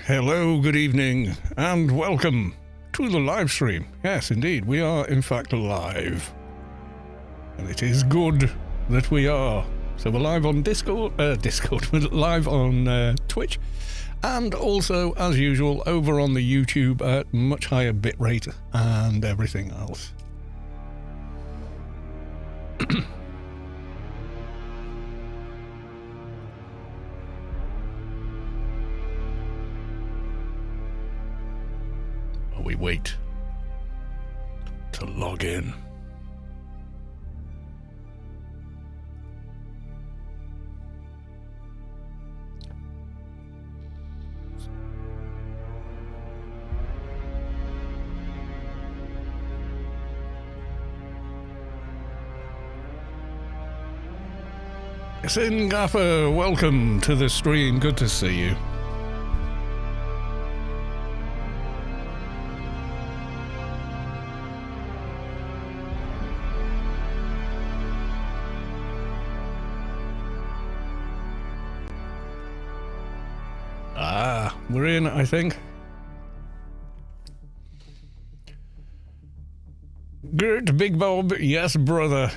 Hello, good evening, and welcome to the live stream. Yes, indeed, we are in fact live. And it is good that we are. So we're live on Discord, we're live on Twitch, and also, as usual, over on the YouTube at much higher bitrate and everything else. We wait to log in. Sin Gaffer, welcome to the stream. Good to see you. We're in, I think. Good, Big Bob. Yes, brother.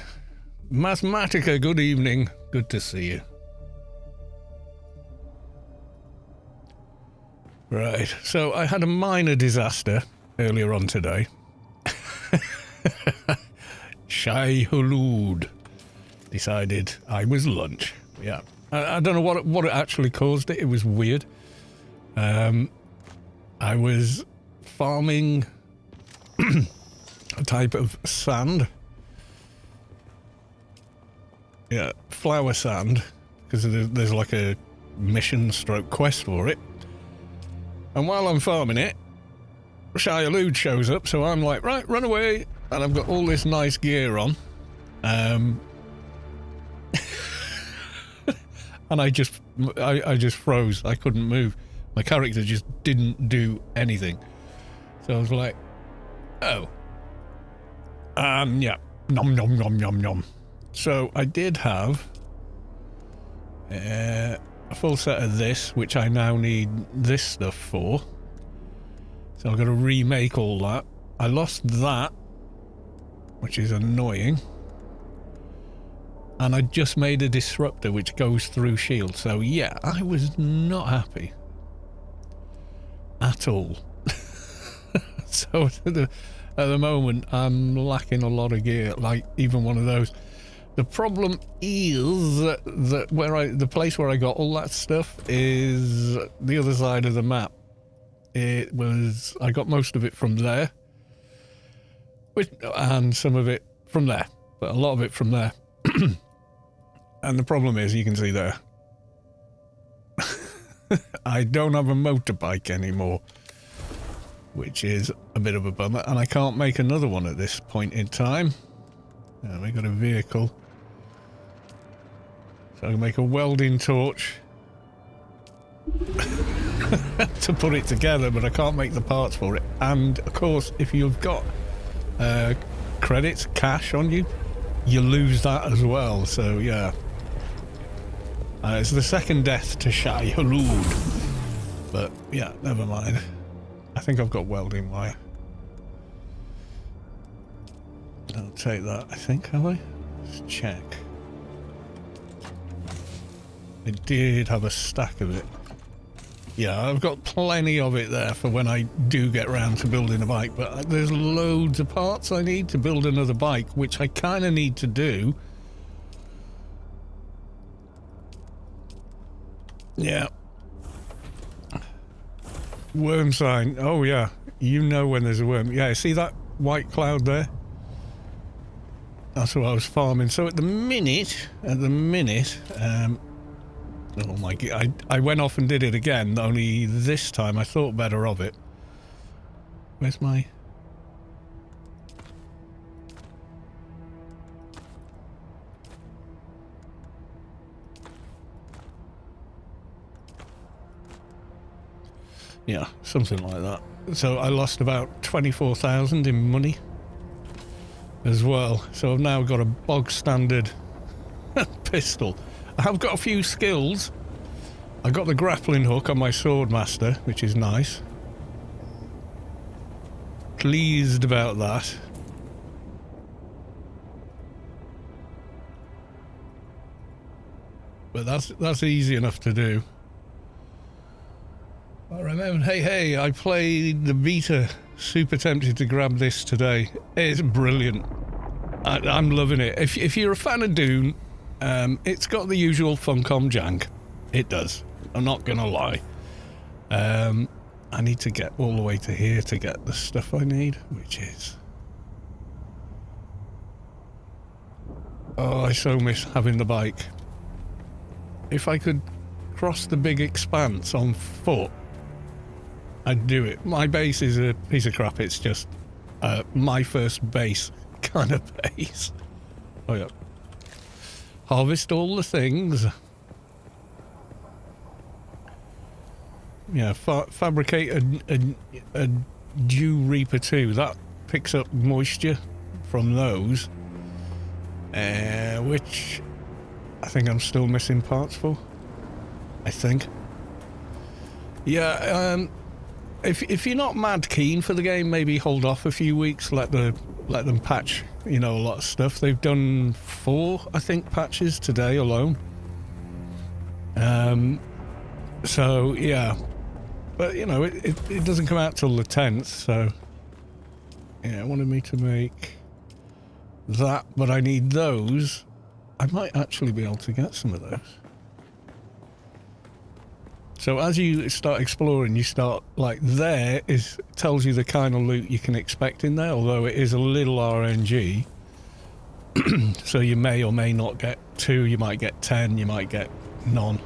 Mathematica, good evening. Good to see you. Right, so I had a minor disaster earlier on today. Shai Hulud decided I was lunch. Yeah. I don't know what it actually caused it. It was weird. I was farming a type of sand. Yeah, flower sand, because there's like a mission stroke quest for it. And while I'm farming it, Shia Lude shows up, so I'm like, right, run away. And I've got all this nice gear on. And I just froze. I couldn't move. My character just didn't do anything. So I was like, oh. Yeah. Nom nom nom nom nom. So I did have a full set of this, which I now need this stuff for. So I've got to remake all that. I lost that, which is annoying. And I just made a disruptor which goes through shield. So yeah, I was not happy. At all. So at the moment I'm lacking a lot of gear, like even one of those. The problem is that the place where I got all that stuff is the other side of the map. I got most of it from there, and some of it from there, but a lot of it from there. And the problem is, you can see there, I don't have a motorbike anymore, which is a bit of a bummer, and I can't make another one at this point in time. We got a vehicle, so I can make a welding torch to put it together, but I can't make the parts for it. And of course, if you've got credits, cash on you, you lose that as well. So yeah. It's the second death to Shai Hulud. But yeah, never mind. I think I've got welding wire. I'll take that, I think, have I? Let's check. I did have a stack of it. Yeah, I've got plenty of it there for when I do get round to building a bike, but there's loads of parts I need to build another bike, which I kind of need to do. Yeah. Worm sign. Oh yeah, you know when there's a worm. Yeah, see that white cloud there? That's what I was farming. So at the minute, oh my god, I went off and did it again, only this time I thought better of it. Where's my... Yeah, something like that. So I lost about 24,000 in money as well. So I've now got a bog standard pistol. I have got a few skills I got the grappling hook on my Swordmaster, which is nice. Pleased about that. But that's easy enough to do. I remember, hey, I played the beta. Super tempted to grab this today. It's brilliant. I'm loving it. If you're a fan of Dune, it's got the usual Funcom jank. It does. I'm not gonna lie. I need to get all the way to here to get the stuff I need, which is... Oh, I so miss having the bike. If I could cross the big expanse on foot, I'd do it. My base is a piece of crap. It's just my first base kind of base. Oh yeah. Harvest all the things. Yeah, fabricate a Dew Reaper 2. That picks up moisture from those. Which I think I'm still missing parts for. I think. Yeah, if you're not mad keen for the game, maybe hold off a few weeks, let them patch, you know, a lot of stuff. They've done 4, I think, patches today alone. So yeah, but you know, it doesn't come out till the 10th, so yeah, it wanted me to make that, but I need those. I might actually be able to get some of those. So as you start exploring, you start, like, there tells you the kind of loot you can expect in there, although it is a little RNG. So you may or may not get 2, you might get 10, you might get none.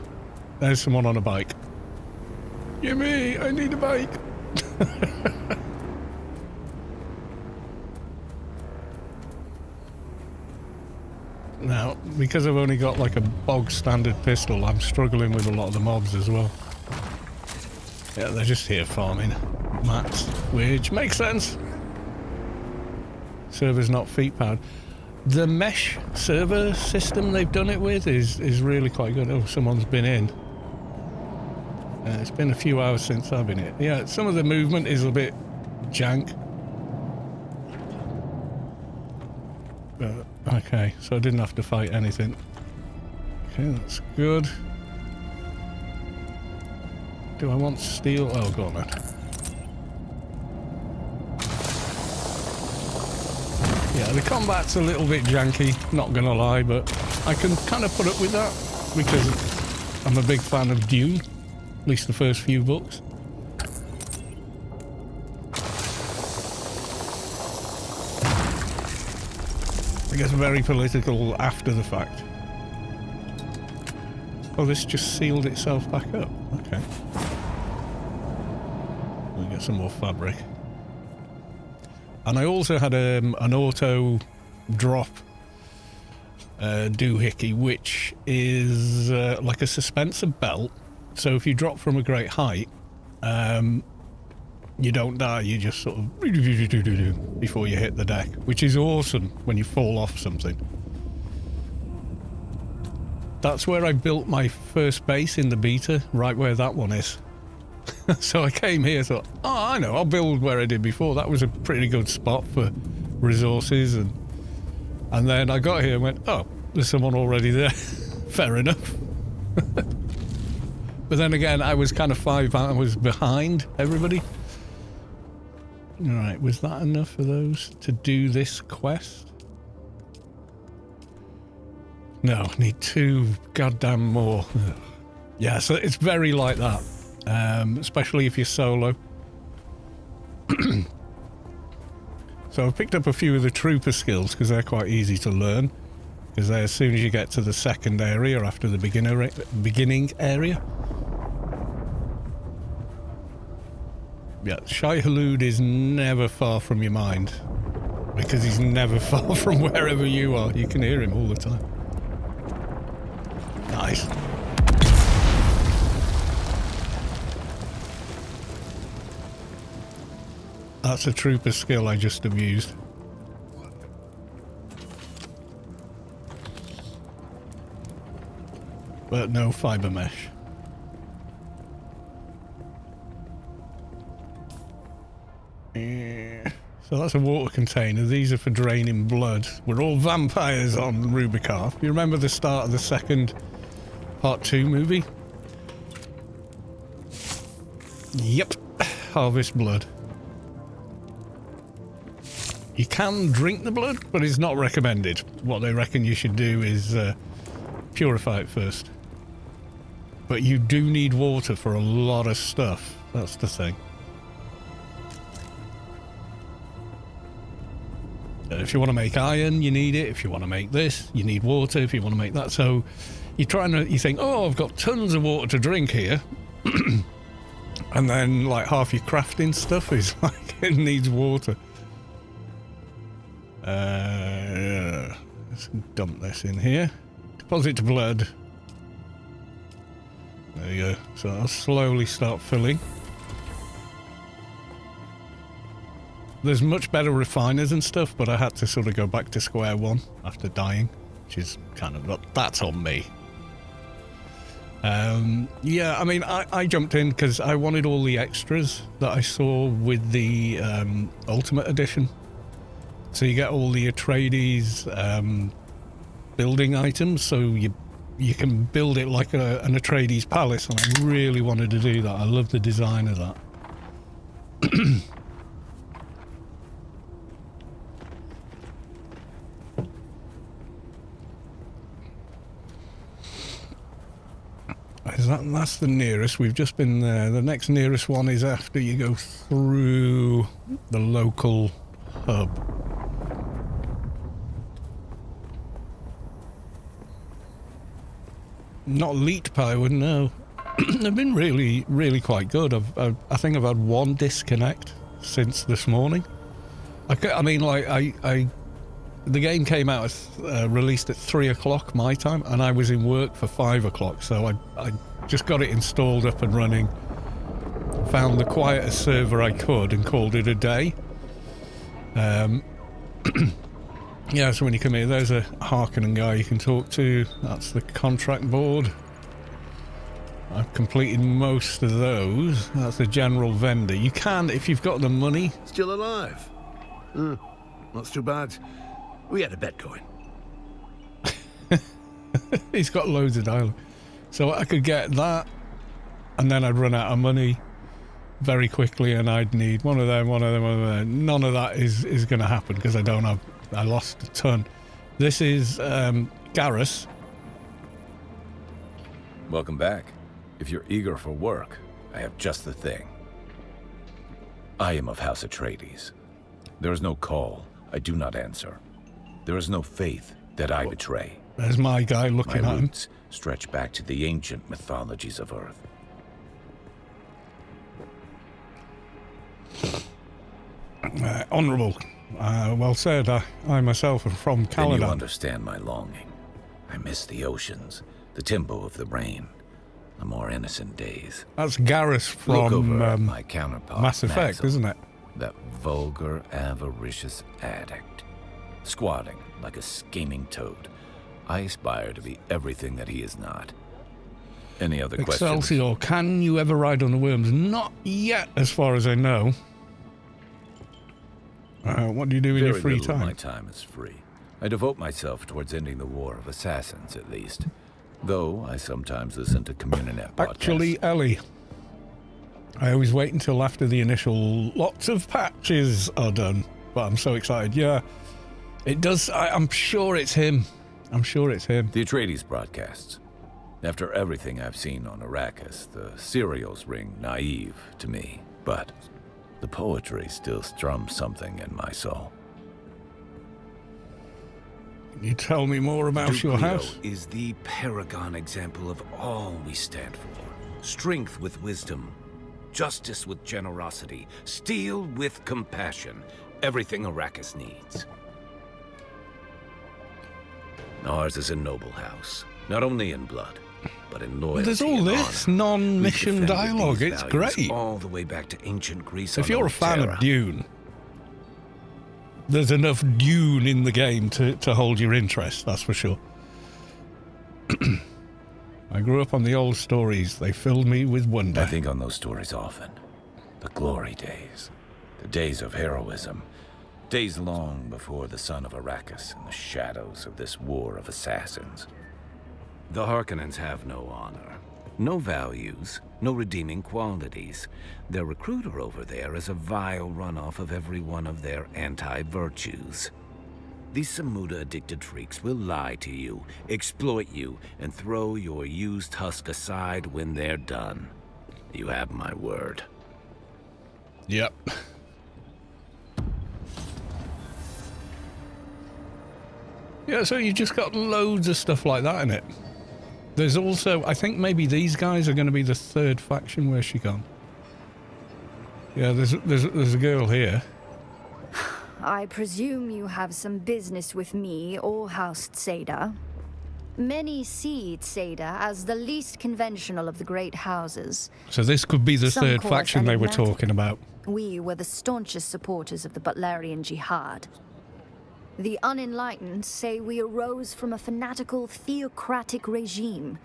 There's someone on a bike. Gimme, I need a bike. Now, because I've only got like a bog standard pistol, I'm struggling with a lot of the mobs as well. Yeah, they're just here farming mats, which makes sense. Server's not feet powered. The mesh server system they've done it with is really quite good. Oh, someone's been in. It's been a few hours since I've been here. Yeah, some of the movement is a bit jank. Okay, so I didn't have to fight anything. Okay, that's good. Do I want steel? Oh, go on then. Yeah, the combat's a little bit janky, not gonna lie, but I can kind of put up with that because I'm a big fan of Dune, at least the first few books. I guess very political after the fact. Oh, this just sealed itself back up. Okay. We'll get some more fabric. And I also had an auto drop doohickey, which is like a suspensor belt. So if you drop from a great height, you don't die, you just sort of before you hit the deck, which is awesome when you fall off something. That's where I built my first base in the beta, right where that one is. So I came here, thought, oh, I know, I'll build where I did before. That was a pretty good spot for resources, and then I got here and went, oh, there's someone already there. Fair enough. But then again, I was kind of 5 hours behind everybody. Alright, was that enough for those to do this quest? No, I need 2 goddamn more. Ugh. Yeah, so it's very like that. Especially if you're solo. So I've picked up a few of the trooper skills because they're quite easy to learn. Because as soon as you get to the second area after the beginning area. Yeah, Shai Hulud is never far from your mind. Because he's never far from wherever you are. You can hear him all the time. Nice. That's a trooper skill I just abused. But no fiber mesh. So that's a water container. These are for draining blood. We're all vampires on Rubicon. You remember the start of the second Part 2 movie? Yep. Harvest blood. You can drink the blood, but it's not recommended. What they reckon you should do is purify it first. But you do need water for a lot of stuff. That's the thing. If you want to make iron, you need it. If you want to make this, you need water. If you want to make that. So you think, oh, I've got tons of water to drink here. And then like half your crafting stuff is like, it needs water. Let's dump this in here. Deposit to blood. There you go. So I'll slowly start filling. There's much better refiners and stuff, but I had to sort of go back to square one after dying, which is kind of, that's on me. Yeah, I mean, I jumped in because I wanted all the extras that I saw with the Ultimate Edition. So you get all the Atreides building items, so you can build it like an Atreides palace, and I really wanted to do that. I love the design of that. That's the nearest. We've just been there. The next nearest one is after you go through the local hub. Not elite plywood, no. They've been really, really quite good. I think I've had one disconnect since this morning. I mean, like, the game came out, released at 3 o'clock my time, and I was in work for 5 o'clock, so I just got it installed up and running, found the quietest server I could and called it a day. Yeah, so when you come here, there's a Harkonnen guy you can talk to. That's the contract board. I've completed most of those. That's the general vendor. You can, if you've got the money. Still alive? Not too bad. We had a bet going. He's got loads of dialogue. So I could get that, and then I'd run out of money very quickly, and I'd need one of them. None of that is going to happen because I lost a ton. This is Garrus. Welcome back. If you're eager for work, I have just the thing. I am of House Atreides. There is no call I do not answer. There is no faith that I betray. There's my guy looking my at him. roots stretch back to the ancient mythologies of Earth. Honourable. Well said. I myself am from Caladan. Then you understand my longing. I miss the oceans, the tempo of the rain, the more innocent days. That's Garrus from my counterpart, Mass Effect, Maxim, isn't it? That vulgar, avaricious addict. Squatting like a scheming toad. I aspire to be everything that he is not. Any other questions? Excelsior, can you ever ride on the worms? Not yet, as far as I know. What do you do in your free time? My time is free. I devote myself towards ending the war of assassins, at least. Though I sometimes listen to Communinet podcasts. Actually, Ellie, I always wait until after the initial lots of patches are done. But I'm so excited. Yeah, it does. I'm sure it's him. I'm sure it's him. The Atreides broadcasts. After everything I've seen on Arrakis, the serials ring naive to me. But the poetry still strums something in my soul. Can you tell me more about your house? Is the paragon example of all we stand for. Strength with wisdom, justice with generosity, steel with compassion. Everything Arrakis needs. Ours is a noble house, not only in blood, but in loyalty. There's all this non-mission dialogue. It's great. All the way back to ancient Greece. If you're a fan of Dune, there's enough Dune in the game to hold your interest, that's for sure. I grew up on the old stories. They filled me with wonder. I think on those stories often. The glory days. The days of heroism. Days long before the son of Arrakis and the shadows of this war of assassins. The Harkonnens have no honor, no values, no redeeming qualities. Their recruiter over there is a vile runoff of every one of their anti-virtues. These Samuda-addicted freaks will lie to you, exploit you, and throw your used husk aside when they're done. You have my word. Yep. Yeah, so you just got loads of stuff like that in it. There's also, I think maybe these guys are going to be the third faction. Where's she gone? Yeah, there's a girl here. I presume you have some business with me or House Tseda. Many see Tseda as the least conventional of the great houses. So this could be the Some third call us faction they were enigmatic. talking about. We were the staunchest supporters of the Butlerian Jihad. The unenlightened say we arose from a fanatical theocratic regime.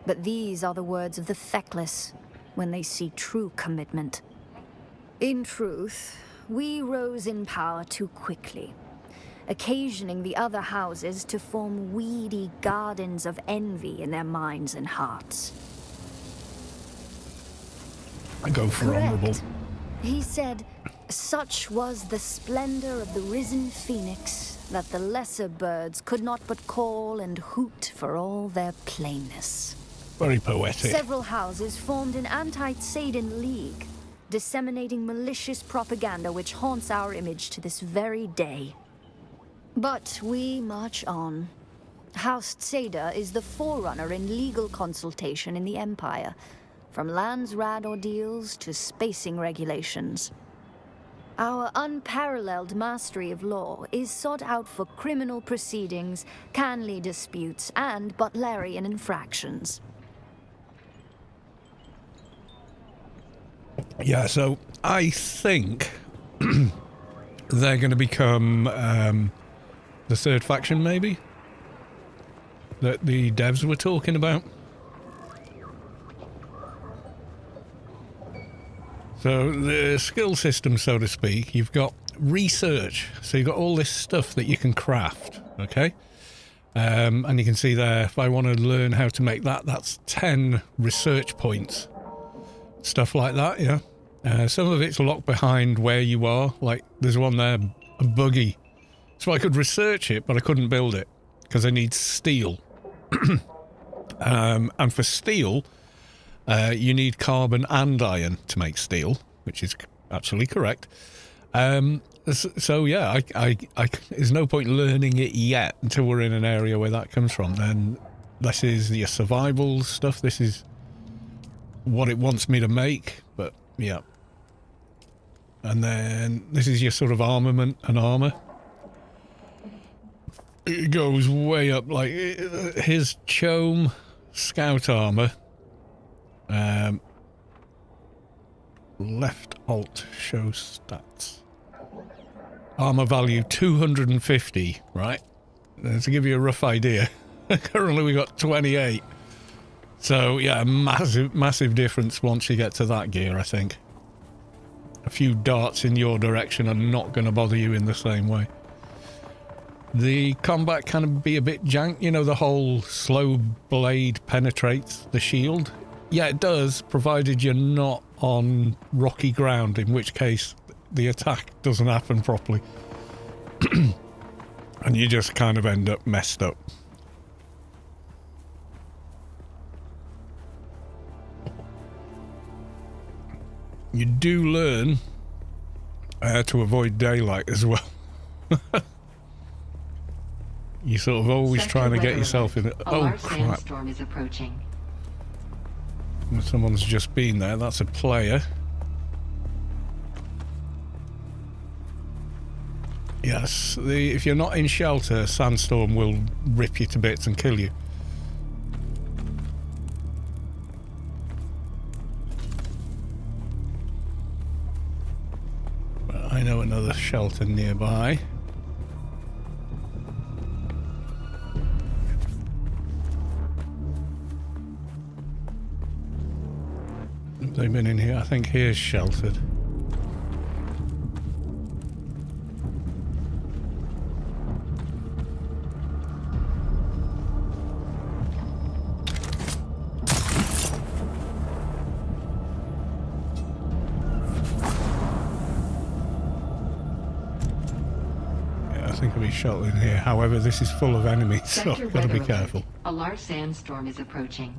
But these are the words of the feckless when they see true commitment. In truth, we rose in power too quickly, occasioning the other houses to form weedy gardens of envy in their minds and hearts. I go for honourable. Correct. He said, such was the splendor of the risen phoenix that the lesser birds could not but call and hoot for all their plainness. Very poetic. Several houses formed an anti-Tsaden league, disseminating malicious propaganda which haunts our image to this very day. But we march on. House Tseda is the forerunner in legal consultation in the Empire, from Landsrad ordeals to spacing regulations. Our unparalleled mastery of law is sought out for criminal proceedings, Canley disputes, and Butlerian infractions. Yeah, so I think they're going to become the third faction, maybe? That the devs were talking about. So the skill system, so to speak, you've got research. So you've got all this stuff that you can craft, okay? And you can see there, if I want to learn how to make that, that's 10 research points. Stuff like that, yeah. Some of it's locked behind where you are. Like, there's one there, a buggy. So I could research it, but I couldn't build it, because I need steel. And for steel, you need carbon and iron to make steel, which is absolutely correct. So yeah, I there's no point learning it yet until we're in an area where that comes from. Then this is your survival stuff. This is what it wants me to make, but yeah. And then this is your sort of armament and armor. It goes way up, like his Chome scout armor. Left alt show stats. Armor value 250, right? To give you a rough idea, currently we got 28. So yeah, massive difference once you get to that gear, I think. A few darts in your direction are not going to bother you in the same way. The combat can be a bit jank, you know, the whole slow blade penetrates the shield. Yeah, it does, provided you're not on rocky ground, in which case the attack doesn't happen properly. And you just kind of end up messed up. You do learn to avoid daylight as well. You're sort of always trying to get yourself in it. Oh crap. Storm is approaching. Someone's just been there. That's a player. Yes, if you're not in shelter, a sandstorm will rip you to bits and kill you. Well, I know another shelter nearby. They've been in here. I think here's sheltered. to be shot in here. However, this is full of enemies, so I've got to be careful. A large sandstorm is approaching.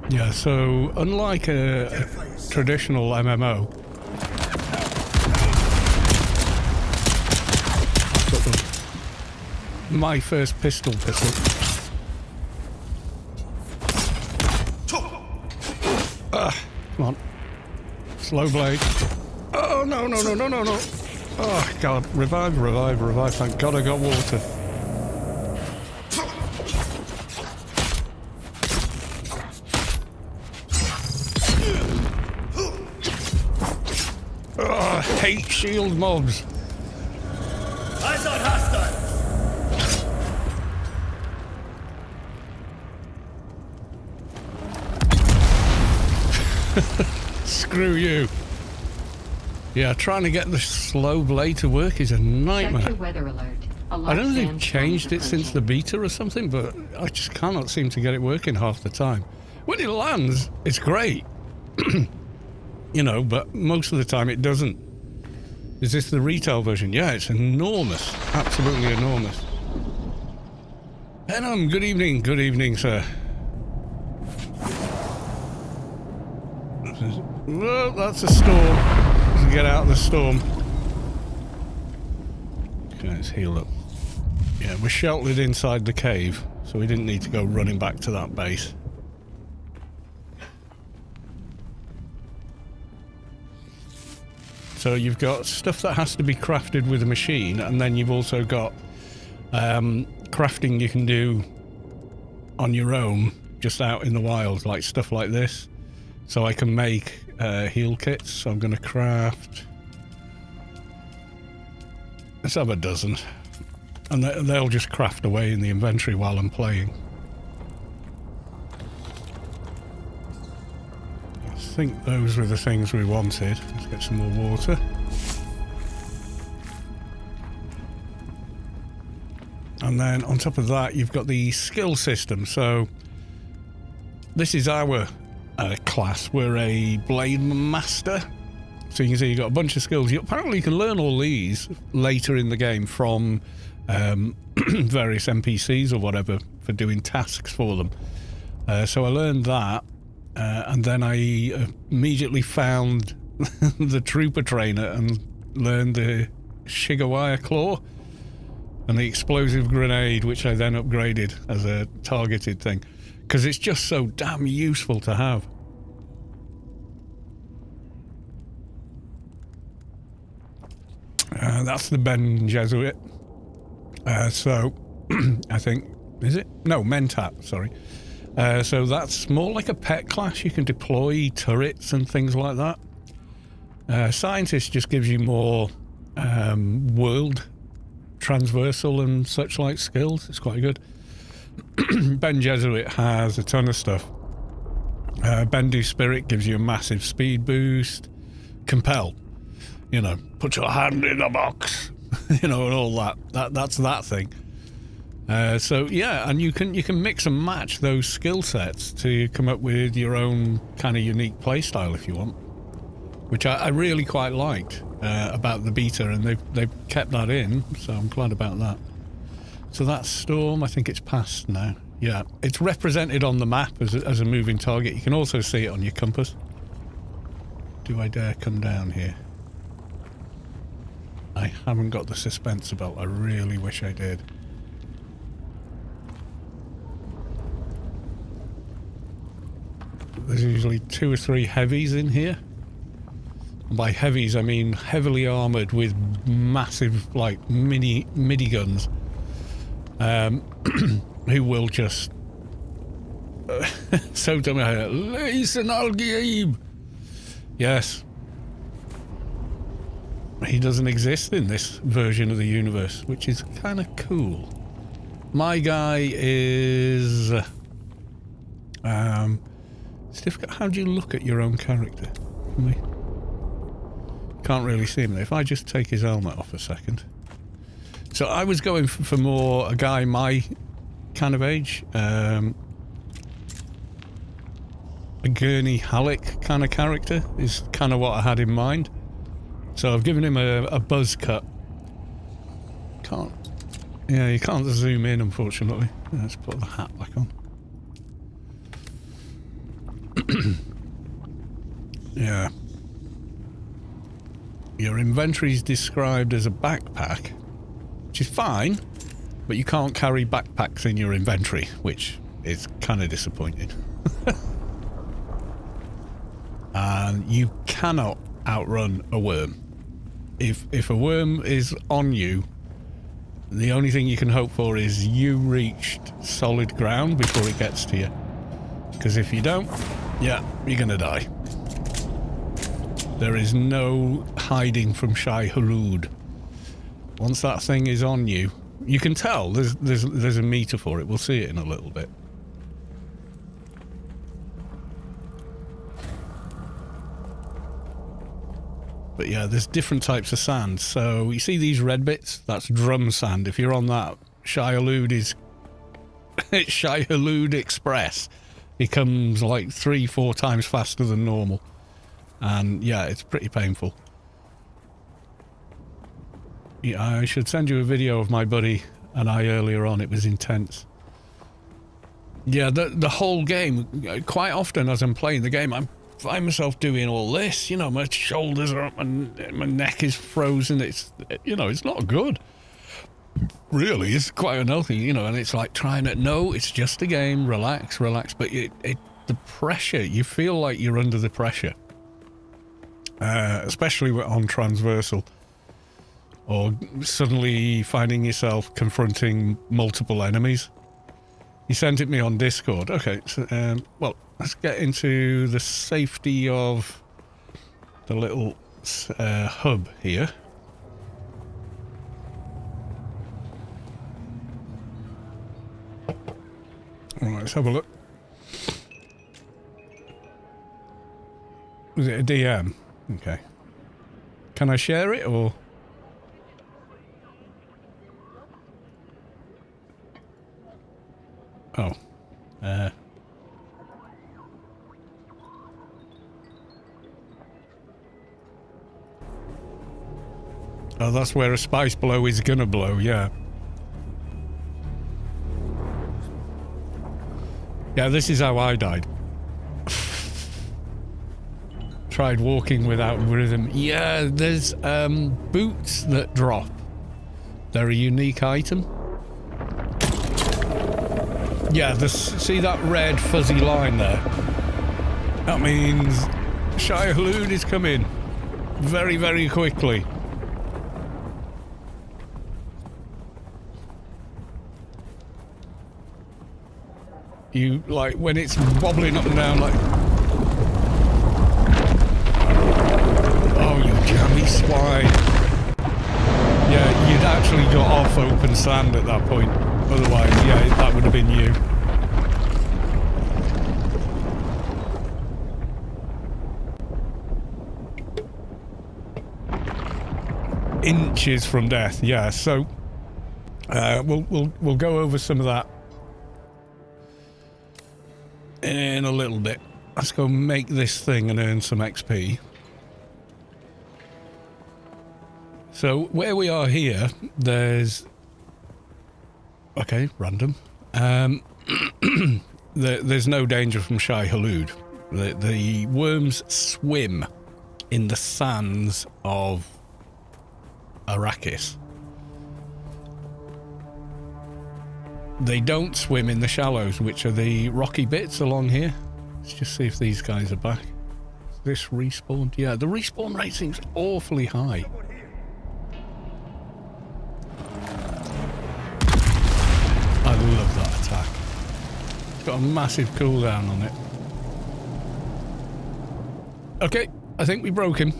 Yeah, so unlike a traditional MMO, my first pistol. Come on. Slow blade. Oh, no. Oh, God. Revive. Thank God I got water. Oh, I hate shield mobs. Eyes on hostile. Screw you. Yeah, trying to get the slow blade to work is a nightmare. Sector weather alert. A large I don't know if they've sandstorm changed it is since the approaching. beta or something, but I just cannot seem to get it working half the time. When it lands, it's great. You know, but most of the time it doesn't. Is this the retail version? Yeah, it's enormous. Absolutely enormous. Venom, good evening. Good evening, sir. Well, that's a storm. Let's get out of the storm. Okay, let's heal up. Yeah, we're sheltered inside the cave, so we didn't need to go running back to that base. So you've got stuff that has to be crafted with a machine, and then you've also got crafting you can do on your own, just out in the wild, like stuff like this. So I can make heal kits, so I'm going to craft... Let's have a dozen. And they'll just craft away in the inventory while I'm playing. I think those were the things we wanted. Let's get some more water. And then on top of that, you've got the skill system. So this is our class. We're a blade master. So you can see you've got a bunch of skills. Apparently you can learn all these later in the game from various NPCs or whatever for doing tasks for them. So I learned that. And then I immediately found the trooper trainer and learned the Shigawaya claw and the explosive grenade, which I then upgraded as a targeted thing, because it's just so damn useful to have. That's the Ben Jesuit. So I think, is it? No, Mentat, sorry. So that's more like a pet class. You can deploy turrets and things like that. Scientist just gives you more world transversal and such like skills. It's quite good. Ben Jesuit has a ton of stuff. Bendu Spirit gives you a massive speed boost. Compel, you know, put your hand in the box, you know, and all that. That's that thing. So yeah, and you can mix and match those skill sets to come up with your own kind of unique playstyle if you want, which I really quite liked about the beta, and they've kept that in, so I'm glad about that. So that's Storm. I think it's past now. Yeah, it's represented on the map as a moving target. You can also see it on your compass. Do I dare come down here? I haven't got the suspense belt. I really wish I did. There's usually 2 or 3 heavies in here. And by heavies, I mean heavily armoured with massive, like, mini guns. Who will just... so tell me how... Listen, Al-Ghaib! Yes. He doesn't exist in this version of the universe, which is kind of cool. My guy is... it's difficult. How do you look at your own character? Can't really see him. If I just take his helmet off a second. So I was going for more a guy my kind of age. A Gurney Halleck kind of character is kind of what I had in mind. So I've given him a buzz cut. Can't... Yeah, you can't zoom in, unfortunately. Let's put the hat back on. Yeah. Your inventory is described as a backpack, which is fine, but you can't carry backpacks in your inventory, which is kind of disappointing. And you cannot outrun a worm. If a worm is on you, the only thing you can hope for is you reached solid ground before it gets to you. Because if you don't, yeah, you're gonna die. There is no hiding from Shai Hulud. Once that thing is on you, you can tell there's a meter for it. We'll see it in a little bit. But yeah, there's different types of sand. So you see these red bits? That's drum sand. If you're on that, Shai Hulud is Shai Hulud Express. It comes like 3-4 times faster than normal. And yeah, it's pretty painful. Yeah, I should send you a video of my buddy and I earlier on. It was intense. Yeah, the whole game, quite often as I'm playing the game, I find myself doing all this. You know, my shoulders are up and my neck is frozen. It's, you know, it's not good. Really, it's quite unhealthy, you know, and it's like trying to, no, it's just a game, relax. But the pressure, you feel like you're under the pressure. Especially on transversal, or suddenly finding yourself confronting multiple enemies. He sent it me on Discord. Okay, so, well, let's get into the safety of the little hub here. All right, let's have a look. Was it a DM? Okay. Can I share it or? Oh. Oh, that's where a spice blow is gonna blow, yeah. Yeah, this is how I died. Tried walking without rhythm. Yeah, there's boots that drop. They're a unique item. Yeah, see that red fuzzy line there? That means Shai Hulud is coming very, very quickly. You, like, when it's wobbling up and down like... Oh, you jammy swine. Yeah, you'd actually got off open sand at that point. Otherwise, yeah, that would have been you. Inches from death, yeah. So we'll go over some of that in a little bit. Let's go make this thing and earn some XP. So where we are here, there's... Okay, random. There's no danger from Shai Hulud. The worms swim in the sands of Arrakis. They don't swim in the shallows, which are the rocky bits along here. Let's just see if these guys are back. Is this respawned? Yeah, the respawn rate seems awfully high. I love that attack. It's got a massive cooldown on it. Okay, I think we broke him.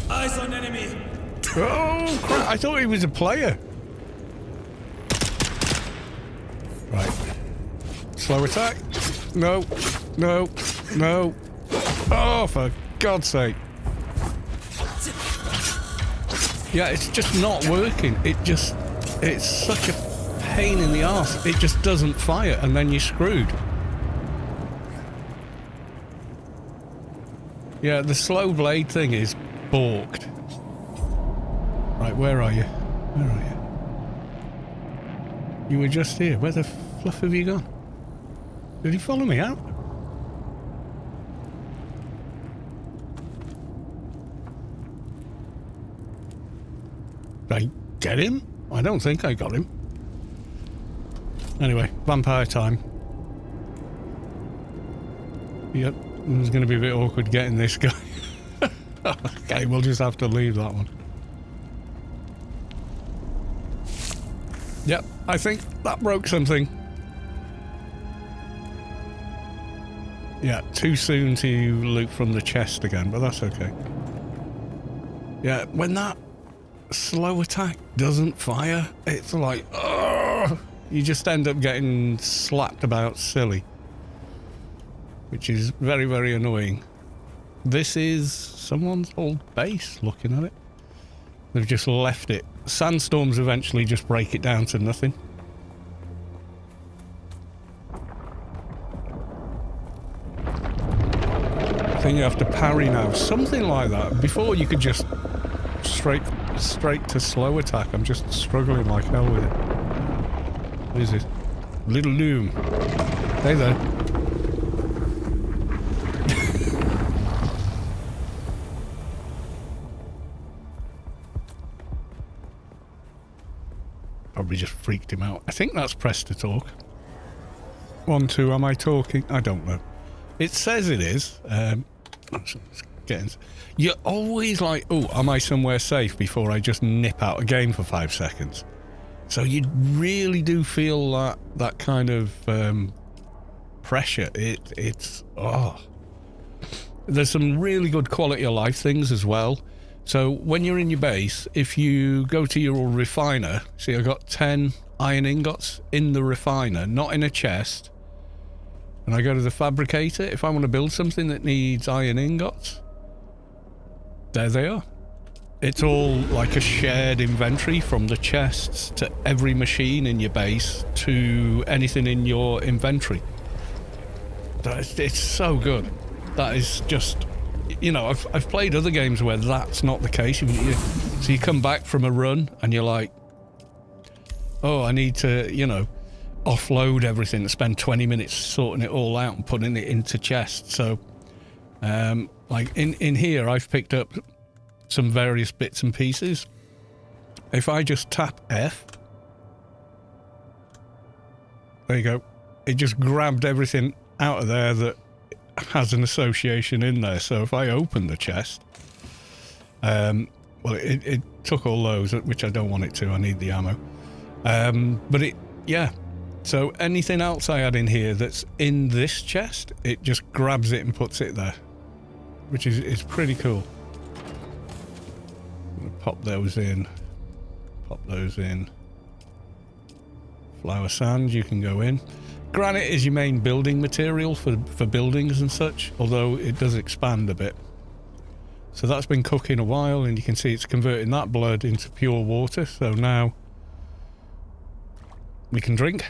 Eyes on enemy! Oh, crap. I thought he was a player. Right. Slow attack. No. No. No. Oh, for God's sake. Yeah, it's just not working. It's such a pain in the arse. It just doesn't fire, and then you're screwed. Yeah, the slow blade thing is balked. Right, where are you? Where are you? You were just here. Where the fluff have you gone? Did he follow me out? Did I get him? I don't think I got him. Anyway, vampire time. Yep, it's going to be a bit awkward getting this guy. Okay, we'll just have to leave that one. Yep, I think that broke something. Yeah, too soon to loot from the chest again, but that's okay. Yeah, when that slow attack doesn't fire, it's like, ugh, you just end up getting slapped about silly. Which is very, very annoying. This is someone's old base, looking at it. They've just left it. Sandstorms eventually just break it down to nothing. I think you have to parry now. Something like that. Before you could just straight to slow attack. I'm just struggling like hell with it. What is this? Little Loom. Hey there. Probably just freaked him out. I think that's press to talk. 1, 2, am I talking? I don't know. It says it is. You're always like, oh, am I somewhere safe before I just nip out a game for 5 seconds? So you really do feel that kind of pressure. It's there's some really good quality of life things as well. So when you're in your base, if you go to your refiner, see I've got 10 iron ingots in the refiner, not in a chest. And I go to the fabricator, if I want to build something that needs iron ingots, there they are. It's all like a shared inventory from the chests to every machine in your base to anything in your inventory. It's so good. That is just... You know, I've played other games where that's not the case. So you come back from a run and you're like, oh, I need to, you know, offload everything and spend 20 minutes sorting it all out and putting it into chests. So, like in here, I've picked up some various bits and pieces. If I just tap F, there you go. It just grabbed everything out of there that has an association in there. So if I open the chest, well, it took all those, which I don't want it to. I need the ammo. But yeah. So anything else I had in here that's in this chest, it just grabs it and puts it there, which is pretty cool. I'm gonna pop those in. Pop those in. Flower sand, you can go in. Granite is your main building material for buildings and such, although it does expand a bit. So that's been cooking a while, and you can see it's converting that blood into pure water. So now we can drink.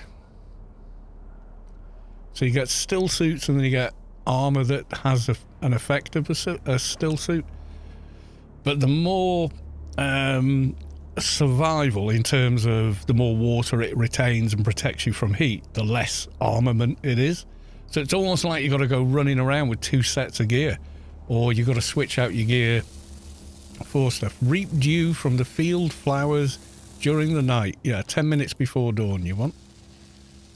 So you get still suits, and then you get armor that has an effect of a still suit. But the more survival in terms of the more water it retains and protects you from heat, the less armament it is. So it's almost like you've got to go running around with 2 sets of gear, or you've got to switch out your gear for stuff. Reap dew from the field flowers during the night. Yeah, 10 minutes before dawn you want.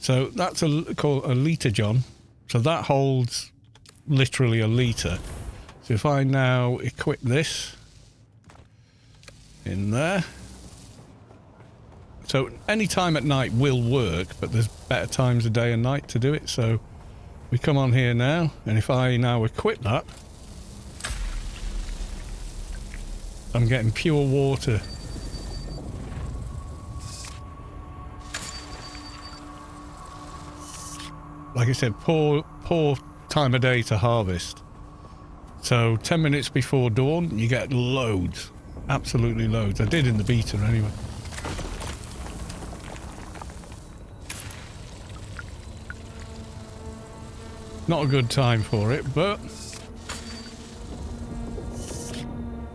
So that's called a litre, John. So that holds literally a litre. So if I now equip this in there. So any time at night will work, but there's better times of day and night to do it. So we come on here now, and if I now equip that, I'm getting pure water. Like I said, poor time of day to harvest. So 10 minutes before dawn, you get loads. Absolutely loads. I did in the beta anyway. Not a good time for it, but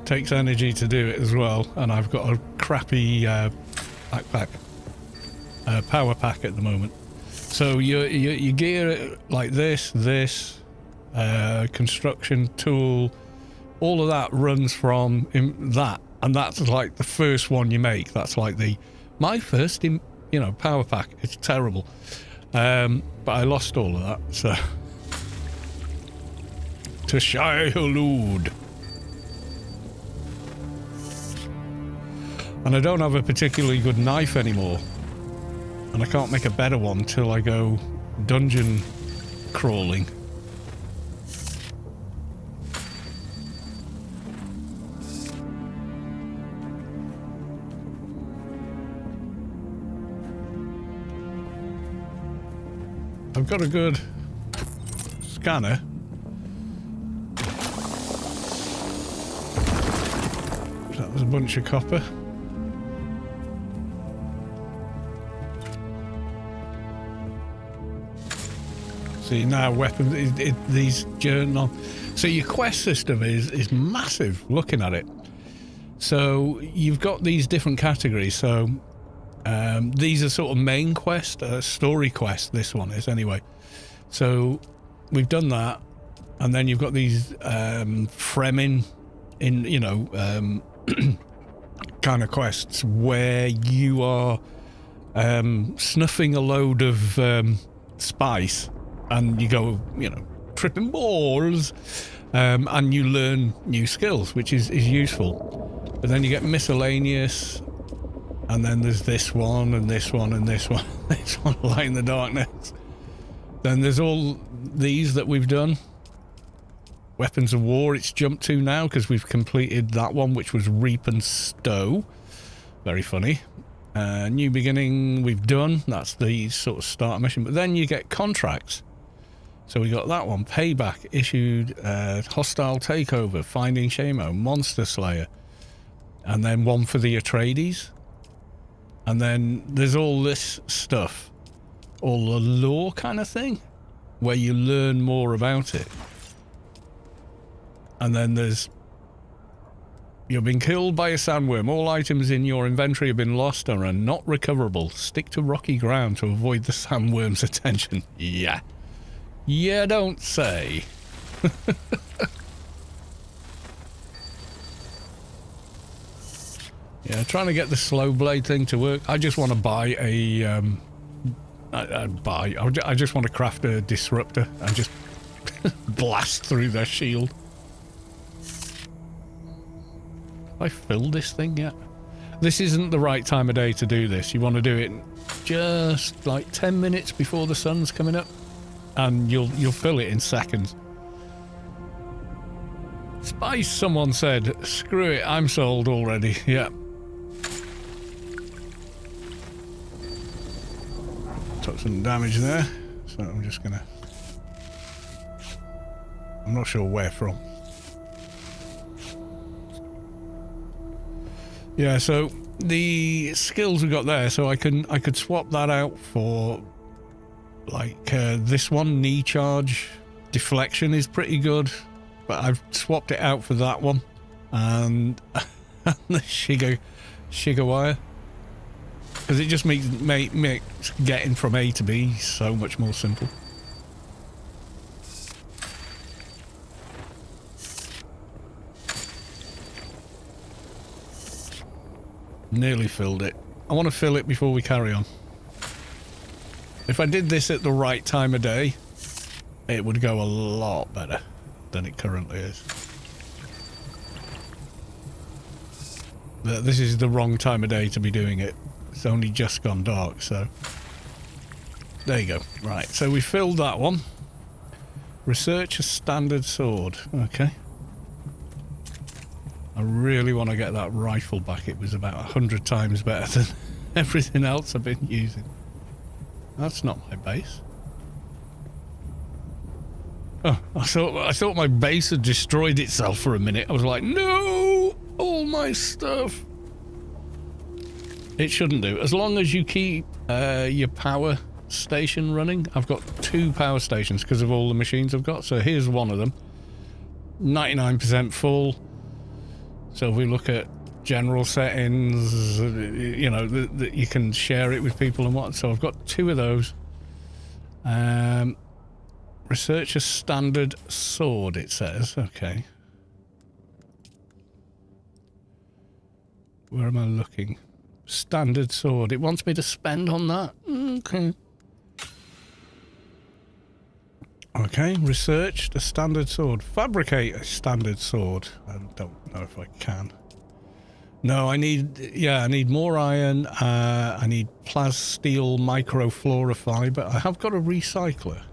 takes energy to do it as well, and I've got a crappy backpack, power pack at the moment. So you gear it like this, construction tool, all of that runs from that, and that's like the first one you make. That's like my first, power pack. It's terrible, but I lost all of that. So to childhood. And I don't have a particularly good knife anymore. And I can't make a better one till I go dungeon crawling. I've got a good scanner. That was a bunch of copper. See, now weapons, these journal. So your quest system is massive looking at it. So you've got these different categories. So these are sort of main quest, story quest, this one is anyway. So we've done that. And then you've got these Fremen in, kind of quests where you are snuffing a load of spice. And you go, tripping balls, and you learn new skills, which is useful. But then you get miscellaneous, and then there's this one, and this one, and this one, this one, Light in the Darkness. Then there's all these that we've done. Weapons of War, it's jumped to now, because we've completed that one, which was Reap and Stow. Very funny. New Beginning, we've done. That's the sort of start mission. But then you get contracts. So we got that one, Payback, issued, Hostile Takeover, Finding Shamo, Monster Slayer, and then one for the Atreides. And then there's all this stuff, all the lore kind of thing, where you learn more about it. And then there's, you've been killed by a sandworm. All items in your inventory have been lost and are not recoverable. Stick to rocky ground to avoid the sandworm's attention. Yeah. Yeah, don't say. Yeah, trying to get the slow blade thing to work. I just want to buy a... I just want to craft a disruptor and just blast through their shield. Have I filled this thing yet? This isn't the right time of day to do this. You want to do it just like 10 minutes before the sun's coming up. And you'll fill it in seconds. Spice, someone said. Screw it, I'm sold already. Yeah. Took some damage there. So I'm just gonna... I'm not sure where from. Yeah, so the skills we got there, so I could swap that out for... Like this one, knee charge, deflection is pretty good, but I've swapped it out for that one, and the Shiga wire, because it just makes getting from A to B so much more simple. Nearly filled it. I want to fill it before we carry on. If I did this at the right time of day, it would go a lot better than it currently is. But this is the wrong time of day to be doing it. It's only just gone dark, so... There you go. Right, so we filled that one. Research a standard sword. Okay. I really want to get that rifle back. It was about 100 times better than everything else I've been using. That's not my base. Oh, I thought my base had destroyed itself for a minute. I was like, no! All my stuff! It shouldn't do. As long as you keep your power station running. I've got 2 power stations because of all the machines I've got. So here's one of them. 99% full. So if we look at general settings, you know, that you can share it with people and what. So I've got 2 of those. Research a standard sword, it says. Okay. Where am I looking? Standard sword. It wants me to spend on that. Okay. Okay, research the standard sword. Fabricate a standard sword. I don't know if I can. No, I need more iron. I need plasteel microfluorifiber. I have got a recycler.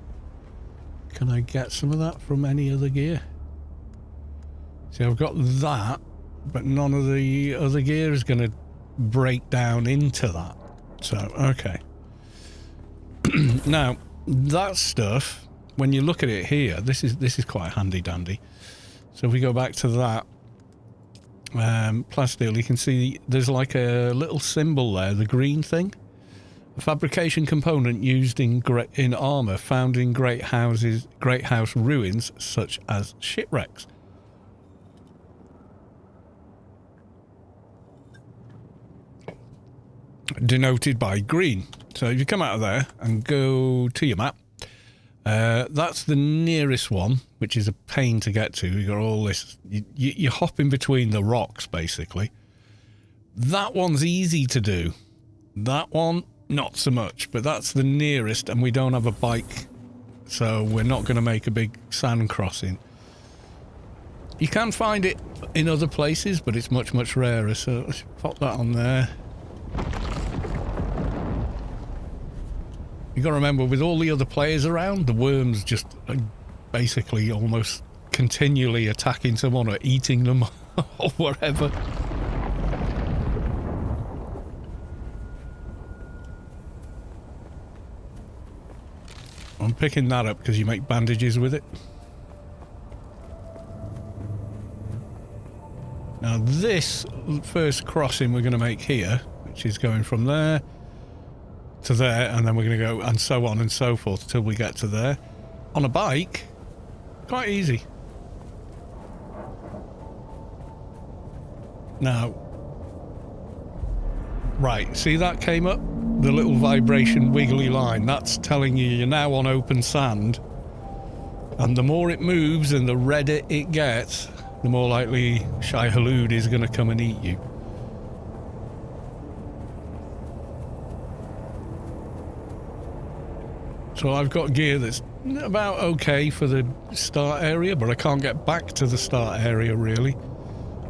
Can I get some of that from any other gear? See, I've got that, but none of the other gear is going to break down into that. So, okay. Now, that stuff, when you look at it here, this is quite handy dandy. So if we go back to that plasteel, you can see there's like a little symbol there, the green thing. A fabrication component used in armor found in great house ruins such as shipwrecks. Denoted by green. So if you come out of there and go to your map, that's the nearest one, which is a pain to get to. You got all this, you're hopping between the rocks basically. That one's easy to do. That one, not so much, but that's the nearest, and we don't have a bike, so we're not going to make a big sand crossing. You can find it in other places, but it's much, much rarer, so let's pop that on there. You got to remember, with all the other players around, the worms just basically almost continually attacking someone or eating them or whatever. I'm picking that up because you make bandages with it. Now this first crossing we're going to make here, which is going from there to there, and then we're going to go and so on and so forth till we get to there. On a bike, quite easy. Now, right, see that came up? The little vibration wiggly line, that's telling you you're now on open sand, and the more it moves and the redder it gets, the more likely Shai Hulud is going to come and eat you. So I've got gear that's about okay for the start area, but I can't get back to the start area really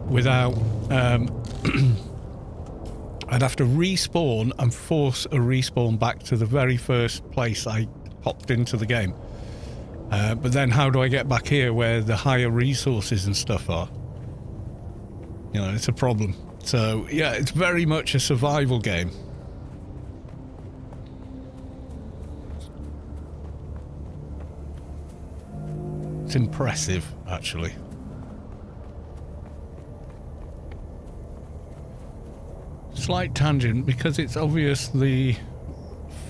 without I'd have to respawn and force a respawn back to the very first place I popped into the game. But then how do I get back here where the higher resources and stuff are? You know, it's a problem. So, yeah, it's very much a survival game. It's impressive, actually. Slight tangent, because it's obvious the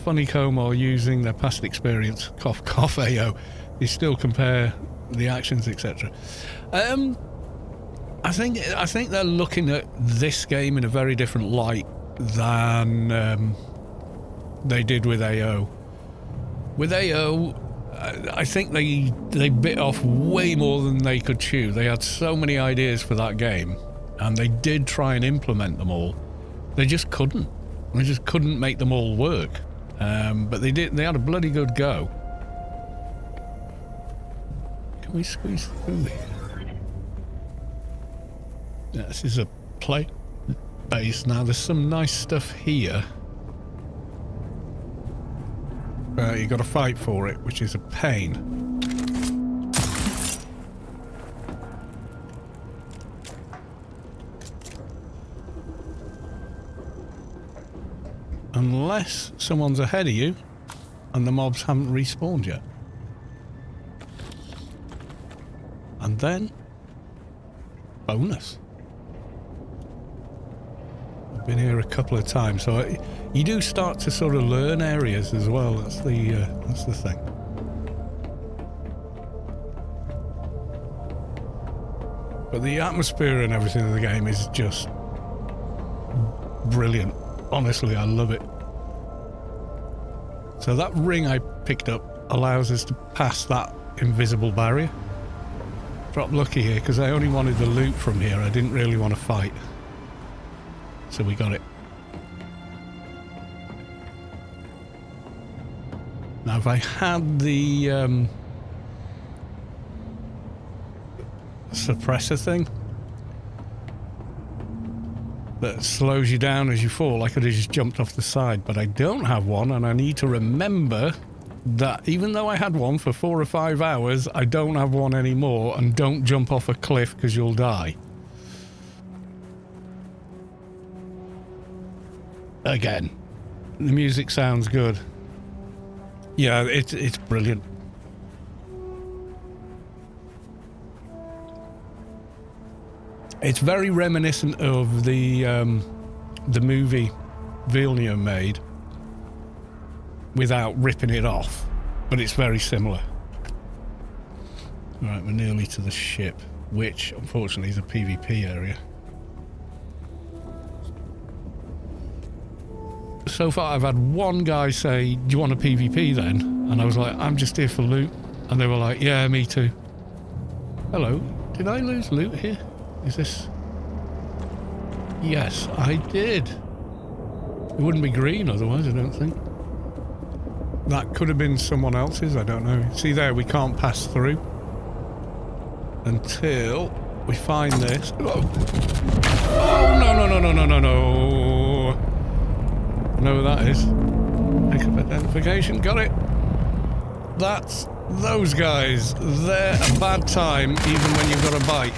Funnycomb are using their past experience, cough cough AO, they still compare the actions, etc. I think they're looking at this game in a very different light than they did with AO. With AO, I think they bit off way more than they could chew. They had so many ideas for that game, and they did try and implement them all. They just couldn't. They just couldn't make them all work. But they did. They had a bloody good go. Can we squeeze through here? Yeah, this is a play base. Now there's some nice stuff here. You got to fight for it, which is a pain. Unless someone's ahead of you and the mobs haven't respawned yet. And then, bonus. I've been here a couple of times, so you do start to sort of learn areas as well. That's the thing. But the atmosphere and everything in the game is just brilliant. Honestly, I love it. So that ring I picked up allows us to pass that invisible barrier. Drop lucky here because I only wanted the loot from here. I didn't really want to fight. So we got it. Now if I had the suppressor thing that slows you down as you fall, I could have just jumped off the side, but I don't have one, and I need to remember that even though I had one for 4 or 5 hours, I don't have one anymore, and don't jump off a cliff because you'll die. Again, the music sounds good. Yeah, it's brilliant. It's very reminiscent of the movie Villeneuve made without ripping it off, but it's very similar. All right, we're nearly to the ship, which unfortunately is a PvP area. So far I've had one guy say, do you want a PvP then? And I was like, I'm just here for loot. And they were like, yeah, me too. Hello, did I lose loot here? Is this... Yes, I did. It wouldn't be green otherwise, I don't think. That could have been someone else's, I don't know. See there, we can't pass through until we find this. Oh, no. I know who that is. Pick up identification, got it. That's those guys. They're a bad time even when you've got a bike.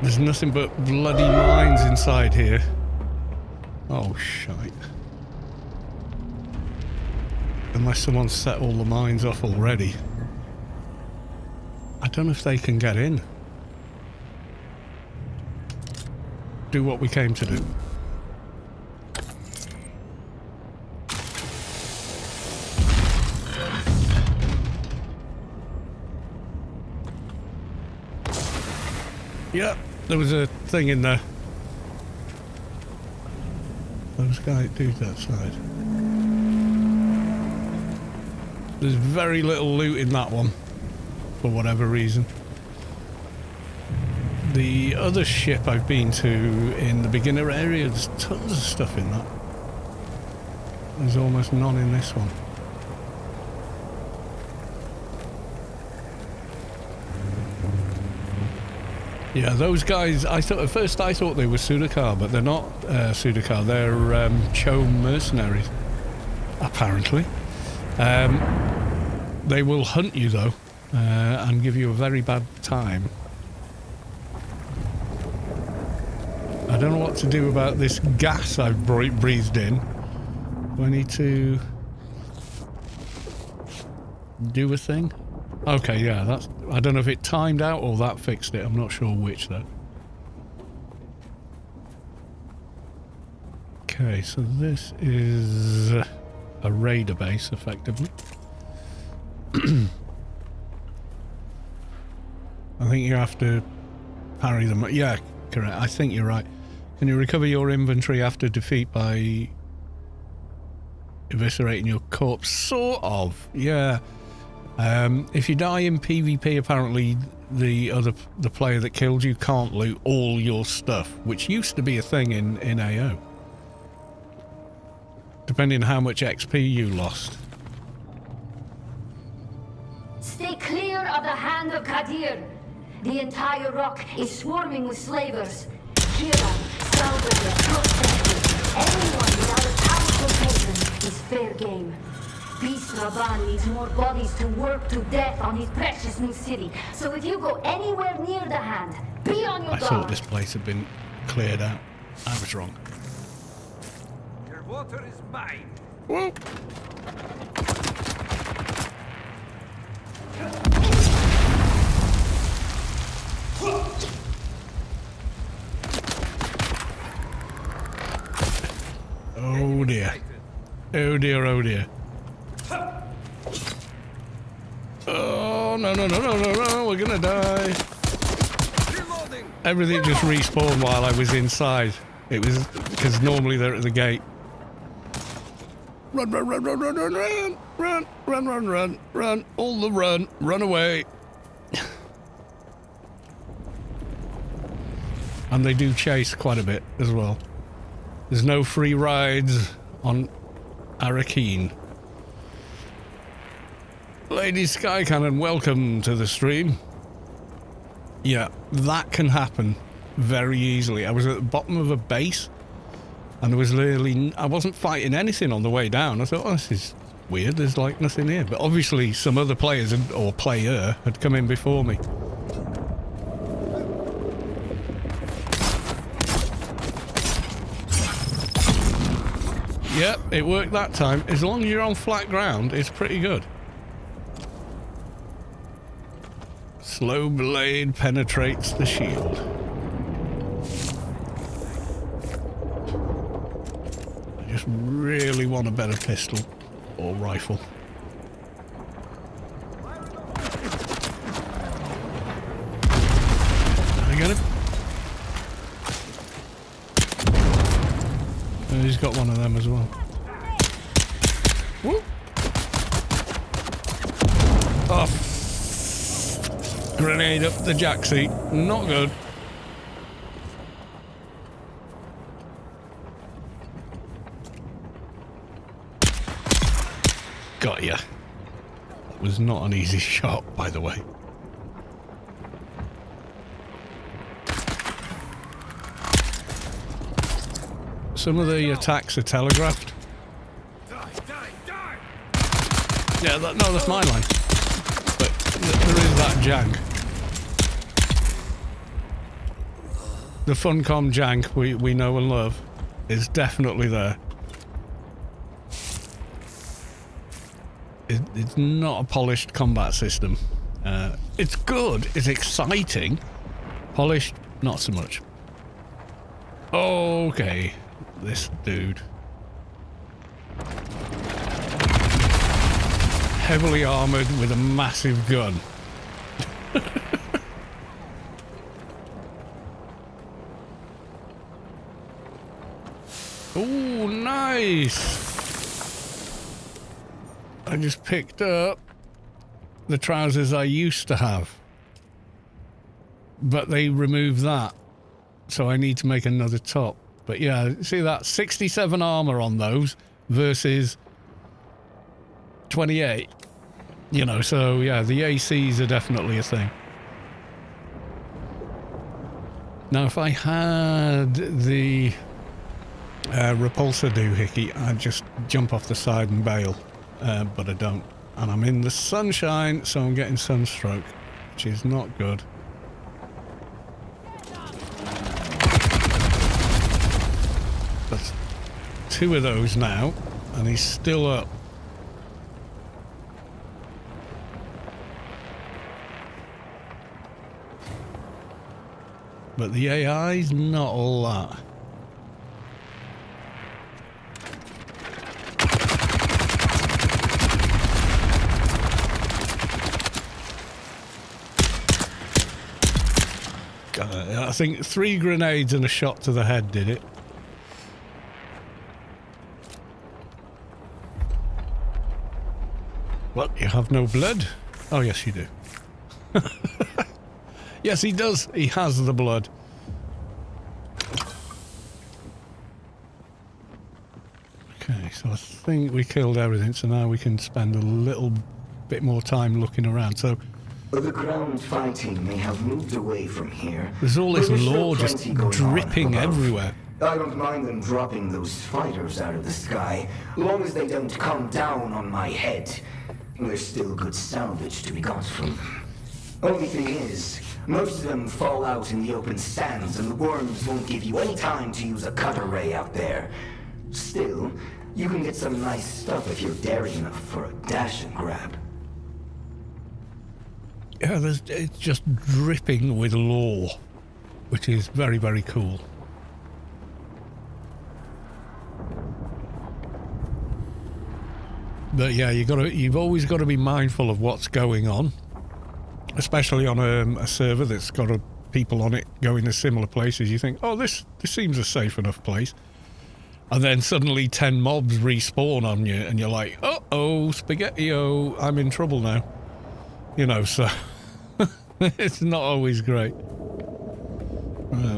There's nothing but bloody mines inside here. Oh, shite. Unless someone's set all the mines off already. I don't know if they can get in. Do what we came to do. Yep, there was a thing in there. Those guys do that side. There's very little loot in that one, for whatever reason. The other ship I've been to in the beginner area, there's tons of stuff in that. There's almost none in this one. Yeah, those guys, I thought at first I thought they were Sudokar, but they're not Sudokar, they're Cho mercenaries, apparently. They will hunt you though, and give you a very bad time. I don't know what to do about this gas I've breathed in. Do I need to do a thing? Okay, yeah, that's... I don't know if it timed out or that fixed it. I'm not sure which, though. Okay, so this is a raider base, effectively. I think you have to parry them. Yeah, correct. I think you're right. Can you recover your inventory after defeat by eviscerating your corpse? Sort of, yeah. If you die in PvP, apparently the player that killed you can't loot all your stuff, which used to be a thing in AO. Depending on how much XP you lost. Stay clear of the hand of Kadir. The entire rock is swarming with slavers. Kira, salvagers, prospectors, anyone without a powerful patron is fair game. Beast Rabban needs more bodies to work to death on his precious new city. So if you go anywhere near the hand, be on your guard. I thought this place had been cleared out. I was wrong. Your water is mine. Whoa. Oh dear. Oh dear, oh dear. Oh no, no, no, no, no, no, we're gonna die. Everything just respawned while I was inside. It was because normally they're at the gate. Run, run, run, run, run, run, run, run, run, run, run, run, all the run away. And they do chase quite a bit as well. There's no free rides on Arrakeen. Lady Sky Cannon, welcome to the stream. Yeah, that can happen very easily. I was at the bottom of a base and there was literally, I wasn't fighting anything on the way down. I thought, oh, this is weird, there's like nothing here. But obviously some other players or player had come in before me. Yep, it worked that time. As long as you're on flat ground, it's pretty good. Slow blade penetrates the shield. I just really want a better pistol or rifle. Did I get him? Oh, he's got one of them as well. Whoop. Oh. Grenade up the jack seat. Not good. Got ya. That was not an easy shot, by the way. Some of the attacks are telegraphed. Yeah, no, that's my line. But there is that jank. The Funcom jank we know and love is definitely there. It's not a polished combat system. It's good, it's exciting. Polished, not so much. Okay, this dude. Heavily armoured with a massive gun. Oh, nice! I just picked up the trousers I used to have. But they removed that. So I need to make another top. But yeah, see that? 67 armour on those versus 28. You know, so yeah, the ACs are definitely a thing. Now, if I had the repulsor doohickey, I'd just jump off the side and bail. But I don't. And I'm in the sunshine, so I'm getting sunstroke, which is not good. That's 2 of those now, and he's still up. But the AI's not all that. I think 3 grenades and a shot to the head did it. What? You have no blood? Oh, yes, you do. Yes, he does. He has the blood. Okay, so I think we killed everything, so now we can spend a little bit more time looking around. So the ground fighting may have moved away from here. There's all this but there's lore still just plenty going dripping on above. everywhere. I don't mind them dropping those fighters out of the sky, long as they don't come down on my head. There's still good salvage to be got from them. Only thing is, most of them fall out in the open sands, and the worms won't give you any time to use a cutter ray out there. Still, you can get some nice stuff if you're daring enough for a dash and grab. Yeah, it's just dripping with lore, which is very, very cool. But yeah, you've always got to be mindful of what's going on. especially on a server that's got people on it going to similar places. You think, oh, this seems a safe enough place. And then suddenly 10 mobs respawn on you, and you're like, uh-oh, spaghetti-o, I'm in trouble now. You know, so it's not always great.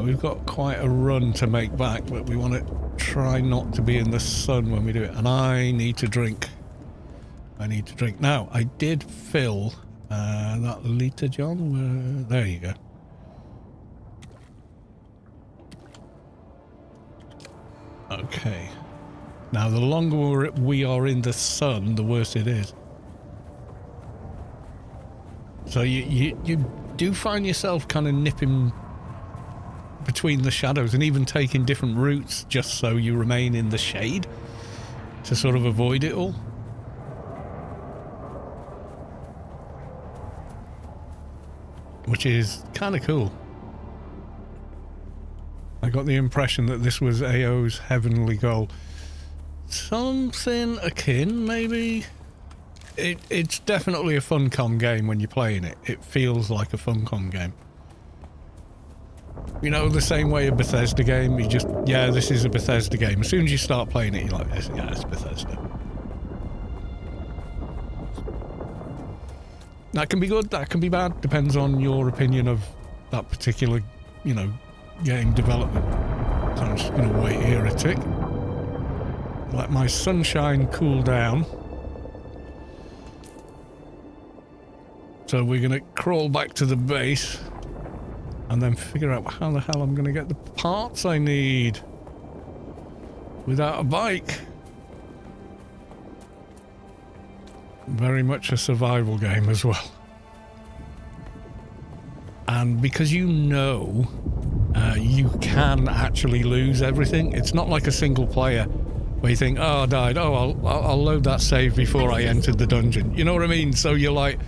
We've got quite a run to make back, but we want to try not to be in the sun when we do it. And I need to drink. Now, I did fill that liter, John. There you go. Okay. Now, the longer we are in the sun, the worse it is. So you do find yourself kind of nipping between the shadows and even taking different routes just so you remain in the shade to sort of avoid it all. Which is kind of cool. I got the impression that this was AO's heavenly goal. Something akin, maybe? It's definitely a Funcom game when you're playing it. It feels like a Funcom game. You know, the same way a Bethesda game, you just, yeah, this is a Bethesda game. As soon as you start playing it, you're like, yeah, it's Bethesda. That can be good, that can be bad, depends on your opinion of that particular, you know, game development. So I'm just going to wait here a tick. Let my sunshine cool down. So we're going to crawl back to the base and then figure out how the hell I'm going to get the parts I need without a bike. Very much a survival game as well. And because you know you can actually lose everything, it's not like a single player where you think, oh, I died, oh, I'll load that save before I entered the dungeon. You know what I mean? So you're like,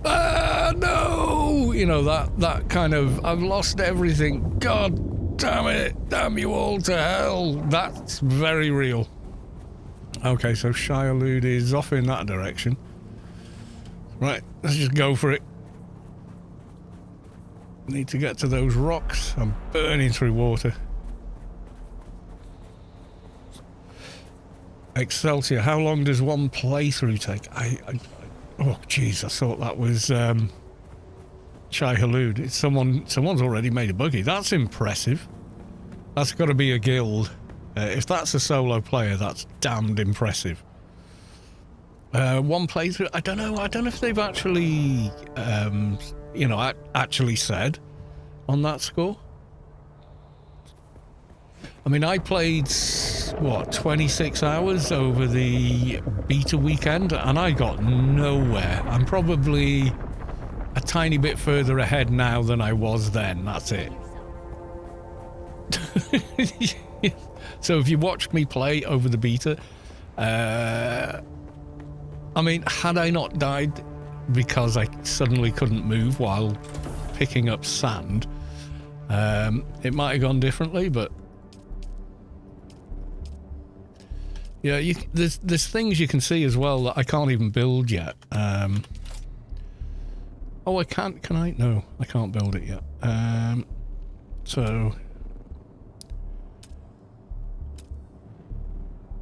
no! You know, that kind of, I've lost everything. God damn it. Damn you all to hell. That's very real. Okay, so Shia is off in that direction. Right, let's just go for it. Need to get to those rocks. I'm burning through water. Excelsior, how long does one playthrough take? Oh, jeez, I thought that was Shai Halud. It's someone's already made a buggy. That's impressive. That's got to be a guild. If that's a solo player, that's damned impressive. One playthrough, I don't know if they've actually, actually said on that score. I mean, I played, 26 hours over the beta weekend, and I got nowhere. I'm probably a tiny bit further ahead now than I was then, that's it. So if you watched me play over the beta, I mean, had I not died because I suddenly couldn't move while picking up sand, it might have gone differently, but yeah, there's things you can see as well that I can't even build yet. Oh, I can't, can I? No, I can't build it yet. So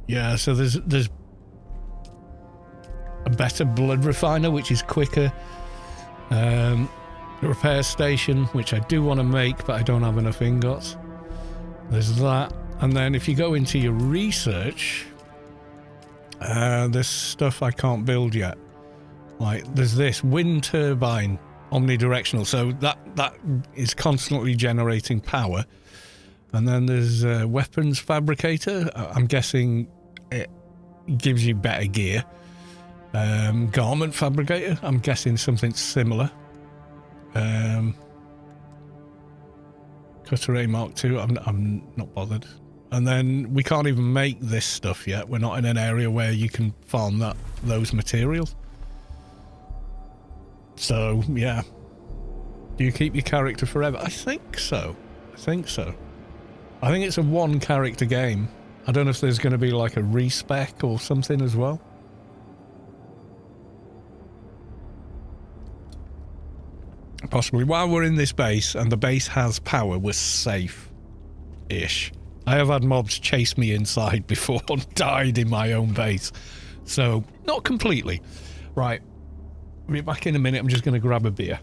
yeah, so there's a better blood refiner, which is quicker. A repair station, which I do want to make, but I don't have enough ingots. There's that. And then if you go into your research, there's stuff I can't build yet. Like, there's this wind turbine, omnidirectional, so that is constantly generating power. And then there's a weapons fabricator. I'm guessing it gives you better gear. Garment fabricator, I'm guessing something similar. Cutter A Mark II, I'm not bothered. And then we can't even make this stuff yet. We're not in an area where you can farm those materials. So, yeah. Do you keep your character forever? I think so. I think it's a one character game. I don't know if there's going to be like a respec or something as well. Possibly. While we're in this base and the base has power, we're safe-ish. I have had mobs chase me inside before and died in my own base. So, not completely. Right. I'll be back in a minute. I'm just going to grab a beer.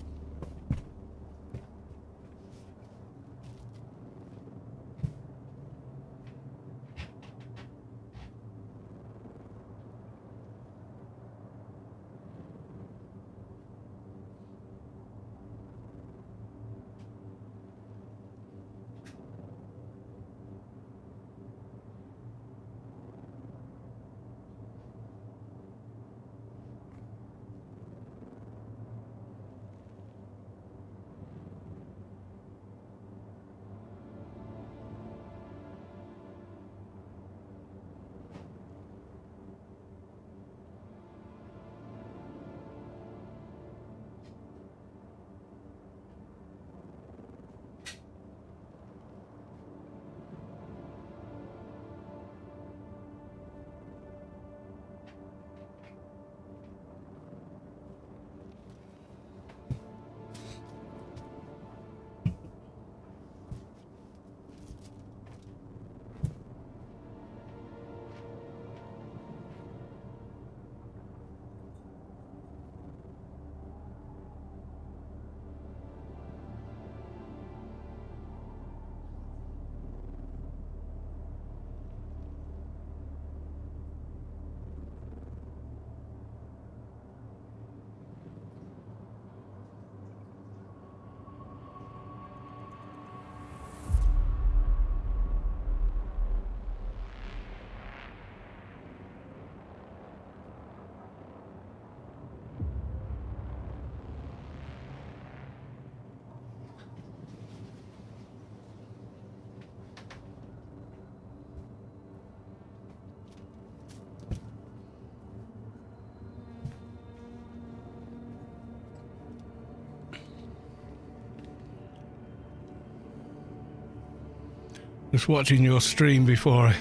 Just watching your stream before I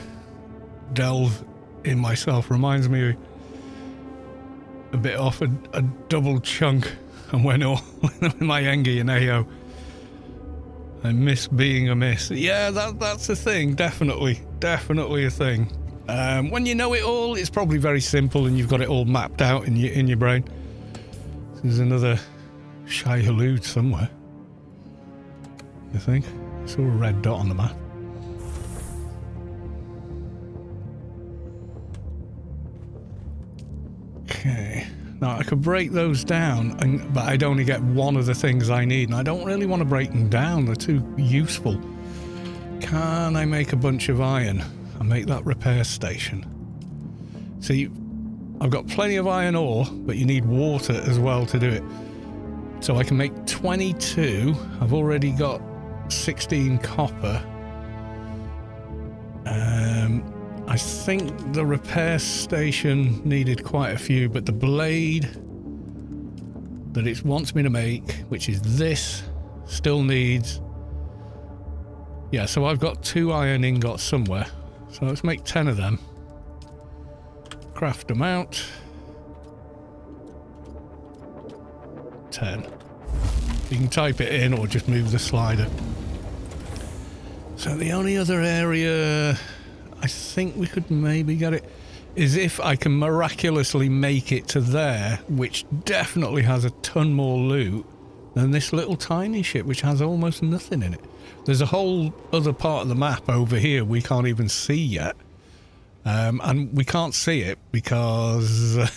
delve in myself reminds me a bit off a double chunk and went all in my Engi and AO. I miss being a miss. Yeah, that's a thing, definitely a thing. When you know it all, it's probably very simple and you've got it all mapped out in your brain. There's another Shai Hulud somewhere, I think. I saw a red dot on the map. Okay, now I could break those down, but I'd only get one of the things I need, and I don't really want to break them down, they're too useful. Can I make a bunch of iron and make that repair station? See, I've got plenty of iron ore, but you need water as well to do it. So I can make 22, I've already got 16 copper. I think the repair station needed quite a few, but the blade that it wants me to make, which is this, still needs... Yeah, so I've got 2 iron ingots somewhere. So let's make 10 of them. Craft them out. 10. You can type it in or just move the slider. So the only other area I think we could maybe get it is if I can miraculously make it to there, which definitely has a ton more loot than this little tiny ship, which has almost nothing in it. There's a whole other part of the map over here we can't even see yet. And we can't see it because...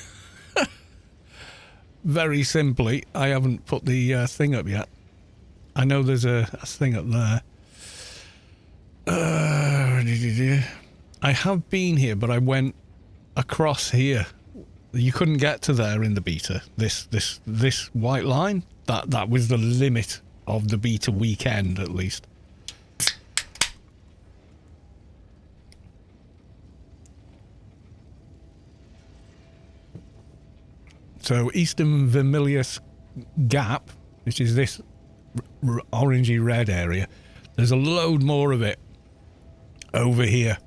very simply, I haven't put the thing up yet. I know there's a thing up there. I have been here, but I went across here. You couldn't get to there in the beta. This white line, that was the limit of the beta weekend, at least. So Eastern Vermilius Gap, which is this orangey red area, there's a load more of it over here.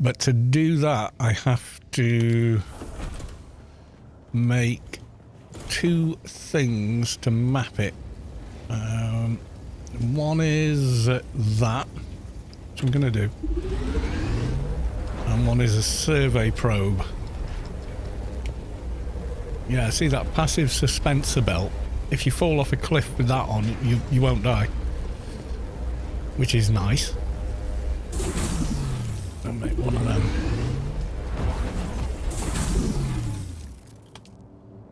But to do that, I have to make two things to map it. One is that, which I'm going to do. And one is a survey probe. Yeah, see that passive suspensor belt? If you fall off a cliff with that on, you won't die. Which is nice. I'll make one of them.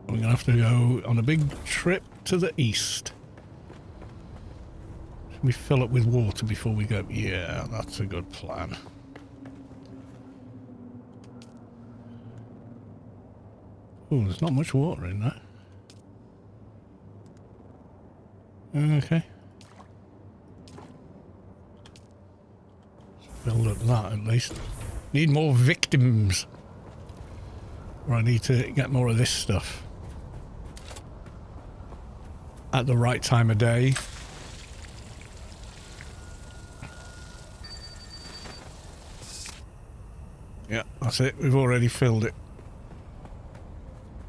We're going to have to go on a big trip to the east. Should we fill up with water before we go? Yeah, that's a good plan. Oh, there's not much water in there. Okay. Build up that at least. Need more victims. Or I need to get more of this stuff. At the right time of day. Yeah, that's it. We've already filled it.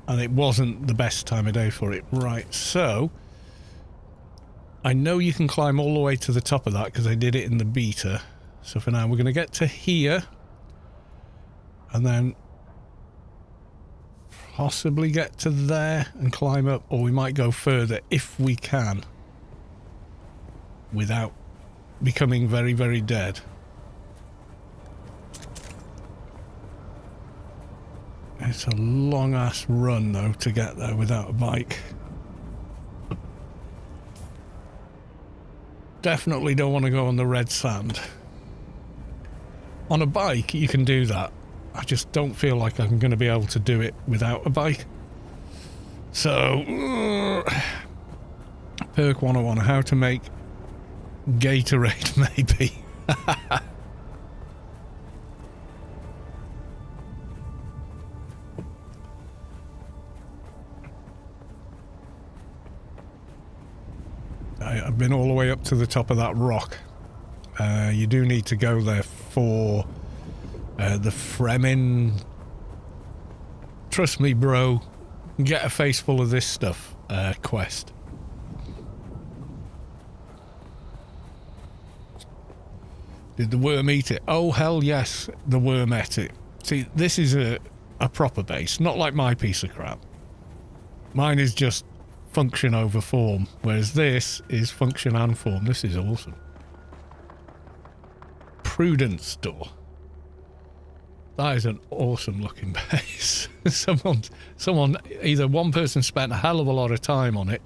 And it wasn't the best time of day for it. Right, so I know you can climb all the way to the top of that because I did it in the beta. So for now, we're going to get to here. And then possibly get to there and climb up. Or we might go further if we can. Without becoming very, very dead. It's a long-ass run, though, to get there without a bike. Definitely don't want to go on the red sand. On a bike, you can do that. I just don't feel like I'm going to be able to do it without a bike. So, perk 101, how to make Gatorade, maybe. I've been all the way up to the top of that rock. You do need to go there for the Fremen. Trust me, bro. Get a face full of this stuff quest. Did the worm eat it? Oh, hell yes, the worm ate it. See, this is a proper base, not like my piece of crap. Mine is just function over form, whereas this is function and form. This is awesome. Prudence door. That is an awesome looking base. someone, either one person spent a hell of a lot of time on it,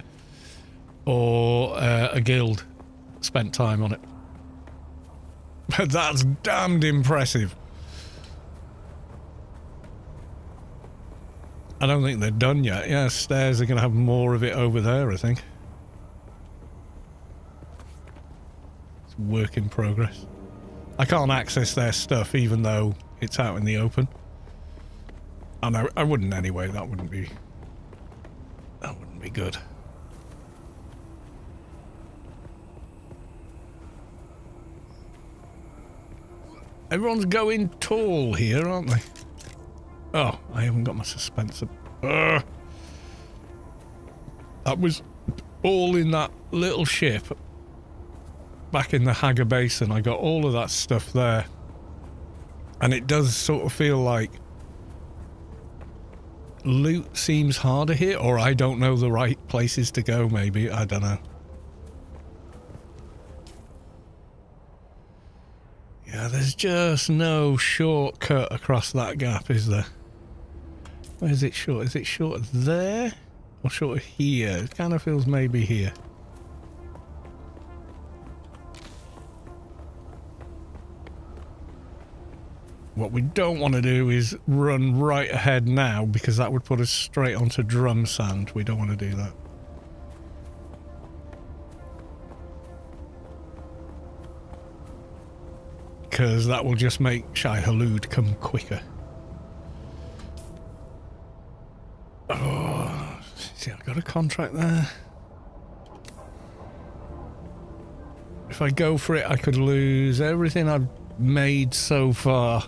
or a guild spent time on it. But that's damned impressive. I don't think they're done yet. Yeah, stairs are going to have more of it over there, I think. It's work in progress. I can't access their stuff even though it's out in the open. And I wouldn't anyway. That wouldn't be good. Everyone's going tall here, aren't they? Oh, I haven't got my suspensor. That was all in that little ship back in the Haga Basin. I got all of that stuff there. And it does sort of feel like loot seems harder here, or I don't know the right places to go, maybe. I don't know. Yeah, there's just no shortcut across that gap, is there? Where is it short? Is it short there? Or short here? It kind of feels maybe here. What we don't want to do is run right ahead now, because that would put us straight onto drum sand. We don't want to do that. Because that will just make Shai Hulud come quicker. Oh, see, I've got a contract there. If I go for it, I could lose everything I've made so far.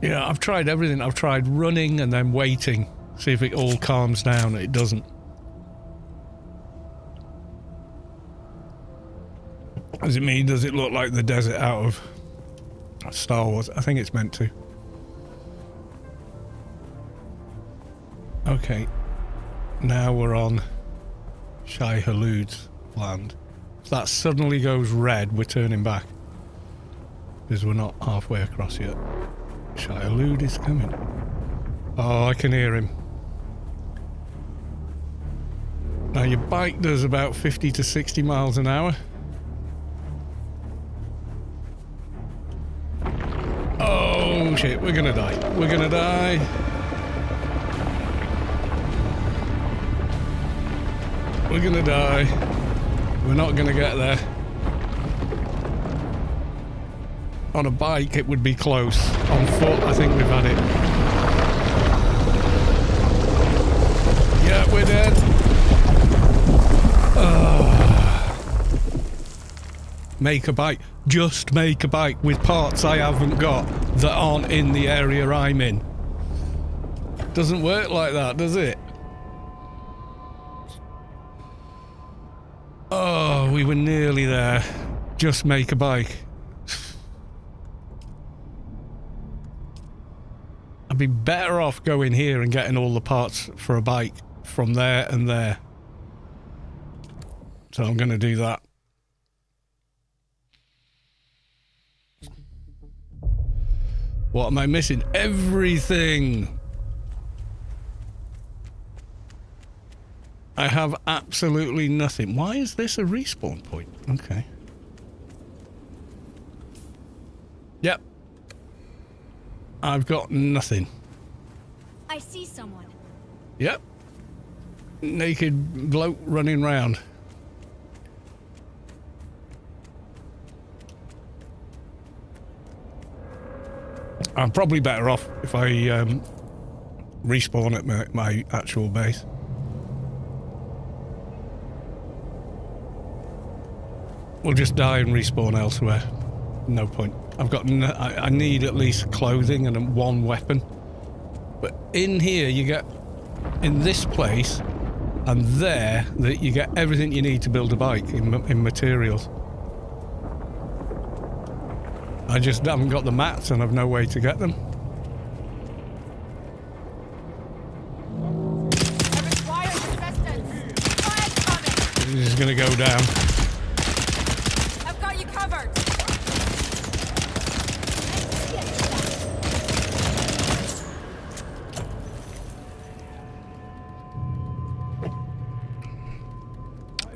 Yeah, I've tried everything. I've tried running and then waiting. See if it all calms down. It doesn't. Does it mean, does it look like the desert out of Star Wars? I think it's meant to. Okay. Now we're on Shai Hulud's land. If that suddenly goes red, we're turning back. Because we're not halfway across yet. Shai Hulud is coming. Oh, I can hear him. Now your bike does about 50 to 60 miles an hour. Oh shit, we're gonna die. We're gonna die. We're gonna die. We're not gonna get there. On a bike it would be close. On foot I think we've had it. Yeah, we're dead. Make a bike. Just make a bike with parts I haven't got that aren't in the area I'm in. Doesn't work like that, does it? Oh, we were nearly there. Just make a bike. I'd be better off going here and getting all the parts for a bike from there and there. So I'm going to do that. What am I missing? Everything! I have absolutely nothing. Why is this a respawn point? Okay. Yep. I've got nothing. I see someone. Yep. Naked bloke running round. I'm probably better off if I respawn at my actual base. We'll just die and respawn elsewhere. No point. I've got I need at least clothing and one weapon. But in here you get, in this place and there, that you get everything you need to build a bike in materials. I just haven't got the mats and I've no way to get them. I require assistance. Fire's coming. This is gonna go down. I've got you covered.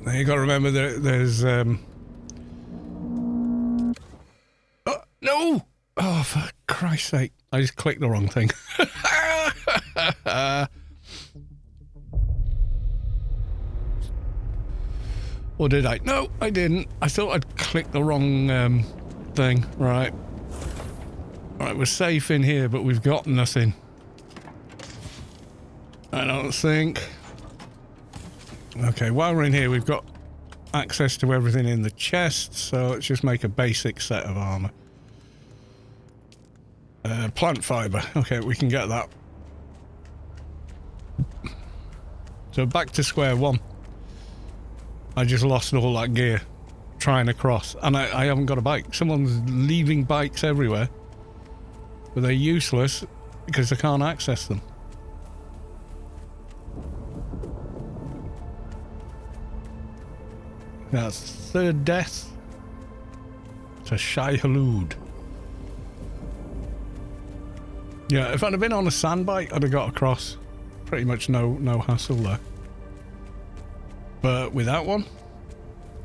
Now you got to remember there's oh, no! Oh, for Christ's sake! I just clicked the wrong thing. Or did I? No, I didn't. I thought I'd clicked the wrong thing. Right. Right, we're safe in here, but we've got nothing. I don't think. Okay, while we're in here, we've got access to everything in the chest, so let's just make a basic set of armor. Plant fiber. Okay, we can get that. So back to square one. I just lost all that gear trying to cross, and I haven't got a bike. Someone's leaving bikes everywhere, but they're useless because I can't access them. That's third death to Shai Hulud. Yeah, if I'd have been on a sand bike, I'd have got across. Pretty much no hassle there. But without one,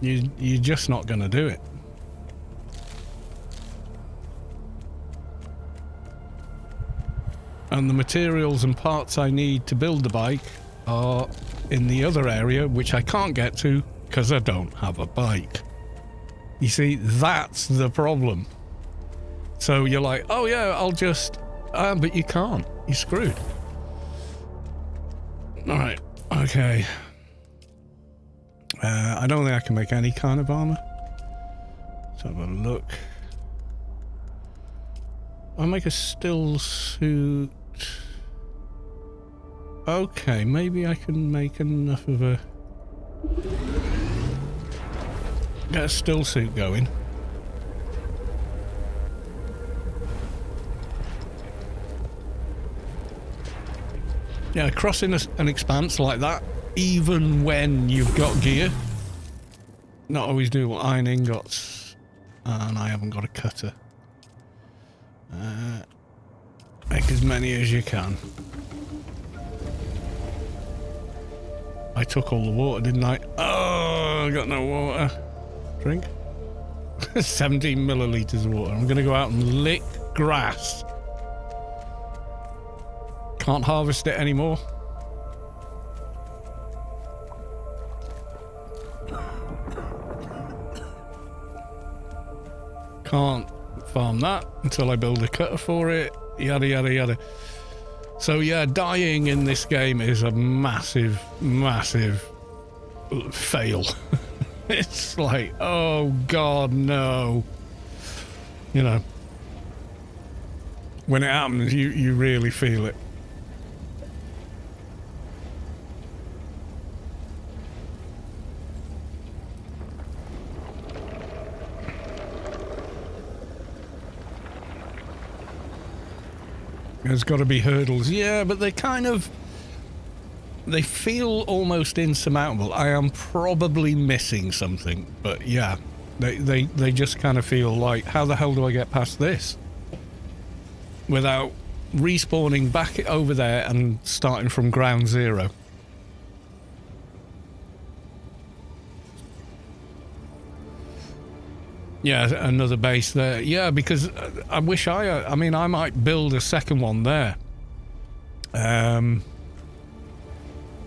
you're just not going to do it. And the materials and parts I need to build the bike are in the other area, which I can't get to because I don't have a bike. You see, that's the problem. So you're like, oh yeah, I'll just... but you can't. You're screwed. Alright, okay. I don't think I can make any kind of armor. Let's have a look. I'll make a still suit. Okay, maybe I can make enough of a... Get a still suit going. Yeah, crossing an expanse like that, even when you've got gear. Not always do iron ingots. And I haven't got a cutter. Make as many as you can. I took all the water, didn't I? Oh, I got no water. Drink. 17 milliliters of water. I'm going to go out and lick grass. Can't harvest it anymore. Can't farm that until I build a cutter for it. Yada, yada, yada. So yeah, dying in this game is a massive, massive fail. It's like, oh god, no. You know, when it happens, you really feel it. There's got to be hurdles. Yeah, but they kind of... They feel almost insurmountable. I am probably missing something, but yeah. They just kind of feel like, how the hell do I get past this? Without respawning back over there and starting from ground zero. Yeah, another base there. Yeah, because I wish I mean, I might build a second one there. But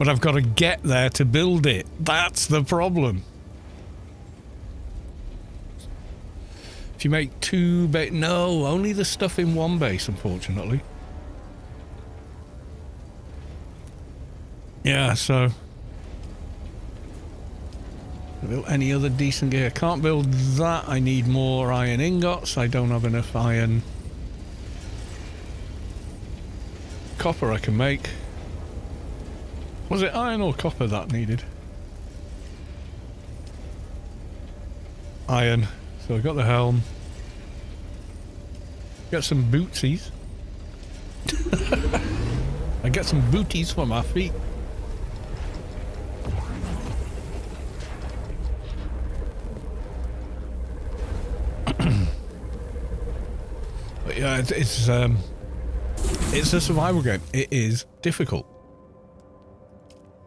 I've got to get there to build it. That's the problem. If you make two base... No, only the stuff in one base, unfortunately. Yeah, so... Build any other decent gear. Can't build that. I need more iron ingots. I don't have enough iron. Copper I can make. Was it iron or copper that needed? Iron. So I got the helm. Get some bootsies. I get some booties for my feet. But yeah, it's a survival game. It is difficult.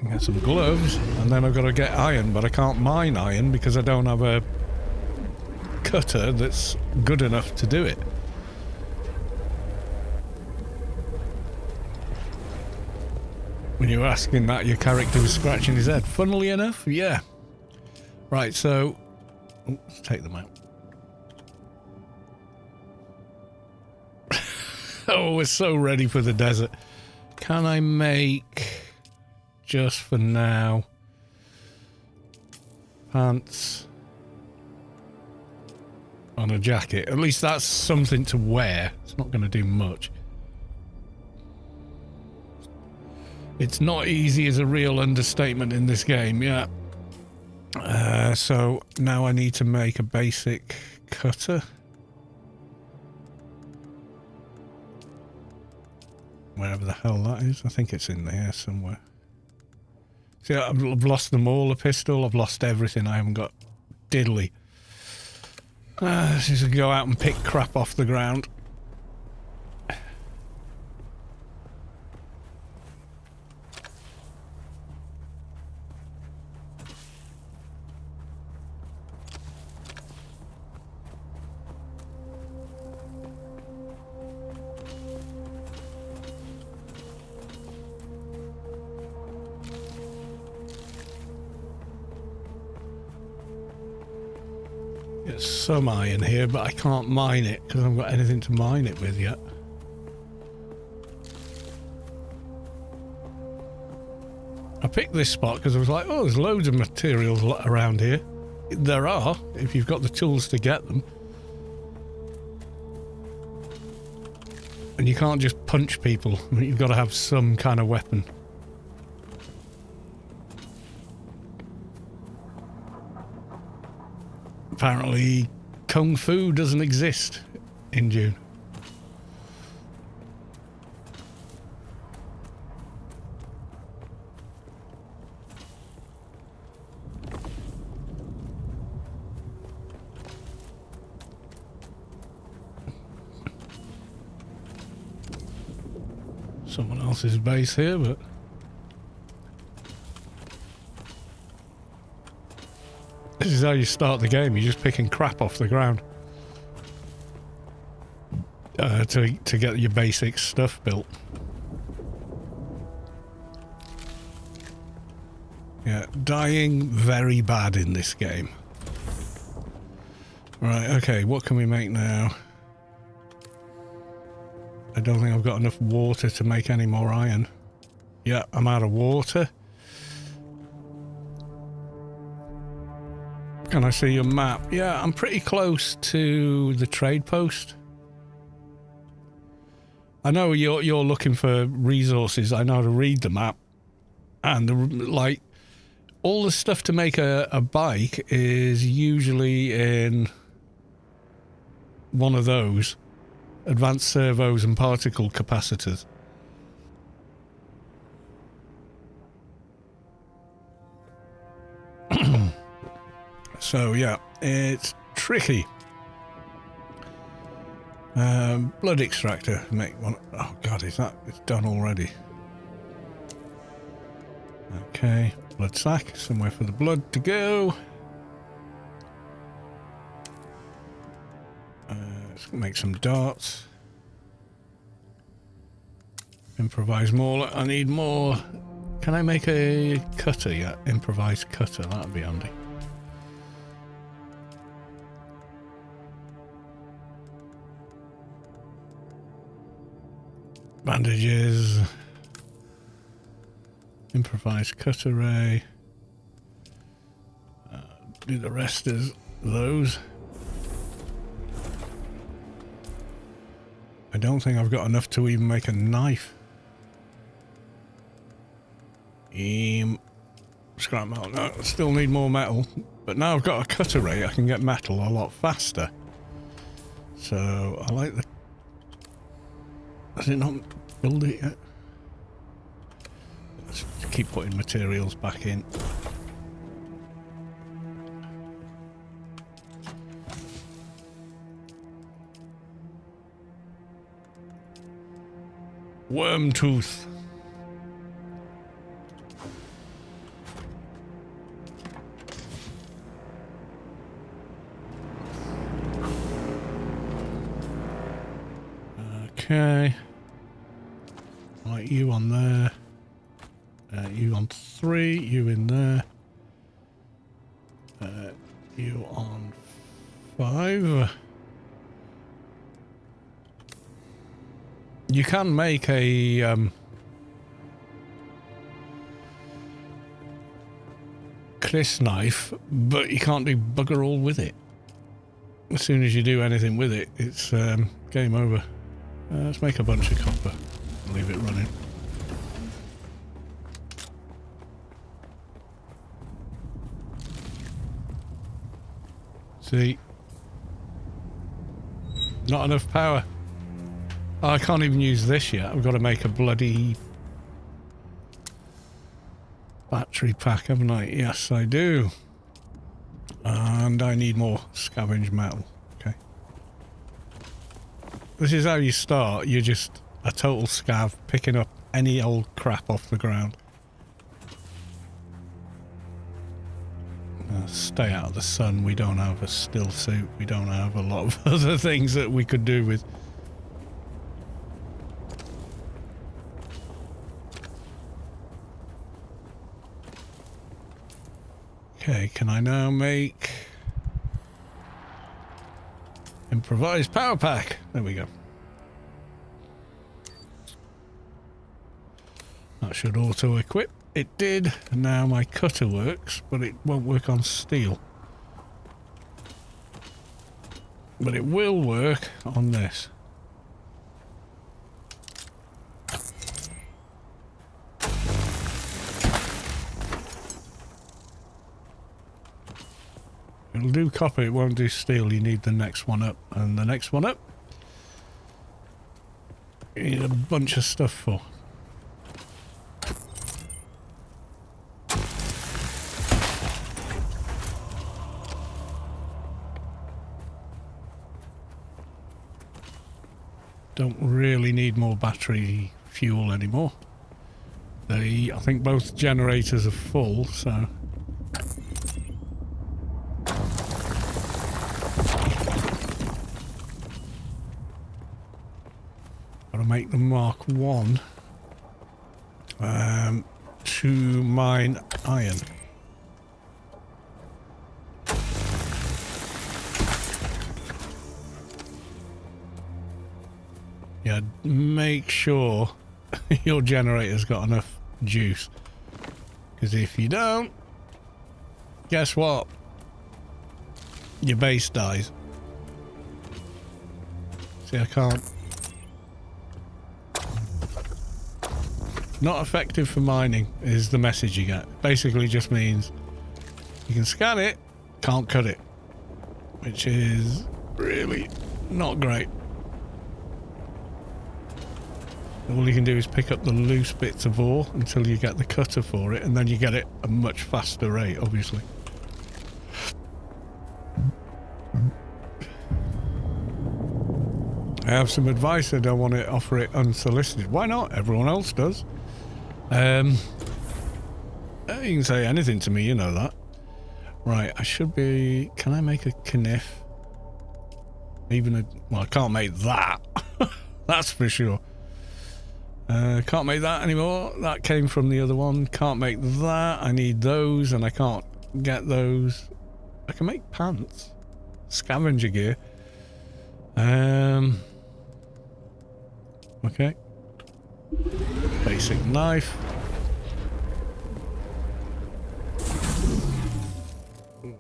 Get some gloves, and then I've got to get iron, but I can't mine iron because I don't have a cutter that's good enough to do it. When you're asking that, your character was scratching his head. Funnily enough, yeah. Right, so... let's take them out. Oh, we're so ready for the desert. Can I make... just for now... pants... on a jacket? At least that's something to wear. It's not going to do much. It's not easy is a real understatement in this game, yeah. So now I need to make a basic cutter. Wherever the hell that is. I think it's in there somewhere. See, I've lost them all, the pistol. I've lost everything. I haven't got diddly. Let's just go out and pick crap off the ground. There's some iron here, but I can't mine it because I haven't got anything to mine it with yet. I picked this spot because I was like, oh, there's loads of materials around here. There are, if you've got the tools to get them. And you can't just punch people. You've got to have some kind of weapon. Apparently, Kung Fu doesn't exist in Dune. Someone else's base here, but... This is how you start the game. You're just picking crap off the ground. To get your basic stuff built. Yeah, dying very bad in this game. Right, okay, what can we make now? I don't think I've got enough water to make any more iron. Yeah, I'm out of water. Can I see your map? Yeah, I'm pretty close to the trade post. I know you're looking for resources. I know how to read the map. And like all the stuff to make a bike is usually in one of those. Advanced servos and particle capacitors. So yeah, it's tricky. Blood extractor, make one. Oh god, is that? It's done already. Okay, blood sack, somewhere for the blood to go. Let's make some darts. Improvise more. I need more. Can I make a cutter yet? Improvised cutter, that'd be handy. Bandages. Improvised cut array. Do the rest as those. I don't think I've got enough to even make a knife. Scrap metal. No, I still need more metal. But now I've got a cut array, I can get metal a lot faster. So I like the... Has it not built it yet? Let's keep putting materials back in. Worm tooth. Okay. Right, you on there. You on 3. You in there. You on 5. You can make a Chris knife, but you can't do bugger all with it. As soon as you do anything with it, it's game over. Let's make a bunch of copper. Leave it running. See? Not enough power. Oh, I can't even use this yet. I've got to make a bloody battery pack, haven't I? Yes, I do. And I need more scavenged metal. Okay. This is how you start. You're just a total scav, picking up any old crap off the ground. Stay out of the sun. We don't have a still suit. We don't have a lot of other things that we could do with. Okay, can I now make improvised power pack? There we go. That should auto-equip. It did, and now my cutter works, but it won't work on steel. But it will work on this. It'll do copper, it won't do steel. You need the next one up. And the next one up, you need a bunch of stuff for. Don't really need more battery fuel anymore. I think both generators are full, so... Gotta make the Mark 1 to mine iron. Yeah, make sure your generator's got enough juice. Because if you don't, guess what? Your base dies. See, I can't. Not effective for mining is the message you get. Basically just means you can scan it, can't cut it. Which is really not great. All you can do is pick up the loose bits of ore until you get the cutter for it, and then you get it at a much faster rate, obviously. I have some advice. I don't want to offer it unsolicited. Why not? Everyone else does. You can say anything to me, you know that. Right, I should be... Can I make a kniff? Even a... Well, I can't make that. That's for sure. Can't make that anymore. That came from the other one. Can't make that. I need those and I can't get those. I can make pants. Scavenger gear. Okay. Basic knife.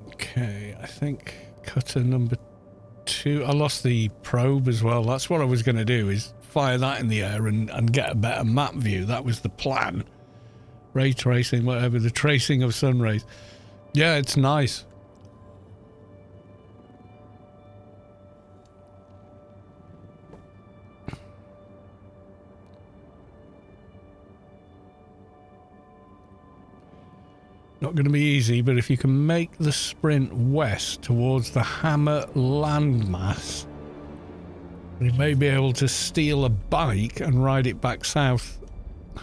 Okay, I think cutter number 2. I lost the probe as well. That's what I was going to do, is fire that in the air and get a better map view. That was the plan. Ray tracing, whatever, the tracing of sun rays. Yeah, it's nice. Not going to be easy, but if you can make the sprint west towards the Hammer landmass, you may be able to steal a bike and ride it back south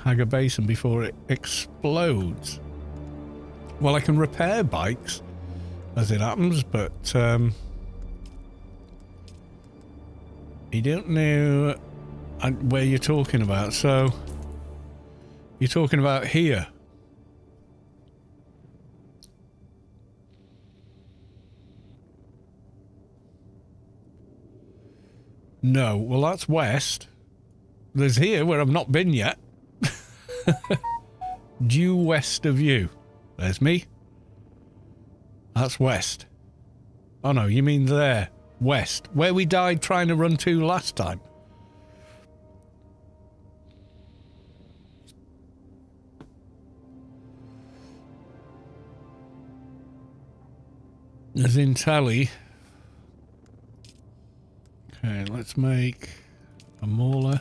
Hagar Basin before it explodes. Well, I can repair bikes, as it happens, but you don't know where you're talking about. So, you're talking about here. No, well that's west. There's here where I've not been yet. Due west of you. There's me. That's west. Oh no, you mean there. West. Where we died trying to run to last time. As in tally. Okay, let's make a mauler.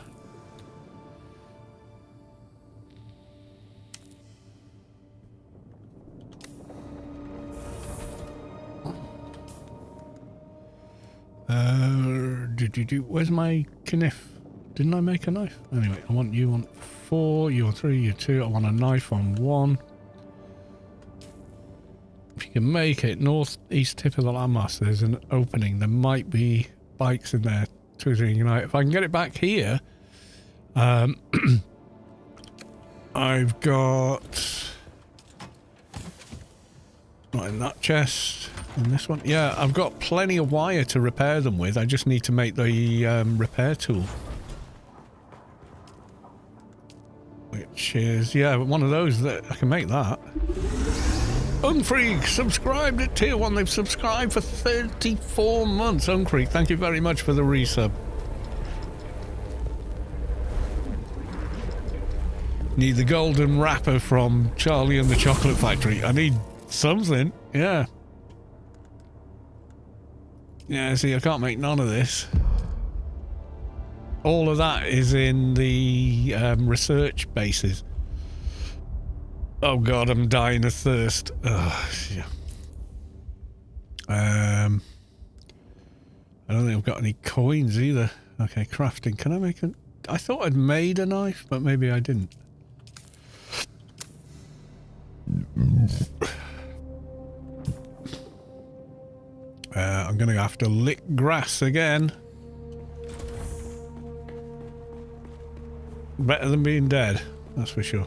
Where's my knife? Didn't I make a knife? Anyway, I want you on 4, you on 3, you 2. I want a knife on 1. If you can make it, northeast tip of the landmass, there's an opening. There might be bikes in there. 2 or 3, you know. If I can get it back here, I've got... Not in that chest. In this one? Yeah, I've got plenty of wire to repair them with. I just need to make the repair tool. Which is, yeah, one of those that I can make that. Unfreak subscribed at tier 1. They've subscribed for 34 months. Unfreak, thank you very much for the resub. Need the golden wrapper from Charlie and the Chocolate Factory. I need something, yeah. Yeah, see, I can't make none of this. All of that is in the research bases. Oh god, I'm dying of thirst. Oh, yeah. I don't think I've got any coins either. Okay, crafting. Can I make a... I thought I'd made a knife, but maybe I didn't. I'm gonna have to lick grass again. Better than being dead, that's for sure.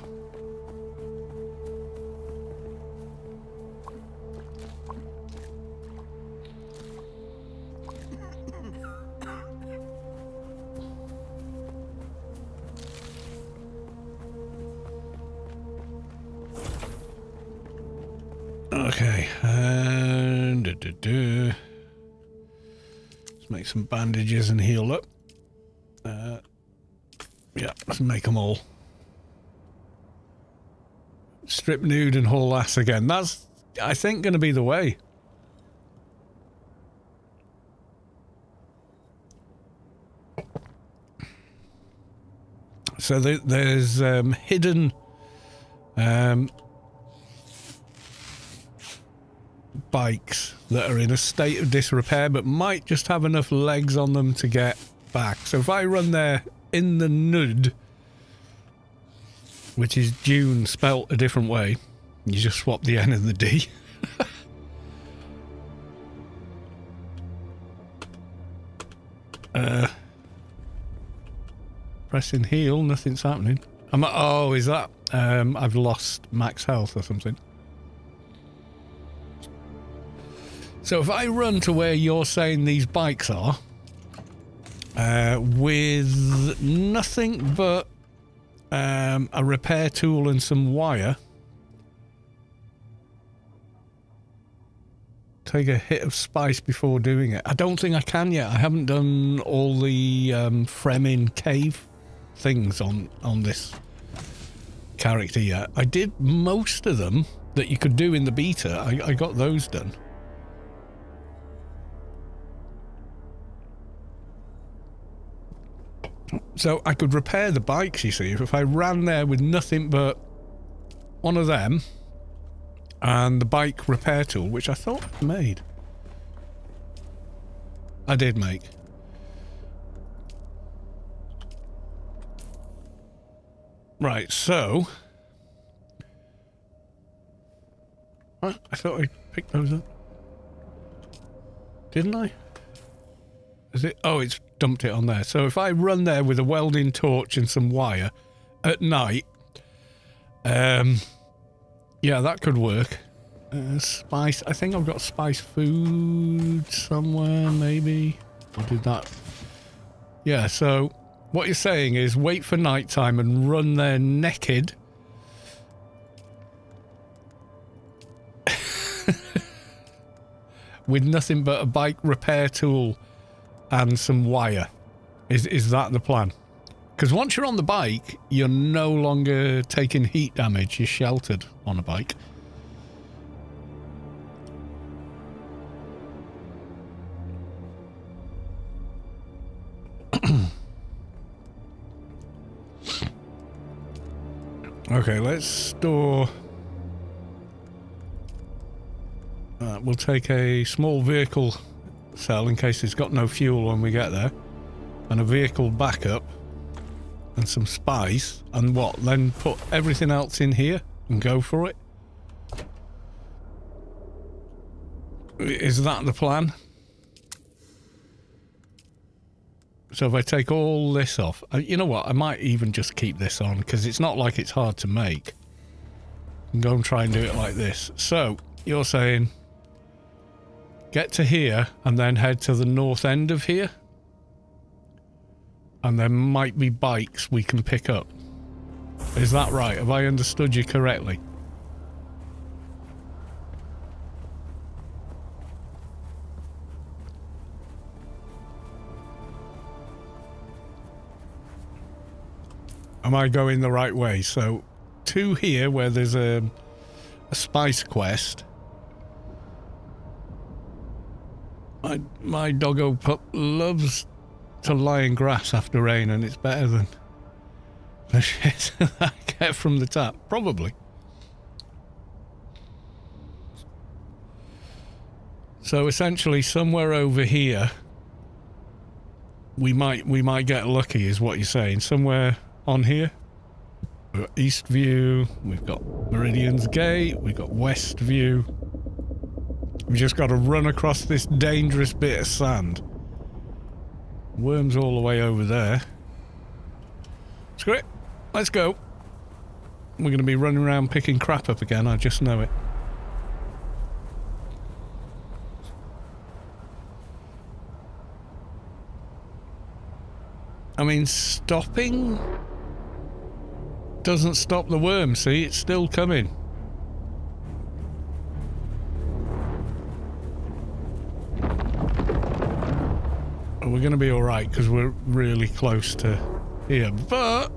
Okay, and let's make some bandages and heal up. Yeah, let's make them all. Strip nude and haul ass again. That's, I think, going to be the way. So there's hidden bikes that are in a state of disrepair but might just have enough legs on them to get back. So if I run there in the nud, which is Dune spelt a different way, you just swap the N and the D. Pressing heal, nothing's happening. Oh, is that I've lost max health or something? So if I run to where you're saying these bikes are, with nothing but a repair tool and some wire, take a hit of spice before doing it. I don't think I can yet. I haven't done all the Fremen cave things on this character yet. I did most of them that you could do in the beta. I got those done. So I could repair the bikes, you see, if I ran there with nothing but one of them and the bike repair tool, which I thought I made. I did make. Right, so... What? I thought I picked those up. Didn't I? Is it? Oh, it's dumped it on there. So if I run there with a welding torch and some wire at night, yeah, that could work. Spice. I think I've got spice food somewhere, maybe. I did that. Yeah, so what you're saying is wait for nighttime and run there naked. With nothing but a bike repair tool and some wire. Is that the plan? Because once you're on the bike, you're no longer taking heat damage. You're sheltered on a bike. Okay, let's store... we'll take a small vehicle cell in case it's got no fuel when we get there, and a vehicle backup, and some spice, and what? Then put everything else in here and go for it? Is that the plan? So if I take all this off, you know what? I might even just keep this on because it's not like it's hard to make. And go and try and do it like this. So you're saying get to here and then head to the north end of here, and there might be bikes we can pick up. Is that right? Have I understood you correctly? Am I going the right way? So, 2 here where there's a spice quest. My doggo pup loves to lie in grass after rain, and it's better than the shit I get from the tap. Probably. So essentially, somewhere over here, we might get lucky, is what you're saying. Somewhere on here. We've got East View, we've got Meridian's Gate, we've got West View. We've just got to run across this dangerous bit of sand. Worms all the way over there. Screw it. Let's go. We're going to be running around picking crap up again, I just know it. I mean, stopping doesn't stop the worm, see? It's still coming. We're going to be alright because we're really close to here, but...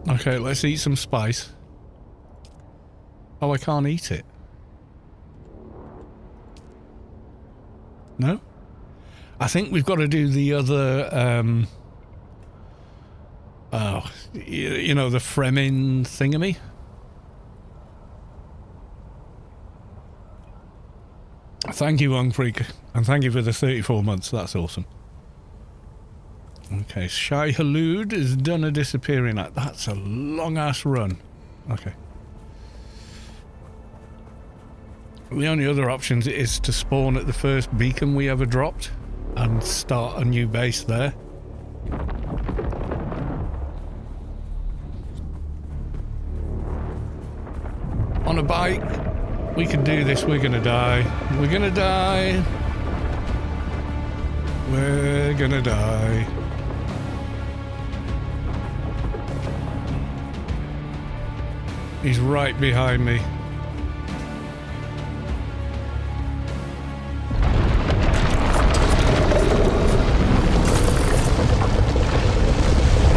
Okay, let's eat some spice. Oh, I can't eat it. No? I think we've got to do the other, you know, the Fremen thingamy. Thank you, Wong Freak, and thank you for the 34 months. That's awesome. Okay, Shai Halud is done a disappearing act. That's a long-ass run. Okay. The only other options is to spawn at the first beacon we ever dropped and start a new base there. On a bike, we can do this. We're gonna die. We're gonna die. We're gonna die. He's right behind me.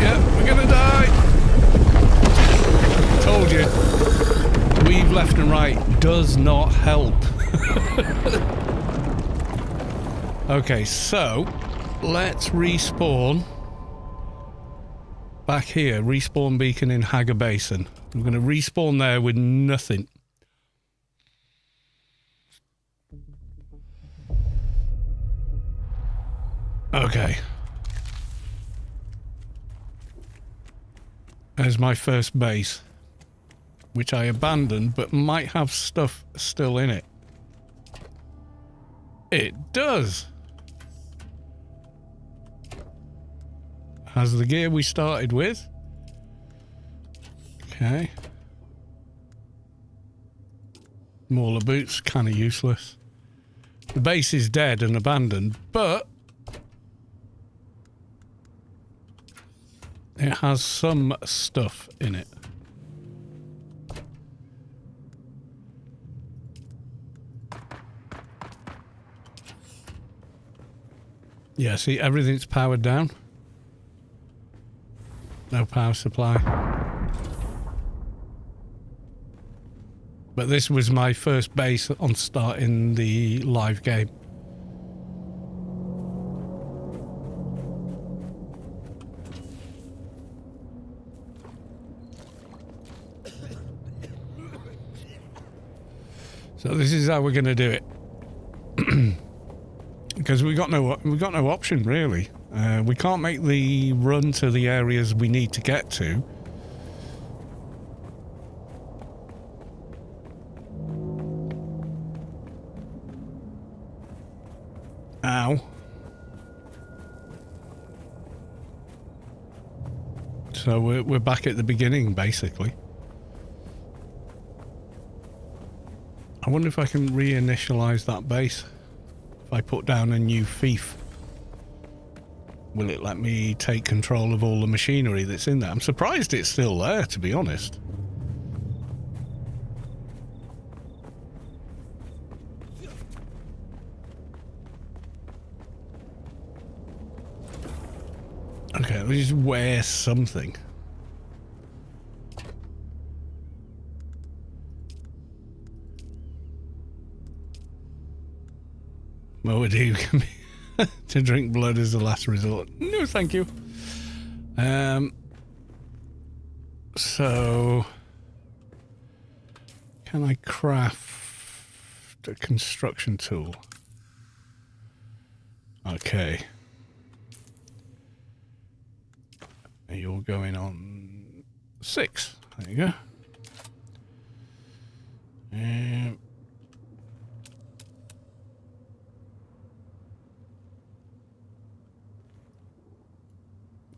Yeah, we're gonna die. Told you. Weave left and right does not help. Okay, so let's respawn back here. Respawn beacon in Hager Basin. I'm going to respawn there with nothing. Okay. There's my first base, which I abandoned, but might have stuff still in it. It does! Has the gear we started with. Okay. Mauler boots, kind of useless. The base is dead and abandoned, but it has some stuff in it. Yeah, see, everything's powered down. No power supply. But this was my first base on starting the live game. So this is how we're going to do it. Because we got no option really. We can't make the run to the areas we need to get to. Ow. So we're back at the beginning, basically. I wonder if I can reinitialize that base. If I put down a new fief, will it let me take control of all the machinery that's in there? I'm surprised it's still there, to be honest. Okay, let me just wear something. Moa D to drink blood is the last resort. No, thank you. So can I craft a construction tool? Okay. You're going on 6. There you go.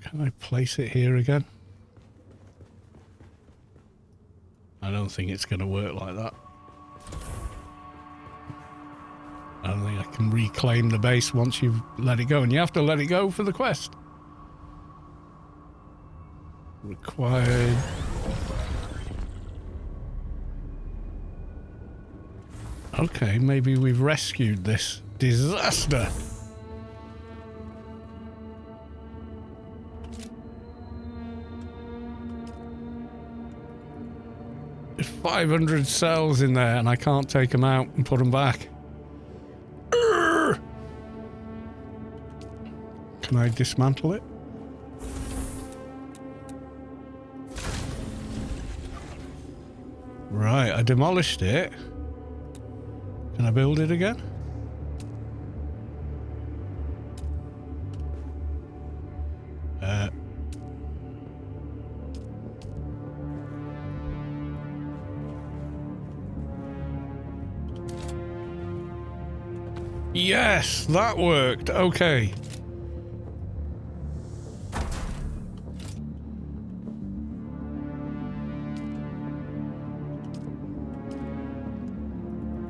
Can I place it here again? I don't think it's going to work like that. I don't think I can reclaim the base once you've let it go, and you have to let it go for the quest. Required. Okay, maybe we've rescued this disaster. There's 500 cells in there and I can't take them out and put them back. Urgh! Can I dismantle it? Right, I demolished it. Can I build it again? Yes, that worked. Okay.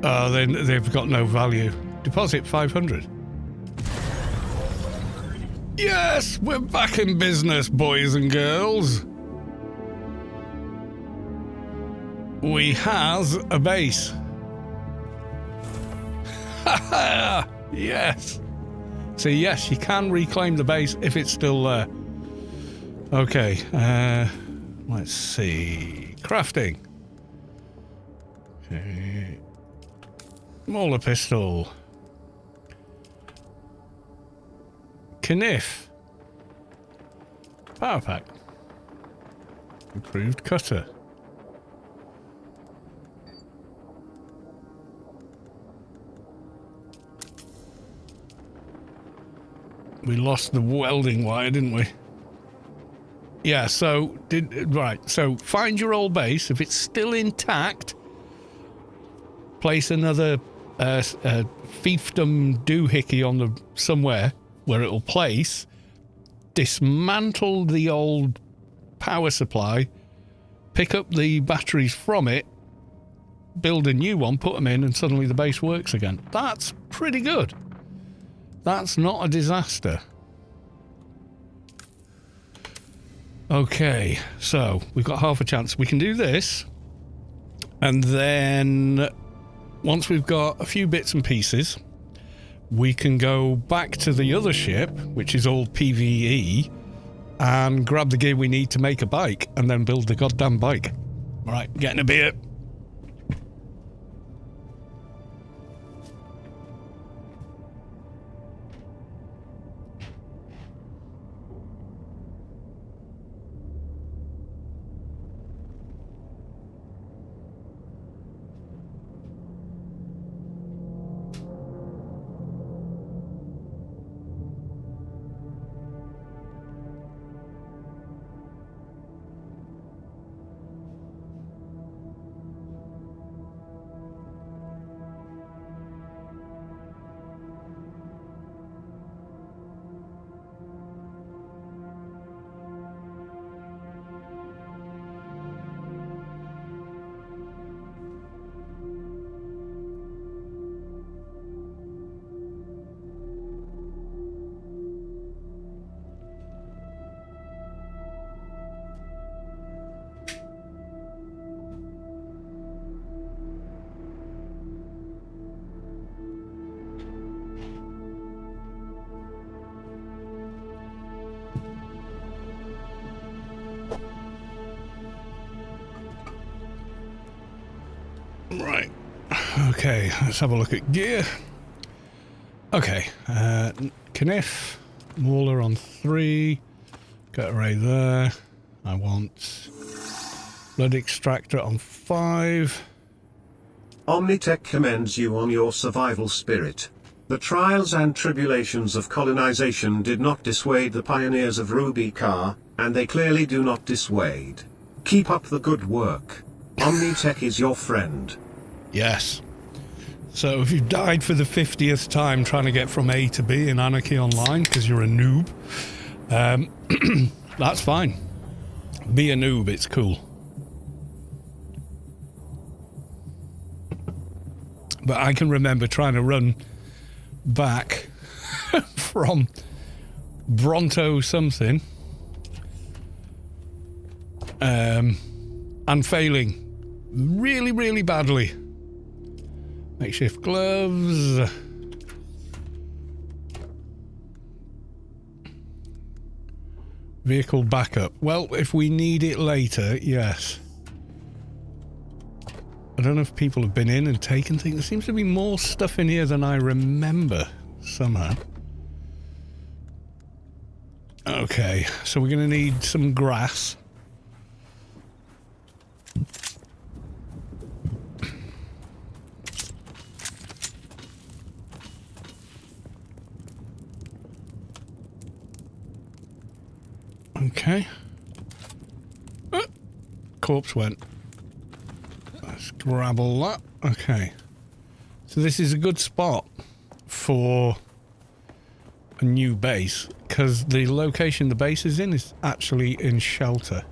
Oh, they've got no value. Deposit 500. Yes, we're back in business, boys and girls. We has a base. Yes. So yes, you can reclaim the base if it's still there. Okay. Let's see. Crafting. Okay. Mauler pistol. Kniff. Power pack. Improved cutter. We lost the welding wire, didn't we? Yeah, so so find your old base. If it's still intact, place another fiefdom doohickey on the somewhere where it'll place. Dismantle the old power supply, pick up the batteries from it, build a new one, put them in, and suddenly the base works again. That's pretty good. That's not a disaster. Okay, so we've got half a chance. We can do this, and then once we've got a few bits and pieces, we can go back to the other ship, which is all PvE, and grab the gear we need to make a bike, and then build the goddamn bike. All right, getting a beer. Right. Okay, let's have a look at gear. Okay, Kniff, Mauler on 3, get Ray there. I want Blood Extractor on 5. Omnitech commends you on your survival spirit. The trials and tribulations of colonization did not dissuade the pioneers of Ruby Car, and they clearly do not dissuade. Keep up the good work. Omnitech is your friend. Yes. So if you've died for the 50th time trying to get from A to B in Anarchy Online because you're a noob, that's fine. Be a noob, it's cool. But I can remember trying to run back from Bronto something and failing really, really badly. Makeshift gloves. Vehicle backup. Well, if we need it later, yes. I don't know if people have been in and taken things. There seems to be more stuff in here than I remember somehow. Okay, so we're going to need some grass. Okay. Corpse went. Let's grab all that. Okay. So this is a good spot for a new base, because the location the base is in is actually in shelter.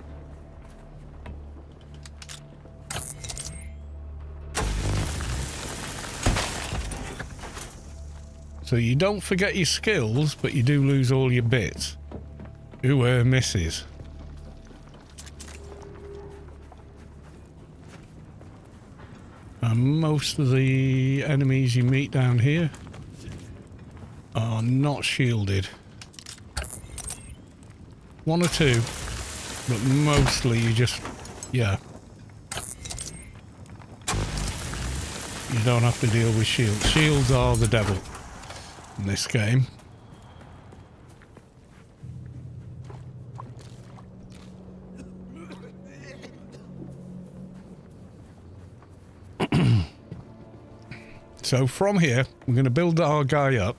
So you don't forget your skills, but you do lose all your bits. Ooh, misses. And most of the enemies you meet down here are not shielded. One or two, but mostly you just, yeah. You don't have to deal with shields. Shields are the devil in this game. So from here, we're going to build our guy up.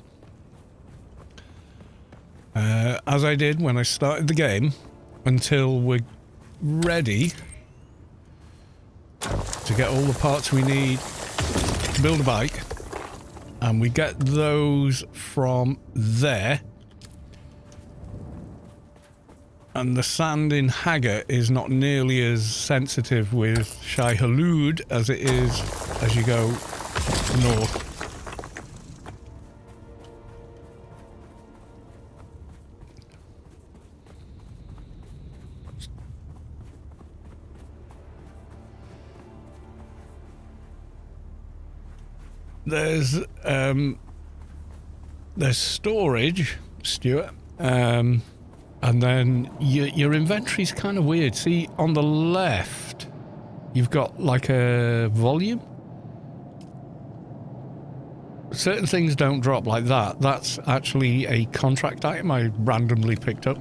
As I did when I started the game, until we're ready to get all the parts we need to build a bike. And we get those from there. And the sand in Haggart is not nearly as sensitive with Shai Hulud as it is as you go north. There's storage, Stuart, and then your inventory's kind of weird. See, on the left, you've got like a volume. Certain things don't drop like that. That's actually a contract item I randomly picked up.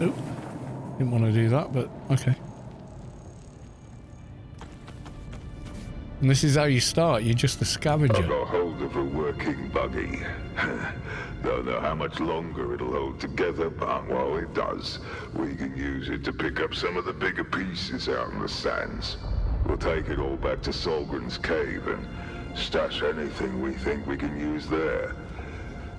Oop, didn't want to do that, but okay. And this is how you start. You're just a scavenger. I've got hold of a working buggy. Don't know how much longer it'll hold together, but while it does, we can use it to pick up some of the bigger pieces out in the sands. We'll take it all back to Solgren's cave and stash anything we think we can use there.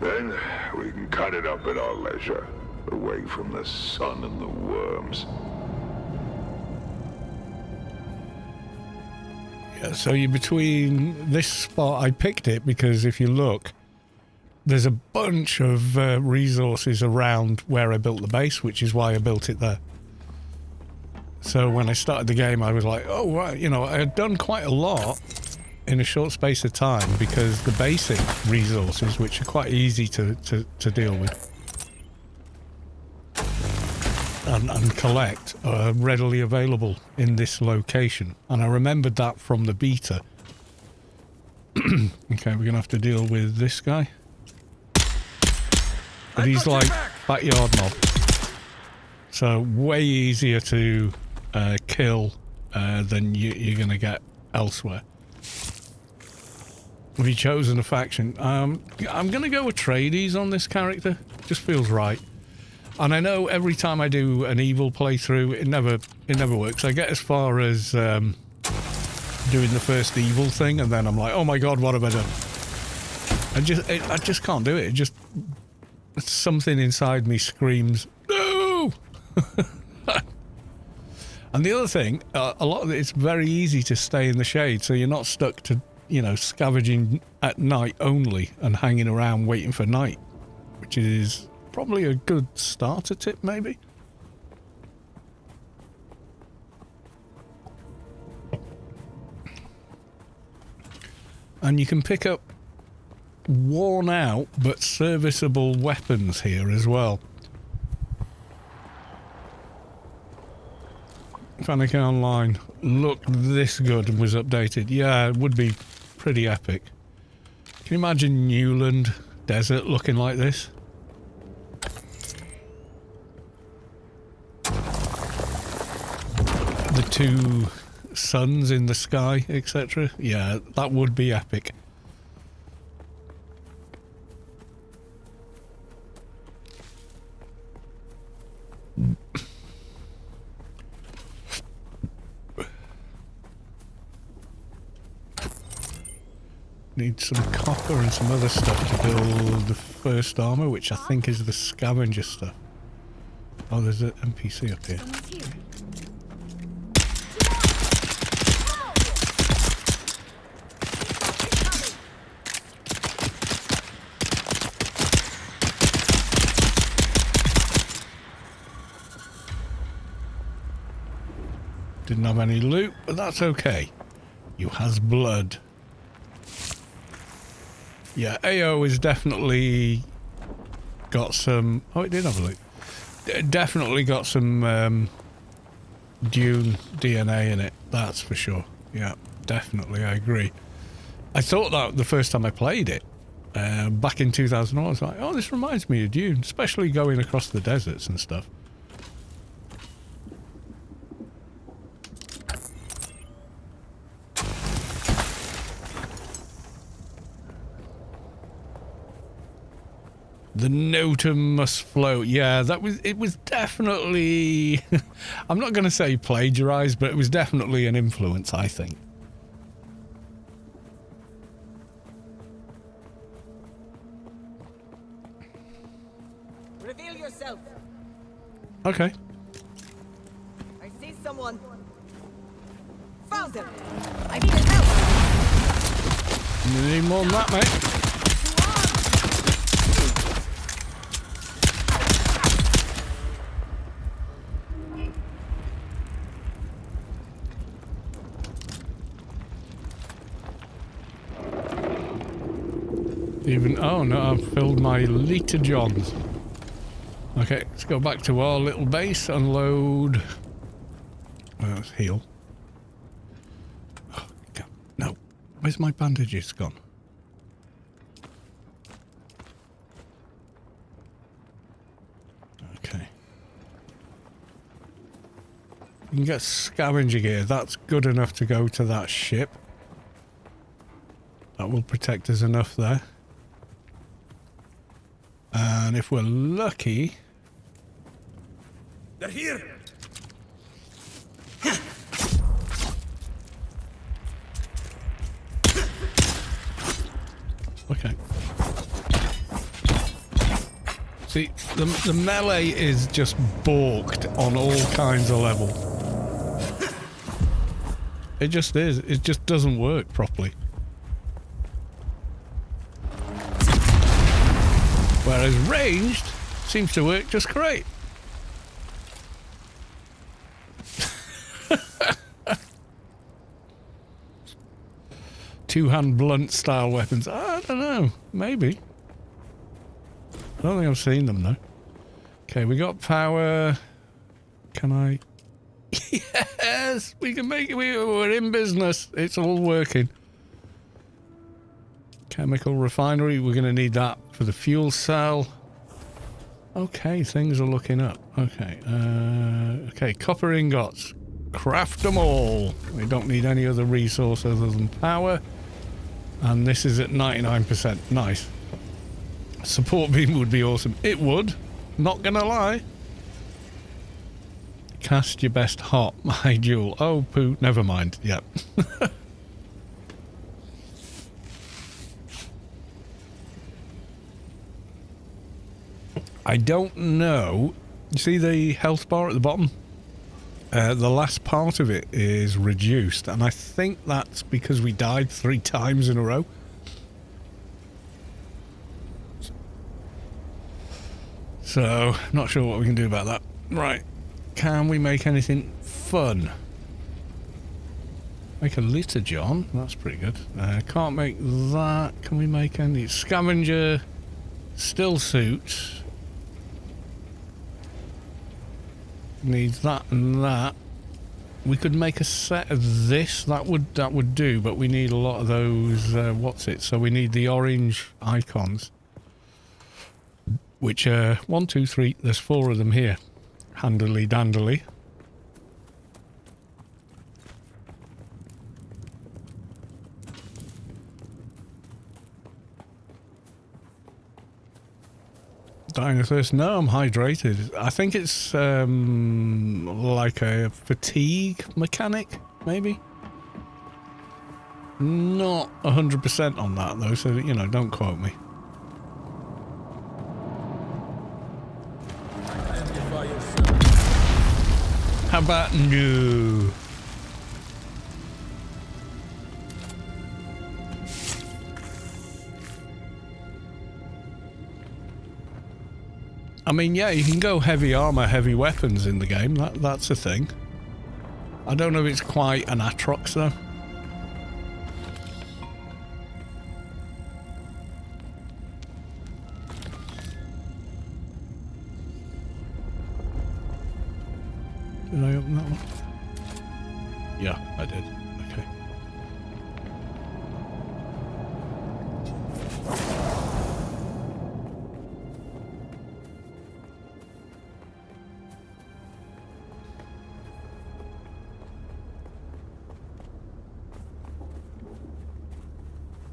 Then we can cut it up at our leisure, away from the sun and the worms. So you're between this spot. I picked it because if you look, there's a bunch of resources around where I built the base, which is why I built it there. So when I started the game, I was like, oh, right, you know, I had done quite a lot in a short space of time because the basic resources, which are quite easy to deal with and collect, are readily available in this location. And I remembered that from the beta. Okay, we're gonna have to deal with this guy. But he's like backyard mob. So way easier to kill than you're gonna get elsewhere. Have you chosen a faction? I'm gonna go with Atreides on this character. Just feels right. And I know every time I do an evil playthrough, it never works. I get as far as doing the first evil thing, and then I'm like, oh my god, what have I done? I just can't do it. Something inside me screams, no! And the other thing, a lot of it's very easy to stay in the shade, so you're not stuck to, you know, scavenging at night only and hanging around waiting for night, which is probably a good starter tip, maybe. And you can pick up worn out but serviceable weapons here as well. Fanatic Online looked this good and was updated. Yeah, it would be pretty epic. Can you imagine Newland Desert looking like this? The two suns in the sky, etc. Yeah, that would be epic. Need some copper and some other stuff to build the first armor, which I think is the scavenger stuff. Oh, there's an NPC up here. Didn't have any loot, but that's okay. You has blood. Yeah, AO has definitely got some... Oh, it did have a loot. It definitely got some Dune DNA in it, that's for sure. Yeah, definitely, I agree. I thought that the first time I played it, back in 2001, I was like, oh, this reminds me of Dune, especially going across the deserts and stuff. The Notum must float. Yeah, it was definitely... I'm not going to say plagiarized, but it was definitely an influence, I think. Reveal yourself. Okay. I see someone. Found them. I need help. You need more than that, mate. Oh no, I've filled my liter johns. Okay, let's go back to our little base, unload. Let's heal. Oh, God, no. Where's my bandages gone? Okay. You can get scavenger gear. That's good enough to go to that ship. That will protect us enough there. And if we're lucky... They're here! Okay. See, the melee is just balked on all kinds of levels. It just is. It just doesn't work properly. Whereas ranged seems to work just great. Two-hand blunt style weapons. I don't know. Maybe. I don't think I've seen them though. Okay, we got power. Can I? Yes, we can make it. We're in business. It's all working. Chemical refinery, we're going to need that for the fuel cell. Okay, things are looking up. Okay, okay, copper ingots. Craft them all. We don't need any other resource other than power. And this is at 99%. Nice. Support beam would be awesome. It would. Not gonna lie. Cast your best hot, my jewel. Oh, poo. Never mind. Yep. I don't know. You see the health bar at the bottom? The last part of it is reduced, and I think that's because we died 3 times in a row. So, not sure what we can do about that. Right. Can we make anything fun? Make a litter, John. That's pretty good. Can't make that. Can we make any? Scavenger. Still suit. Needs that and that. We could make a set of this. That would do, but we need a lot of those. What's it? So we need the orange icons. Which 1, 2, 3. There's 4 of them here. Handily dandily. Dying of thirst? No, I'm hydrated. I think it's like a fatigue mechanic, maybe? Not 100% on that though, so you know, don't quote me. How about no? I mean, yeah, you can go heavy armor, heavy weapons in the game. That's a thing. I don't know if it's quite an Atrox though. Did I open that one? Yeah, I did. Okay.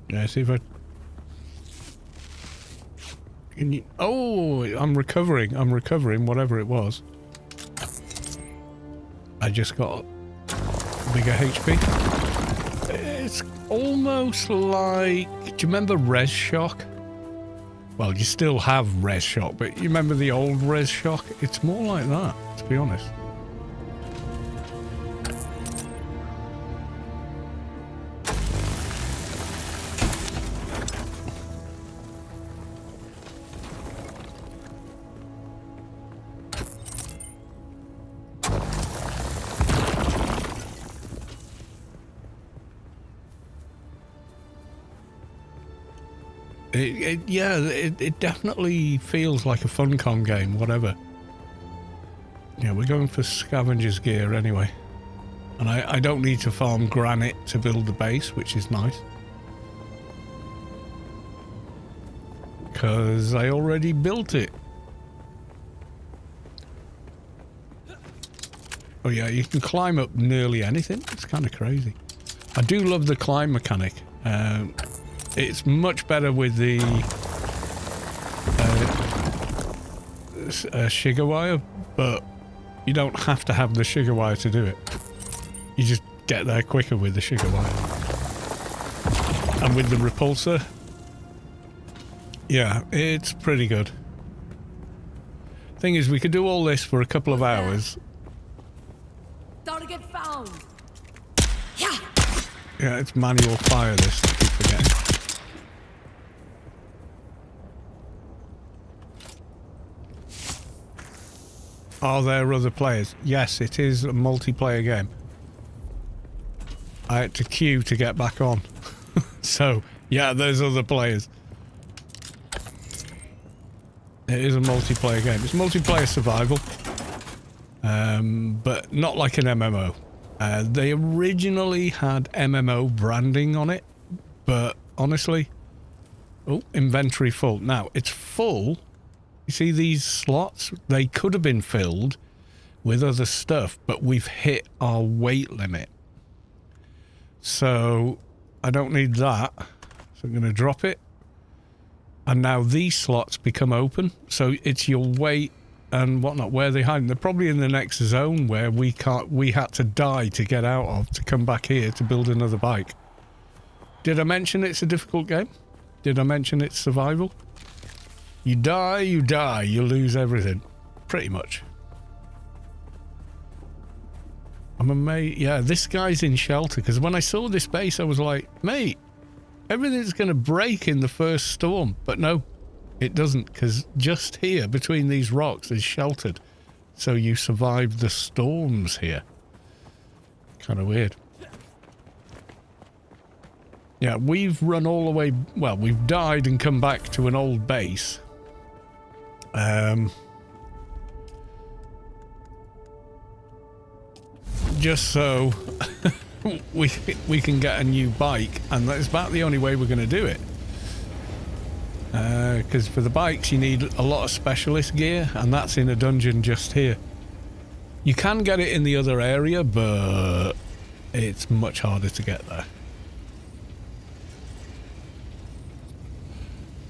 Yeah, see if I... Can you... Oh, I'm recovering, whatever it was. I just got bigger HP. It's almost like... Do you remember Res Shock? Well, you still have Res Shock, but you remember the old Res Shock? It's more like that, to be honest. It definitely feels like a Funcom game, whatever. Yeah, we're going for Scavenger's gear anyway. And I don't need to farm granite to build the base, which is nice. Because I already built it. Oh yeah, you can climb up nearly anything. It's kind of crazy. I do love the climb mechanic. It's much better with the sugar wire, but you don't have to have the sugar wire to do it. You just get there quicker with the sugar wire. And with the repulsor, yeah, it's pretty good. Thing is, we could do all this for a couple of hours. Target found. Yeah, it's manual fire this, I keep forgetting. Are there other players? Yes, it is a multiplayer game. I had to queue to get back on. So, yeah, there's other players. It is a multiplayer game. It's multiplayer survival. But not like an MMO. They originally had MMO branding on it, but honestly, Oh, inventory full. Now, it's full. You see these slots? They could have been filled with other stuff, but we've hit our weight limit. So, I don't need that. So I'm going to drop it. And now these slots become open. So it's your weight and whatnot. Where are they hiding? They're probably in the next zone where we had to die to get out of, to come back here to build another bike. Did I mention it's a difficult game? Did I mention it's survival? You die, you lose everything. Pretty much. I'm amazed. Yeah, this guy's in shelter, because when I saw this base, I was like, mate, everything's going to break in the first storm. But no, it doesn't, because just here, between these rocks, is sheltered. So you survive the storms here. Kind of weird. Yeah, we've run all the way... Well, we've died and come back to an old base. Just so we can get a new bike, and that's about the only way we're going to do it. Because for the bikes you need a lot of specialist gear, and that's in a dungeon just here. You can get it in the other area, but it's much harder to get there.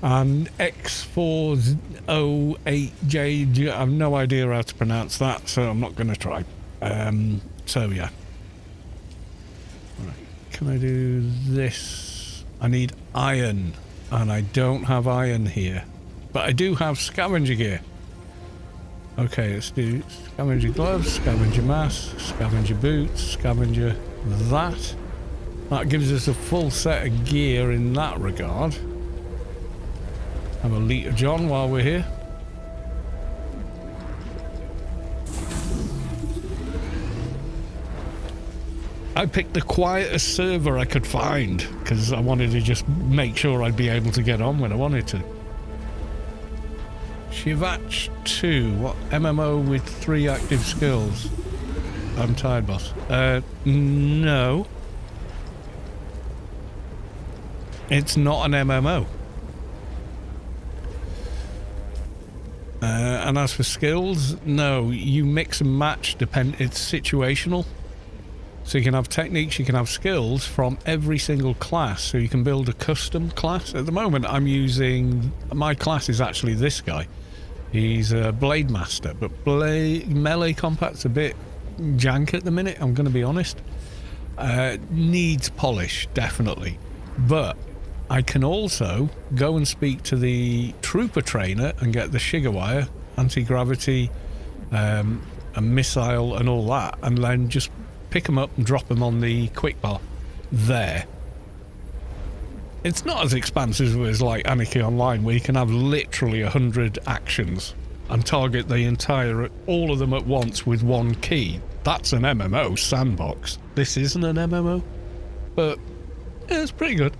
And X408J, I have no idea how to pronounce that, so I'm not going to try. So yeah. Right. Can I do this? I need iron, and I don't have iron here, but I do have scavenger gear. Okay, let's do scavenger gloves, scavenger mask, scavenger boots, scavenger that. That gives us a full set of gear in that regard. Have a Lita John while we're here. I picked the quietest server I could find because I wanted to just make sure I'd be able to get on when I wanted to. Shivach 2, what MMO with 3 active skills? I'm tired, boss. No. It's not an MMO. And as for skills, no, you mix and match, it's situational. So you can have techniques, you can have skills from every single class, so you can build a custom class. At the moment I'm using, my class is actually this guy. He's a Blade Master, but melee combat's a bit jank at the minute, I'm going to be honest. Needs polish, definitely. But I can also go and speak to the trooper trainer and get the Shigawire, anti-gravity, a missile and all that, and then just pick them up and drop them on the quick bar there. It's not as expansive as like Anarchy Online, where you can have literally 100 actions and target the entire, all of them at once with one key. That's an MMO sandbox. This isn't an MMO, but yeah, it's pretty good.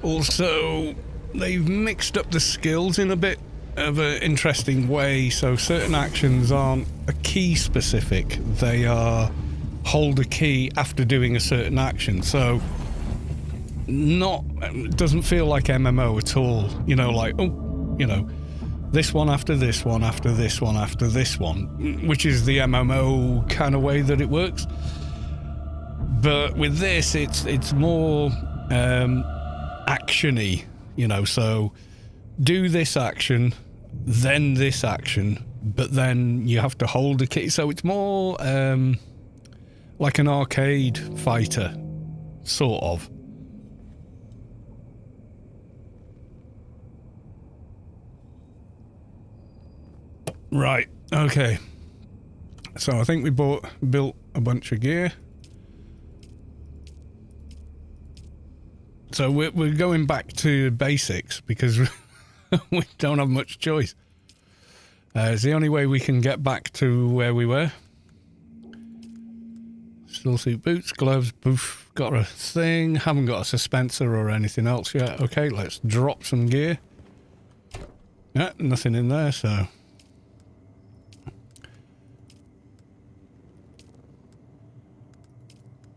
Also, they've mixed up the skills in a bit of an interesting way, so certain actions aren't a key specific, they are hold a key after doing a certain action, so it doesn't feel like MMO at all, you know, like, oh, you know, this one after this one after this one after this one, which is the MMO kind of way that it works. But with this, it's more action-y, you know, so do this action, then this action, but then you have to hold the key. So it's more like an arcade fighter, sort of. Right, okay. So I think we built a bunch of gear. So we're going back to basics because we don't have much choice. It's the only way we can get back to where we were. Still suit, boots, gloves, boof. Got a thing. Haven't got a suspensor or anything else yet. Okay, let's drop some gear. Yeah, nothing in there, so...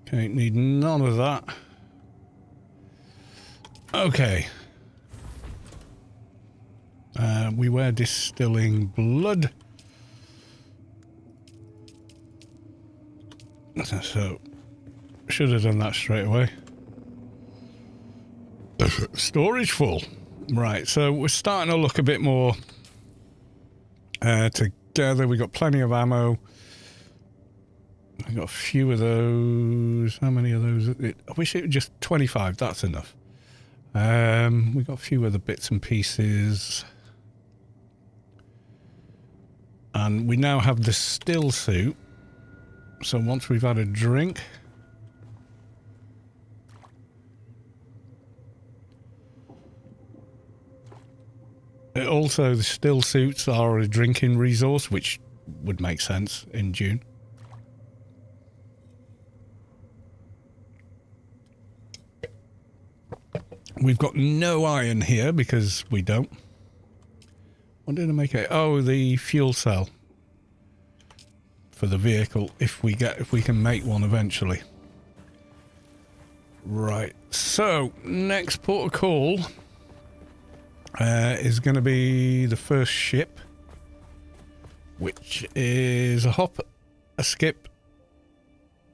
Okay, need none of that. Okay. We were distilling blood. So, should have done that straight away. Storage full. Right, so we're starting to look a bit more together. We got plenty of ammo. I got a few of those. How many of those? I wish it was just 25. That's enough. We got a few other bits and pieces. And we now have the still suit. So once we've had a drink... Also, the still suits are a drinking resource, which would make sense in Dune. We've got no iron here because we don't. What did I make it? Oh, the fuel cell for the vehicle. If we can make one eventually. Right. So next port of call is going to be the first ship, which is a hop, a skip,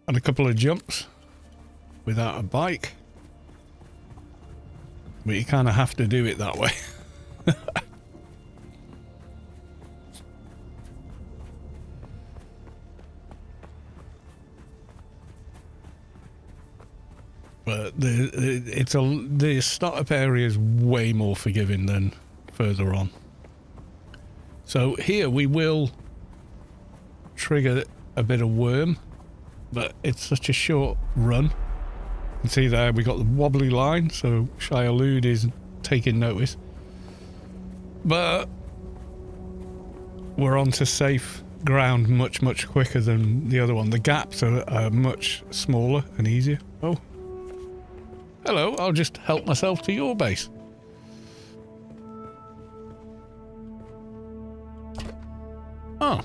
and a couple of jumps without a bike. But you kind of have to do it that way. But the startup area is way more forgiving than further on. So here we will trigger a bit of worm, but it's such a short run. You can see there we got the wobbly line, so Shia Lud is taking notice. But we're onto safe ground much quicker than the other one. The gaps are much smaller and easier. Oh. Hello, I'll just help myself to your base. Oh.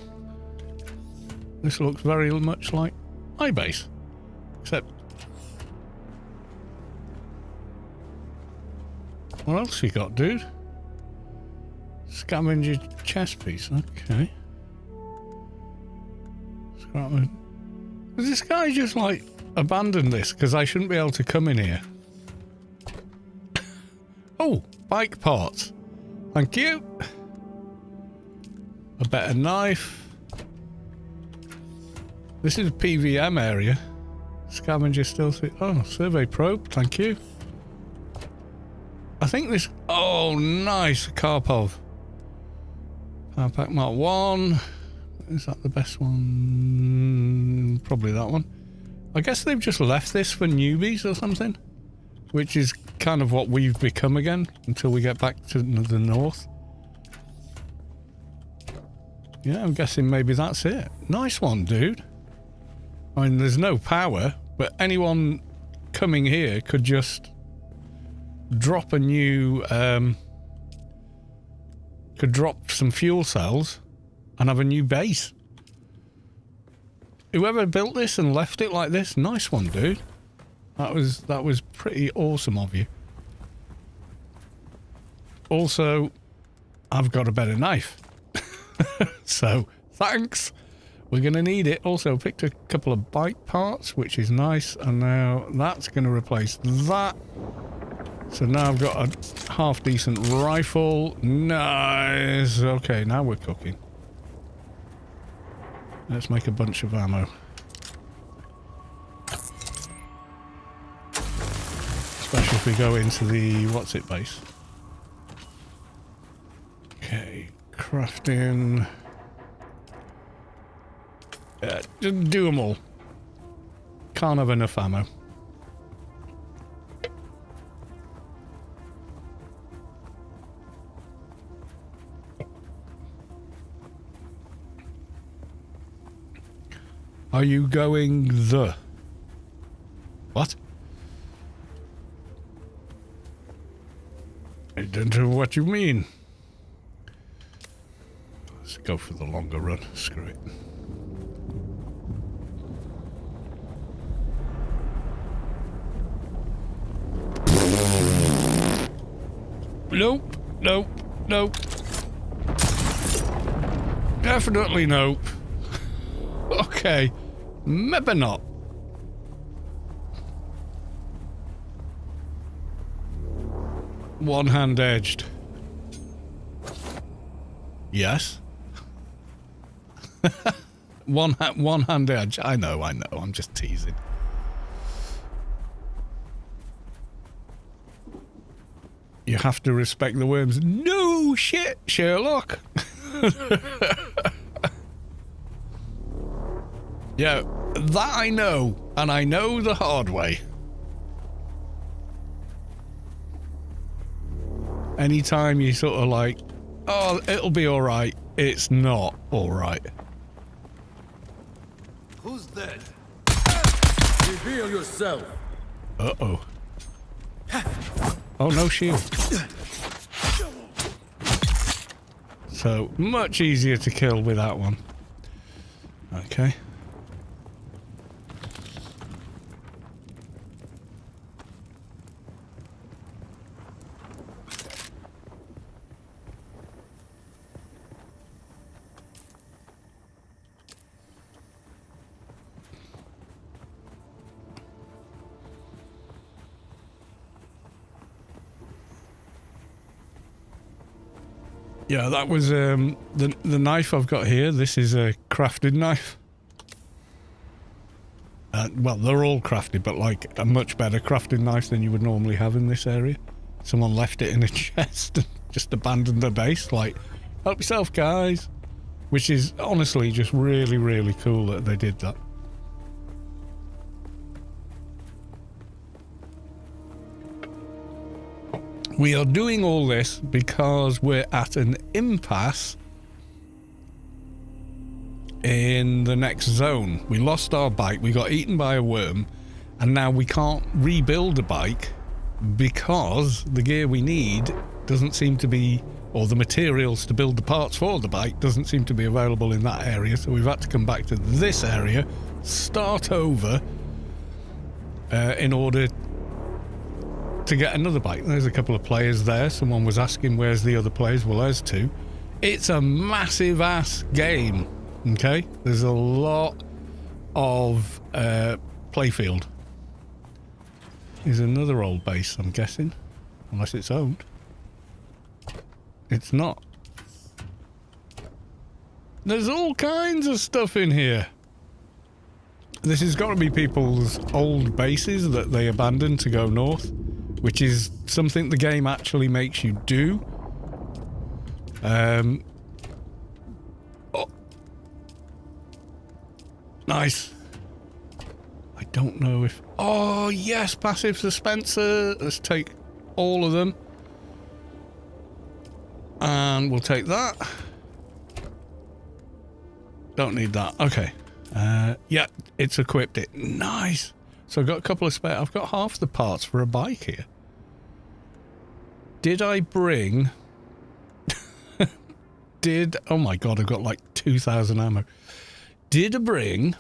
This looks very much like my base. Except... What else you got, dude? Scavenger chest piece, okay. Has this guy just, like, abandoned this? Because I shouldn't be able to come in here. Oh, bike parts. Thank you. A better knife. This is a PVM area. Scavenger still... Oh, survey probe. Thank you. I think this... Oh, nice. Karpov. Power Pack Mark 1. Is that the best one? Probably that one. I guess they've just left this for newbies or something. Which is kind of what we've become again until we get back to the north. Yeah, I'm guessing maybe that's it. Nice one, dude. I mean, there's no power, but anyone coming here could just drop a new... could drop some fuel cells and have a new base. Whoever built this and left it like this, nice one, dude. That was pretty awesome of you. Also, I've got a better knife. So, thanks. We're going to need it. Also, picked a couple of bike parts, which is nice. And now that's going to replace that. So now I've got a half-decent rifle. Nice. Okay, now we're cooking. Let's make a bunch of ammo. Especially if we go into the what's-it base. Okay, crafting. Just do them all. Can't have enough ammo. Are you going the... What? I don't know what you mean. Let's go for the longer run. Screw it. Nope. Nope. Nope. Definitely nope. Okay. Maybe not. One hand edged. Yes. one hand edge. I know. I'm just teasing. You have to respect the worms. No shit, Sherlock. Yeah, that I know, and I know the hard way. Anytime you sort of like, oh, it'll be alright, it's not alright. Who's that? Reveal yourself. Uh-oh. Oh, no shield. So, much easier to kill with that one. Okay. Yeah, that was the knife I've got here. This is a crafted knife. Well, they're all crafted, but like a much better crafted knife than you would normally have in this area. Someone left it in a chest and just abandoned the base. Like, help yourself, guys. Which is honestly just really, really cool that they did that. We are doing all this because we're at an impasse in the next zone. We lost our bike, we got eaten by a worm, and now we can't rebuild a bike because the gear we need doesn't seem to be, or the materials to build the parts for the bike doesn't seem to be available in that area. So we've had to come back to this area, start over in order to get another bike. There's a couple of players there. Someone was asking where's the other players. Well, there's two. It's a massive ass game. Okay, there's a lot of playfield. There's another old base, I'm guessing, unless it's owned. It's not. There's all kinds of stuff in here. This has got to be people's old bases that they abandoned to go north, which is something the game actually makes you do. Oh. Nice. I don't know if... Oh, yes, passive dispenser. Let's take all of them. And we'll take that. Don't need that. Okay. Yeah, it's equipped it. Nice. So I've got a couple of spare... I've got half the parts for a bike here. Did I bring... Oh my god, I've got like 2,000 ammo. Did I bring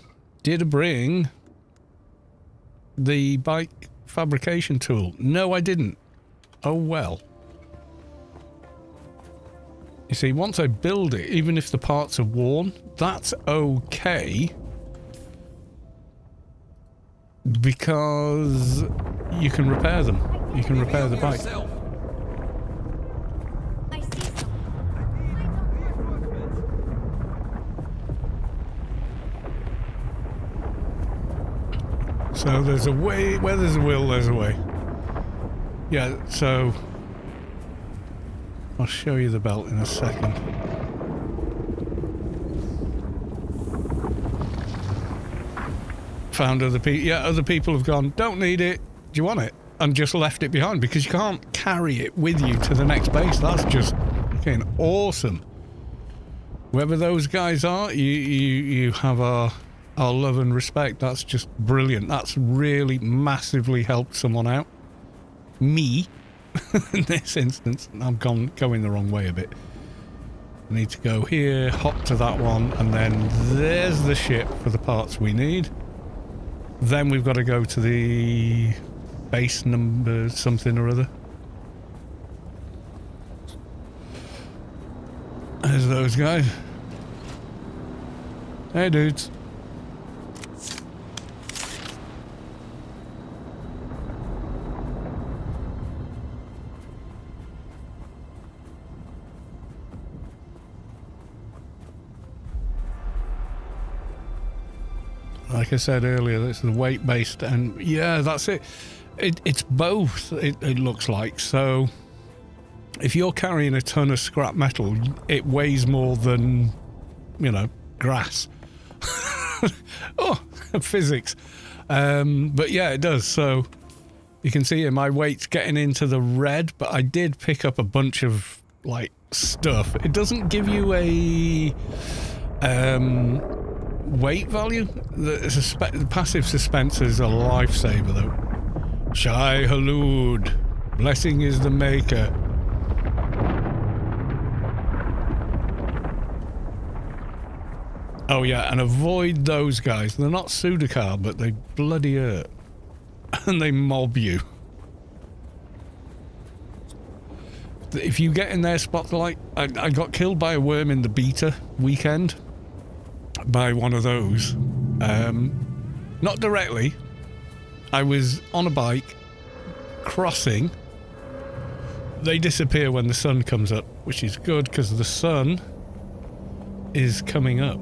the bike fabrication tool? No, I didn't. Oh well. You see, once I build it, even if the parts are worn, that's okay. Because you can repair them. You can repair the bike. I see someone. So there's a way, where there's a will, there's a way. Yeah, so I'll show you the belt in a second. Found other people. Yeah, other people have gone, don't need it. Do you want it? And just left it behind because you can't carry it with you to the next base. That's just fucking awesome. Whoever those guys are, you have our love and respect. That's just brilliant. That's really massively helped someone out. Me, in this instance. I'm going the wrong way a bit. I need to go here, hop to that one, and then there's the ship for the parts we need. Then we've got to go to the base number something or other. There's those guys. Hey dudes. Like I said earlier, this is weight-based, and yeah, that's it. It's both, it looks like. So, if you're carrying a ton of scrap metal, it weighs more than, you know, grass. Oh, physics. But yeah, it does. So, you can see here my weight's getting into the red, but I did pick up a bunch of, like, stuff. It doesn't give you a weight value. The passive suspense is a lifesaver though. Shai Halud, blessing is the maker. Oh yeah, and avoid those guys. They're not Sudokar, but they bloody hurt. And they mob you. If you get in their spotlight, I got killed by a worm in the beta weekend. By one of those. Not directly. I was on a bike, crossing. They disappear when the sun comes up, which is good because the sun is coming up.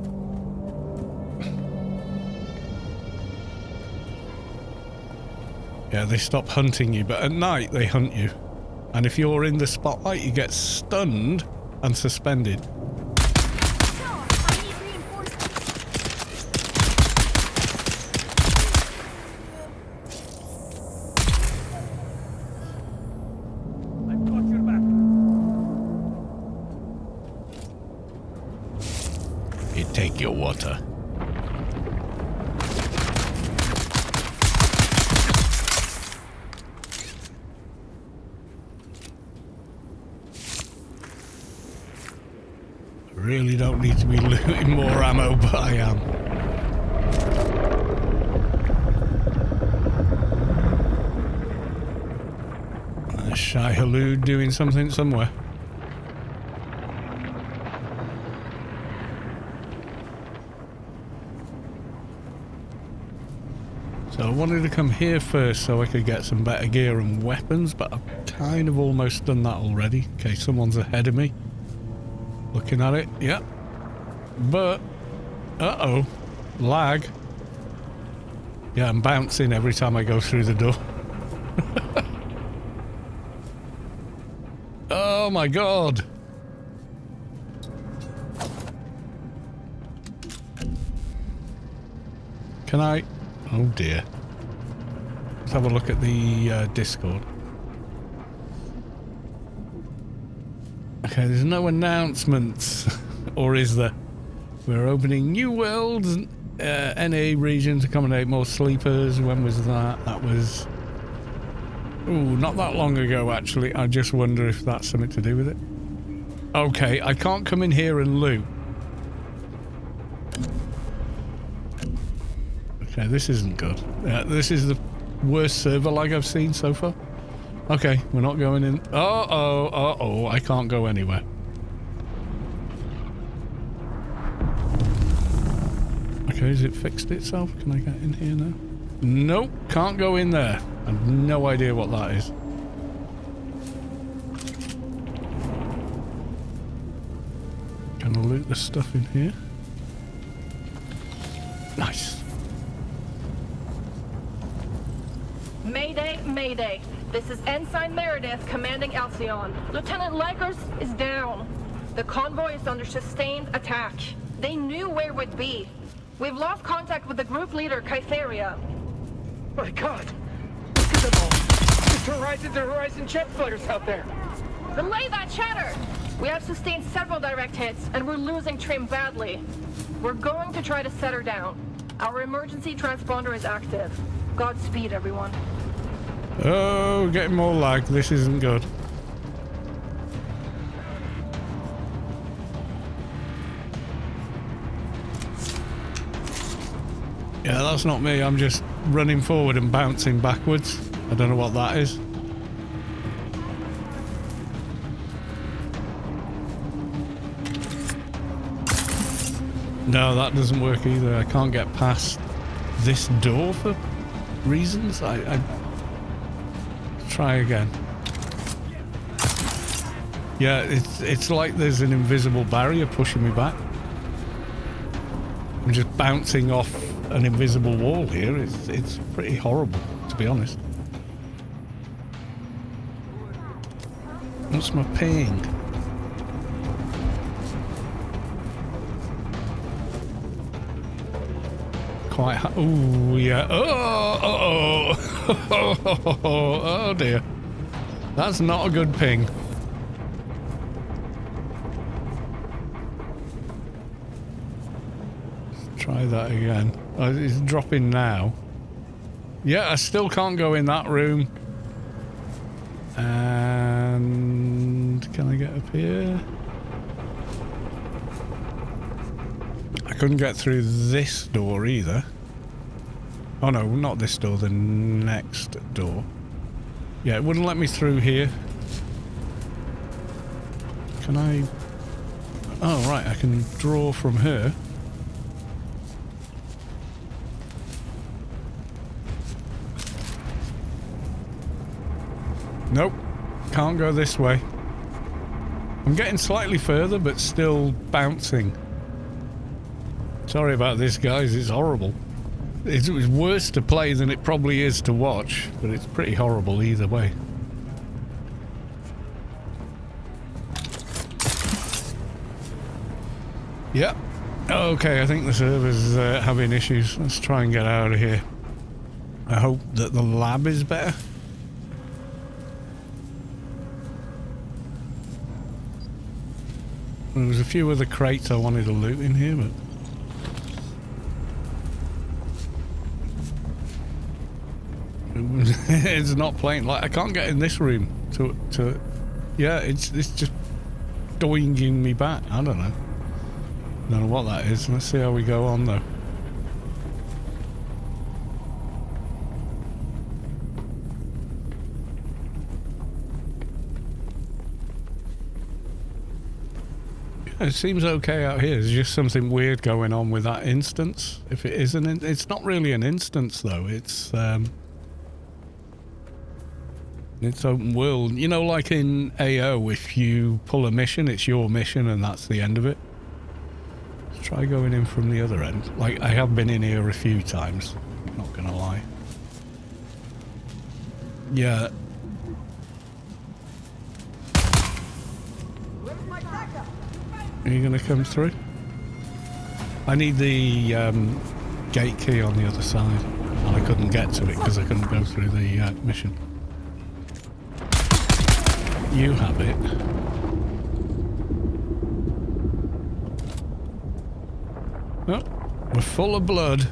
Yeah, they stop hunting you, but at night they hunt you. And if you're in the spotlight, you get stunned and suspended. Take your water. I really don't need to be looting more ammo, but I am. Shai Halud doing something somewhere. So I wanted to come here first so I could get some better gear and weapons, but I've kind of almost done that already. Okay, someone's ahead of me. Looking at it, yep. But, uh-oh, lag. Yeah, I'm bouncing every time I go through the door. Oh my god. Can I? Oh dear. Let's have a look at the Discord. Okay, there's no announcements. Or is there? We're opening new worlds, NA region to accommodate more sleepers. When was that? That was... Ooh, not that long ago actually. I just wonder if that's something to do with it. Okay, I can't come in here and loot. Okay, this isn't good. This is the worst server lag I've seen so far. Okay, we're not going in. Uh-oh, I can't go anywhere. Okay, has it fixed itself? Can I get in here now? Nope, can't go in there. I have no idea what that is. Gonna loot the stuff in here. Nice. Mayday, Mayday. This is Ensign Meredith commanding Alcyon. Lieutenant Lakers is down. The convoy is under sustained attack. They knew where we'd be. We've lost contact with the group leader, Kytheria. My God! Look at them all! It's Horizon to Horizon jet fighters out there! Relay that chatter! We have sustained several direct hits, and we're losing Trim badly. We're going to try to set her down. Our emergency transponder is active. Godspeed, everyone. Oh, getting more lag. This isn't good. Yeah, that's not me. I'm just running forward and bouncing backwards. I don't know what that is. No, that doesn't work either. I can't get past this door for reasons. I try again. Yeah, it's like there's an invisible barrier pushing me back. I'm just bouncing off an invisible wall here. It's pretty horrible, to be honest. What's my ping? Quite ooh, yeah. Oh, oh dear. That's not a good ping. Let's try that again. Oh, it's dropping now. Yeah, I still can't go in that room. And can I get up here? I couldn't get through this door either. Oh no, not this door, the next door. Yeah, it wouldn't let me through here. Can I... Oh right, I can draw from her. Nope, can't go this way. I'm getting slightly further, but still bouncing. Sorry about this, guys, it's horrible. It's worse to play than it probably is to watch, but it's pretty horrible either way. Yep. Okay, I think the server's having issues. Let's try and get out of here. I hope that the lab is better. There was a few other crates I wanted to loot in here, but... it's not playing. Like, I can't get in this room to yeah, it's just doinging me back. I don't know what that is. Let's see how we go on though. Yeah, it seems okay out here. There's just something weird going on with that instance. If it isn't, it's not really an instance though. It's open world. You know, like in AO, if you pull a mission, it's your mission and that's the end of it. Let's try going in from the other end. Like, I have been in here a few times, not gonna lie. Yeah. Are you gonna come through? I need the gate key on the other side. And I couldn't get to it because I couldn't go through the mission. You have it. Oh, we're full of blood.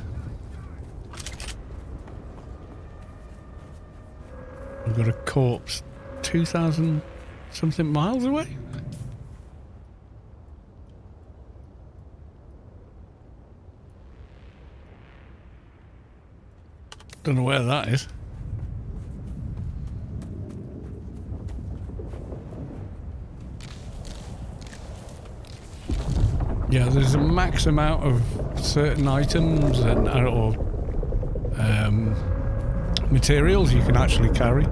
We've got a corpse 2,000 something miles away? Don't know where that is. Yeah, there's a max amount of certain items and or materials you can actually carry.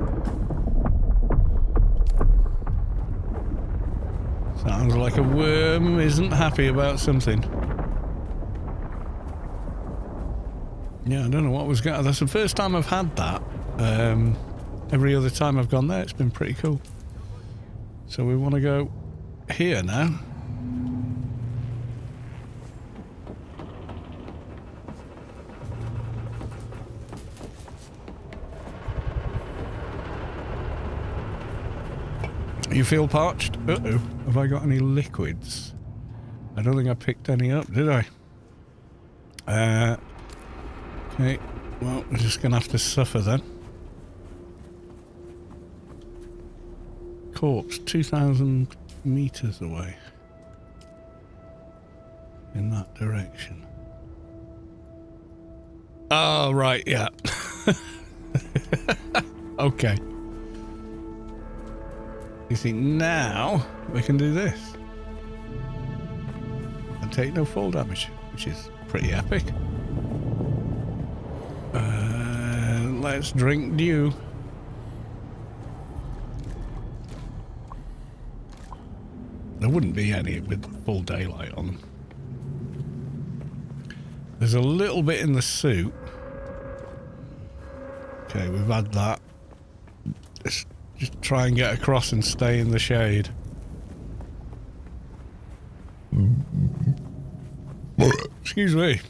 Sounds like like a worm isn't happy about something. Yeah, I don't know what was going on. That's the first time I've had that. Every other time I've gone there, it's been pretty cool. So we want to go here now. You feel parched? Uh-oh. Have I got any liquids? I don't think I picked any up, did I? Okay. Well, we're just going to have to suffer then. Corpse, 2,000 meters away. In that direction. Oh, right, yeah. Okay. You see, now we can do this. And take no fall damage, which is pretty epic. Let's drink dew. There wouldn't be any with full daylight on them. There's a little bit in the suit. Okay, we've had that. Let's just try and get across and stay in the shade. Excuse me.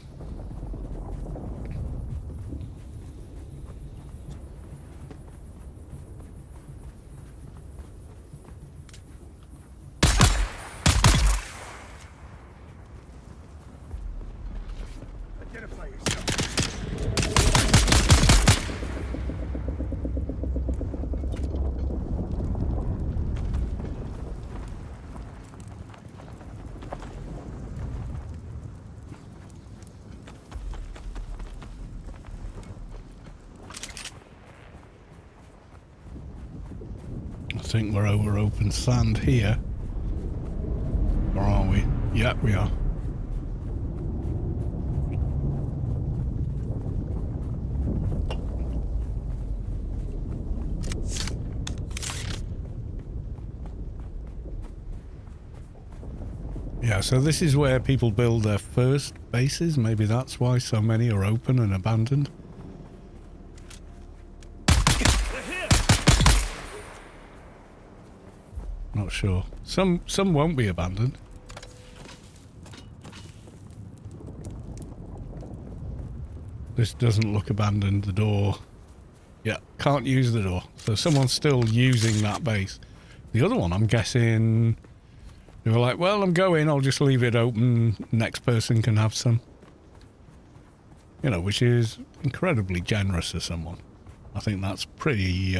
I think we're over open sand here. Or are we? Yeah, we are. Yeah, so this is where people build their first bases. Maybe that's why so many are open and abandoned. Not sure. Some won't be abandoned. This doesn't look abandoned. The door. Yeah, can't use the door. So someone's still using that base. The other one, I'm guessing, they were like, well, I'm going, I'll just leave it open. Next person can have some. You know, which is incredibly generous of someone. I think that's pretty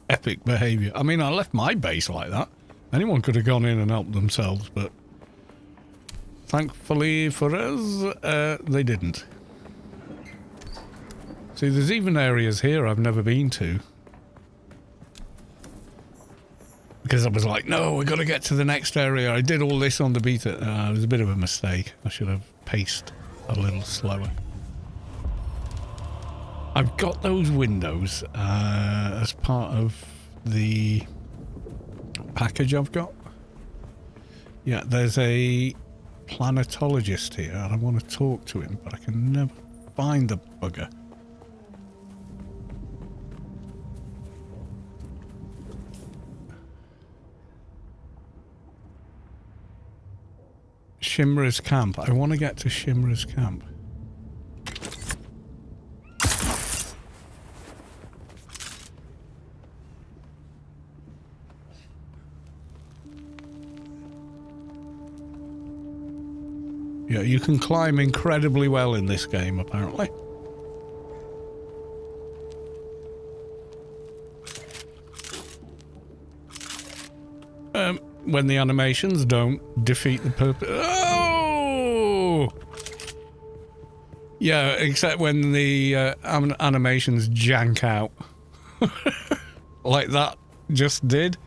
epic behaviour. I mean, I left my base like that. Anyone could have gone in and helped themselves, but thankfully for us, they didn't. See, there's even areas here I've never been to. Because I was like, no, we've got to get to the next area. I did all this on the beta. It was a bit of a mistake. I should have paced a little slower. I've got those windows as part of the package I've got. Yeah, there's a planetologist here and I want to talk to him, but I can never find the bugger. Shimra's camp. I want to get to Shimra's camp. Yeah, you can climb incredibly well in this game, apparently. When the animations don't defeat the purpose. Oh! Yeah, except when the animations jank out. Like that just did.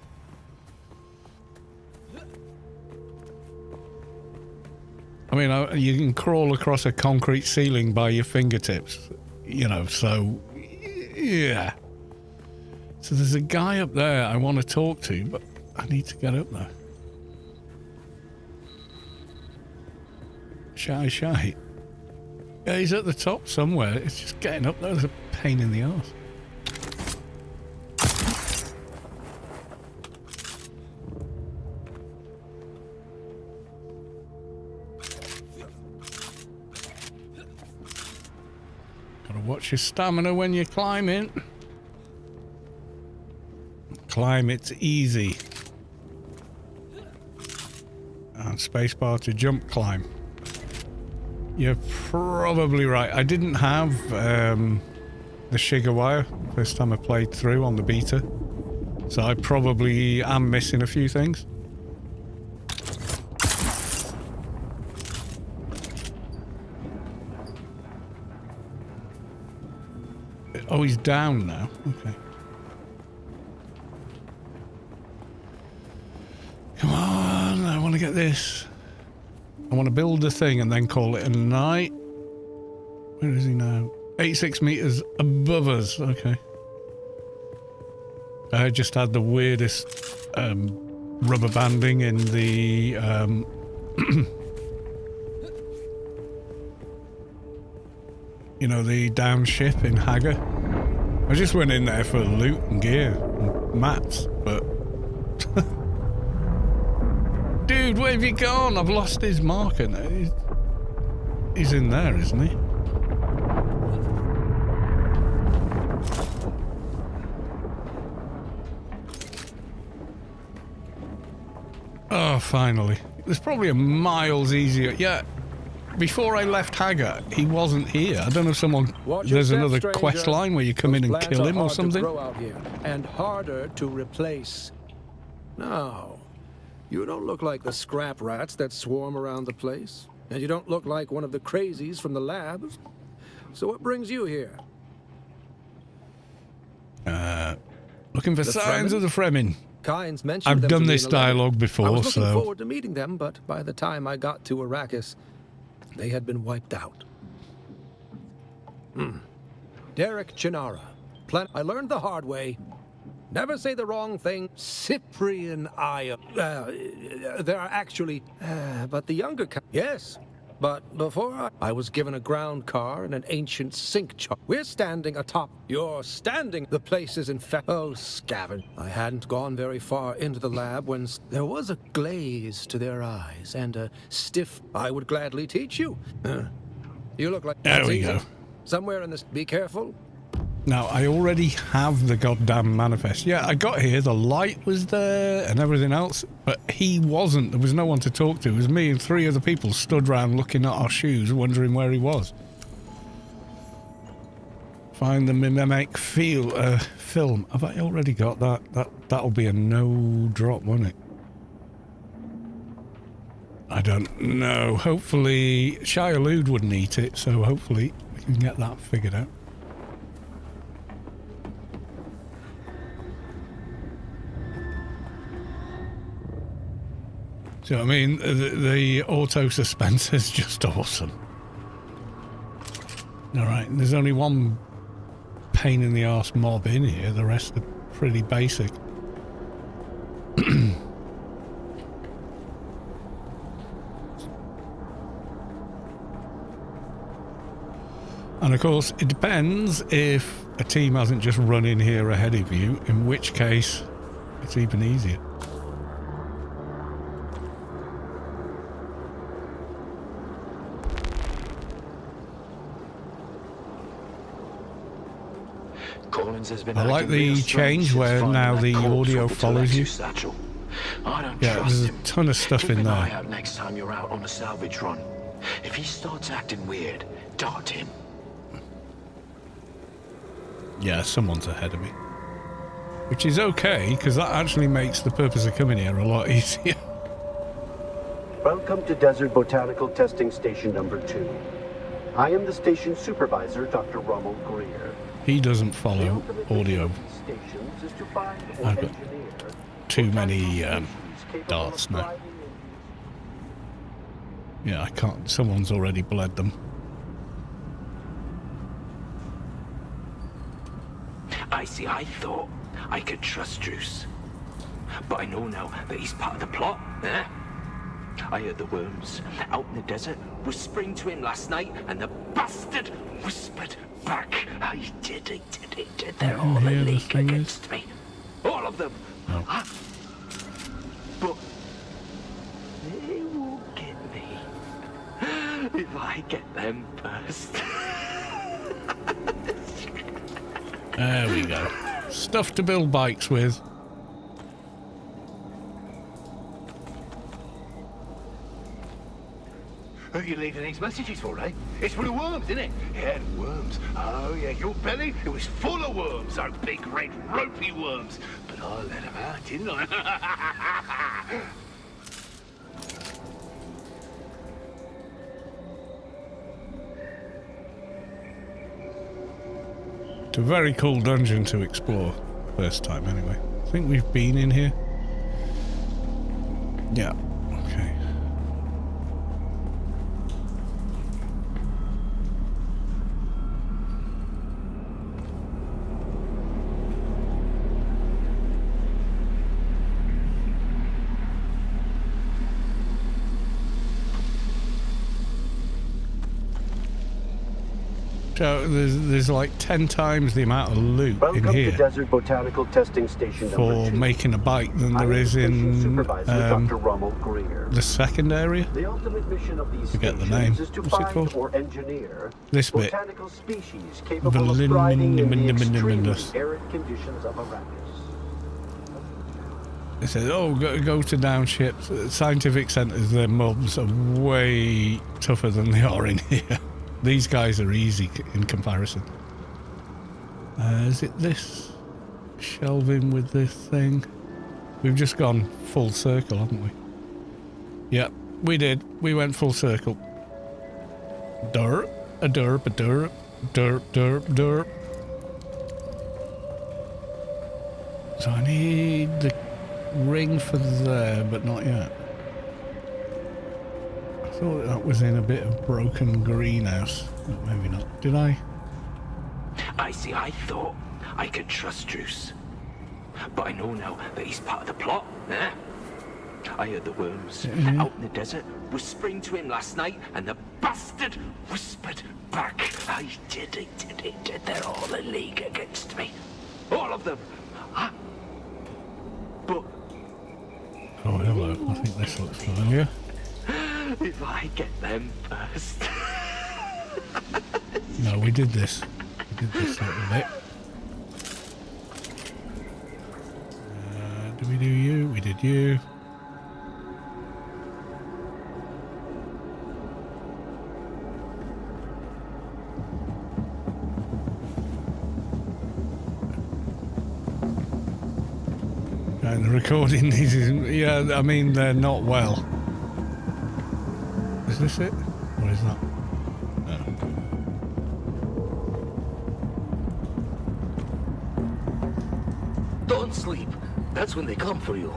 I mean, you can crawl across a concrete ceiling by your fingertips, you know, so, yeah. So there's a guy up there I want to talk to, but I need to get up there. Shy. Yeah, he's at the top somewhere. It's just getting up there is a pain in the arse. Gotta watch your stamina when you're climbing. Climb, it's easy. And spacebar to jump climb. You're probably right. I didn't have the Shiga first time I played through on the beta. So I probably am missing a few things. Oh, he's down now. Okay. Come on, I want to get this. I want to build the thing and then call it a night. Where is he now? 86 meters above us. Okay. I just had the weirdest rubber banding in the you know, the down ship in Hagar. I just went in there for loot and gear and mats, but dude, where have you gone? I've lost his marker now. He's in there, isn't he? Oh, finally. It's probably a miles easier. Yeah, before I left Hagar, he wasn't here. I don't know if someone... There's another quest line where you come in and kill him or something. Out here, and harder to replace. No. You don't look like the scrap rats that swarm around the place. And you don't look like one of the crazies from the lab. So what brings you here? Looking for signs of the Fremen. Kynes mentioned I've them done to me this in the letter. dialogue before, I was looking so... forward to meeting them, but by the time I got to Arrakis, they had been wiped out. Derek Chinara. I learned the hard way. Never say the wrong thing. Cyprian Aya. There are actually... but the younger... Yes. But before I was given a ground car and an ancient sink chart. We're standing atop. You're standing. The place is in fact... Oh, scavenge. I hadn't gone very far into the lab when there was a glaze to their eyes and a stiff... I would gladly teach you. You look like... There we go. Somewhere in this... Be careful. Now, I already have the goddamn manifest. Yeah, I got here, the light was there and everything else, but he wasn't. There was no one to talk to. It was me and 3 other people stood around looking at our shoes, wondering where he was. Find the mimic film. Have I already got that? That'll be a no drop, won't it? I don't know. Hopefully, Shia Lude wouldn't eat it, so hopefully we can get that figured out. So, I mean, the auto suspense is just awesome. Alright, there's only one pain in the arse mob in here, the rest are pretty basic. And of course, it depends if a team hasn't just run in here ahead of you, in which case it's even easier. I like the change where now the audio follows you. Yeah, there's a ton of stuff in there. Keep an eye out next time you're out on a salvage run. If he starts acting weird, dart him. Yeah, someone's ahead of me. Which is okay, because that actually makes the purpose of coming here a lot easier. Welcome to Desert Botanical Testing Station number 2. I am the station supervisor, Dr. Rommel Greer. He doesn't follow audio. I've got too many darts now. Yeah, I can't. Someone's already bled them. I thought I could trust Druce. But I know now that he's part of the plot, eh? I heard the worms out in the desert whispering to him last night, and the bastard whispered back. I did. They're all in league against me. All of them. No. But they won't get me if I get them first. There we go. Stuff to build bikes with. Who are you leaving these messages for, eh? It's for the worms, isn't it? Yeah, the worms. Oh, yeah, your belly, it was full of worms, those big, red, ropey worms. But I let them out, didn't I? It's a very cool dungeon to explore. First time, anyway. I think we've been in here. Yeah. Okay. So there's like 10 times the amount of loot Welcome in here to Desert Botanical Testing Station for 2. making a bike than there is in Dr. Rommel Greer. the second area. The ultimate mission of these Forget the stations name. is to What's it find called? or engineer This bit. botanical species capable of thriving in the extremely Voluminiminous. arid conditions of Arrakis. They said, oh, go to downships. Scientific centres, their mobs are way tougher than they are in here. These guys are easy in comparison. Is it this shelving with this thing? We've just gone full circle, haven't we? Yep, we did. We went full circle. Derp, a derp, a derp, derp, derp, derp. So I need the ring for there, but not yet. I thought that was in a bit of broken greenhouse. But maybe not. Did I? I thought I could trust Druce. But I know now that he's part of the plot, eh? I heard the worms out in the desert whispering to him last night, and the bastard whispered back. I did. They're all in league against me. All of them. But... Oh, hello. I think this looks familiar. if I get them first... No, we did this. We did this a little bit. Did we do you? We did you. And the recording these isn't... Yeah, I mean, they're not well. Is this it? Or is that? Don't sleep. That's when they come for you.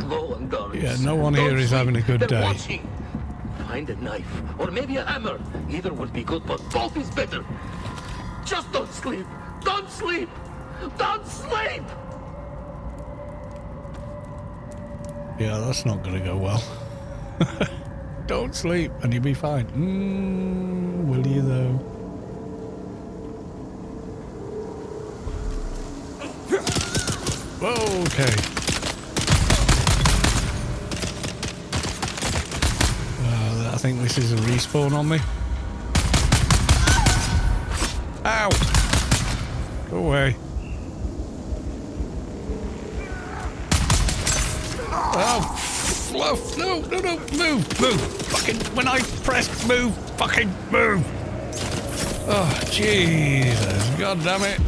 Low and guns. Yeah, no one here is having a good They're day. watching. Find a knife, or maybe a hammer. Either would be good, but both is better. Just don't sleep. Don't sleep. Don't sleep. Yeah, that's not going to go well. Don't sleep and you'll be fine. Will you though? Okay. I think this is a respawn on me. Ow! Go away. Oh, fluff! No, move! Fucking, when I press move, fucking move! Oh, Jesus, god damn it.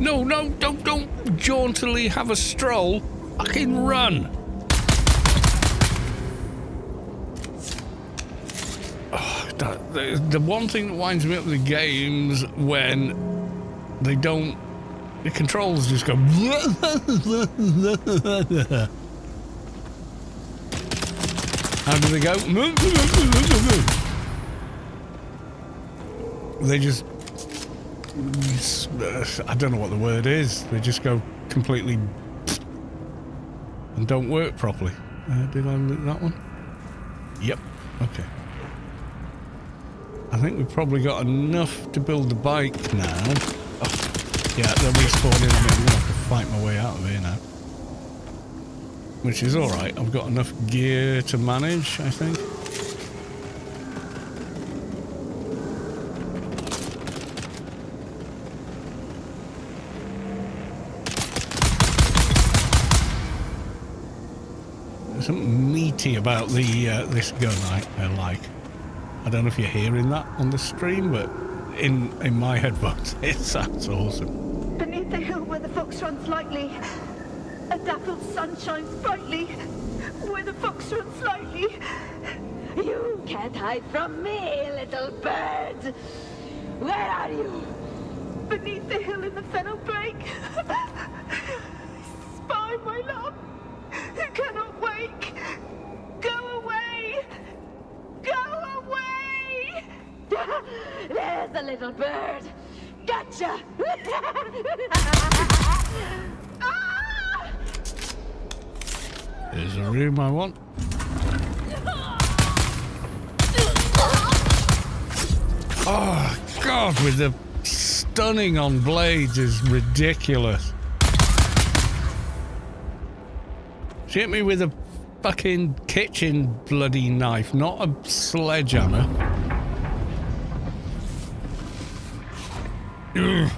No, don't jauntily have a stroll. Fucking run! Oh, the one thing that winds me up with the games when they don't... The controls just go... How do they go? They just... I don't know what the word is. They just go completely... and don't work properly. Did I loot that one? Yep. Okay. I think we've probably got enough to build the bike now. Oh, yeah, they're respawning on me. I'm going to have to fight my way out of here now. Which is alright. I've got enough gear to manage, I think. There's something meaty about the this gun I like. I don't know if you're hearing that on the stream, but in my headphones, it sounds awesome. Beneath the hill where the fox runs lightly, a dappled sun shines brightly. Where the fox runs lightly. You can't hide from me, little bird. Where are you? Beneath the hill in the fennel brake. Spy, my love. You cannot wake. Go away. Go away. There's the little bird. Gotcha. There's a room I want. Oh, God, with the stunning on blades is ridiculous. She hit me with a fucking kitchen bloody knife, not a sledgehammer. Ugh.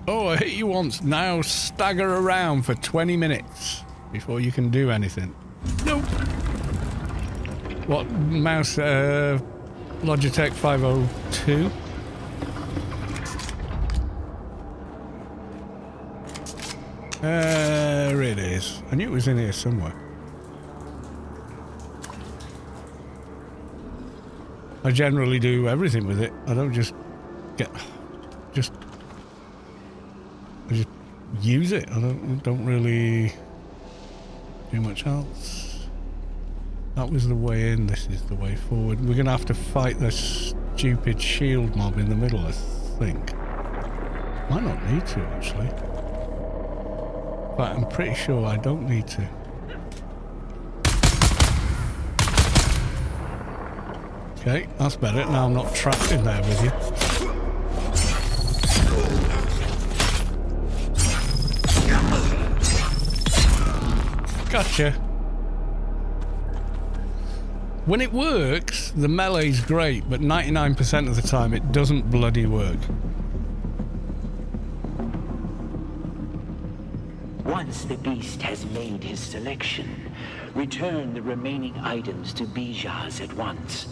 Oh, I hit you once. Now stagger around for 20 minutes before you can do anything. Nope. What mouse? Logitech 502. There it is. I knew it was in here somewhere. I generally do everything with it. I don't just get... I just use it. I don't really do much else. That was the way in. This is the way forward. We're gonna have to fight this stupid shield mob in the middle, I think. Might not need to, actually. But I'm pretty sure I don't need to. Okay, that's better. Now I'm not trapped in there with you. Gotcha. When it works, the melee's great, but 99% of the time it doesn't bloody work. Once the beast has made his selection, return the remaining items to Bijaz at once.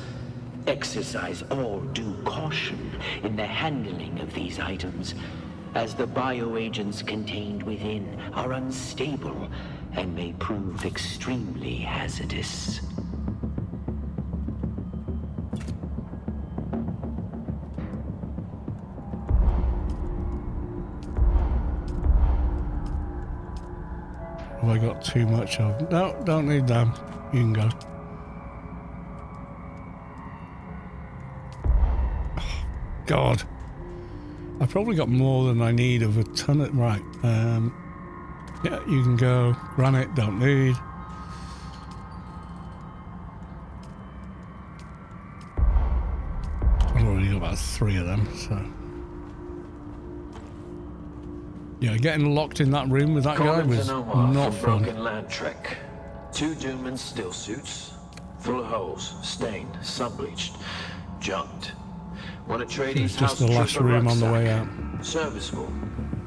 Exercise all due caution in the handling of these items, as the bioagents contained within are unstable and may prove extremely hazardous. Have I got too much of? No, don't need them. You can go. Oh, God. I've probably got more than I need of a ton of... Right. Yeah, you can go. Granite, don't need. I've already got about 3 of them, so... Yeah, getting locked in that room with that guy was not fun. Broken Land Trek. 2 Doomman still suits, full of holes, stained, sun-bleached, junked. One at Atreides it's just the last room on the way out. Serviceable.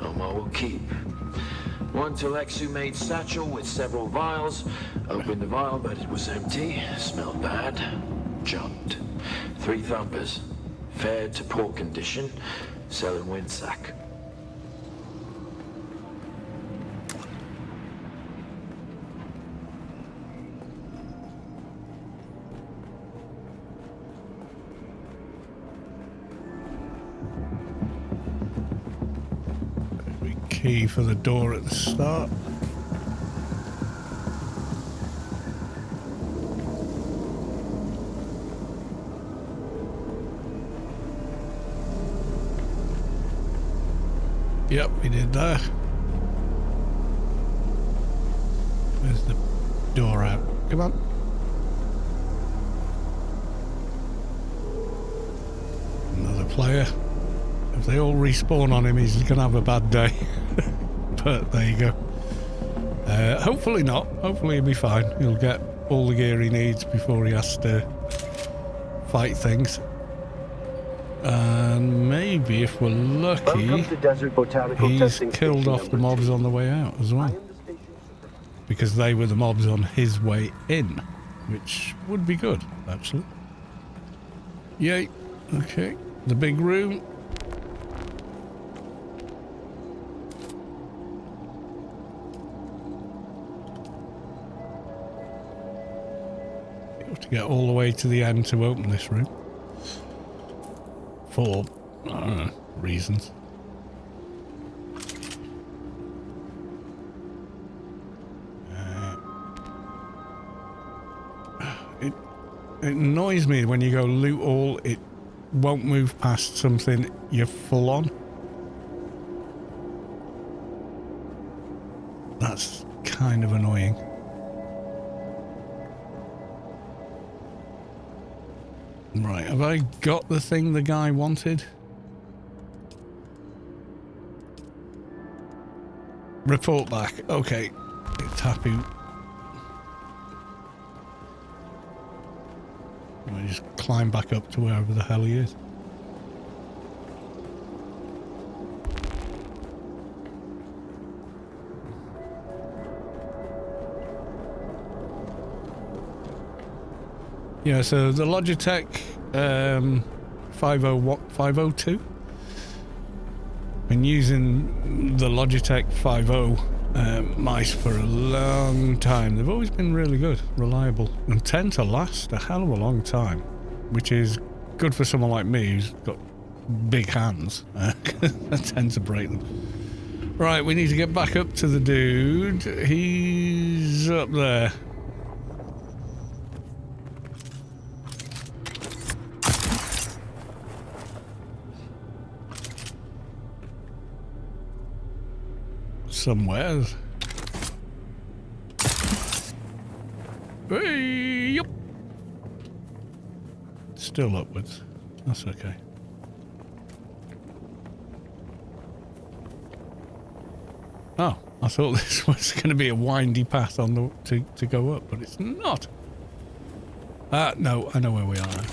Omar will keep. 1 Telexu made satchel with several vials. Opened the vial, but it was empty. Smelled bad. Junked. 3 Thumpers. Fared to poor condition. Selling windsack. Key for the door at the start. Yep, we did that. Where's the door out? Come on. Another player. If they all respawn on him, he's going to have a bad day. But there you go. Hopefully not. Hopefully he'll be fine. He'll get all the gear he needs before he has to fight things. And maybe, if we're lucky, he's killed off the mobs on the way out as well. Because they were the mobs on his way in. Which would be good, actually. Yay. Okay. The big room. You have to get all the way to the end to open this room. For, I don't know, reasons. It annoys me when you go loot all, it won't move past something you're full on. That's kind of annoying. Right, have I got the thing the guy wanted? Report back. Okay. It's happy. I just climb back up to wherever the hell he is. Yeah, so the Logitech 502. Been using the Logitech 50 mice for a long time. They've always been really good, reliable, and tend to last a hell of a long time, which is good for someone like me who's got big hands. I tend to break them. Right, we need to get back up to the dude. He's up there. Somewhere. Hey, yep. Still upwards. That's okay. Oh, I thought this was going to be a windy path on the to go up, but it's not. No, I know where we are now.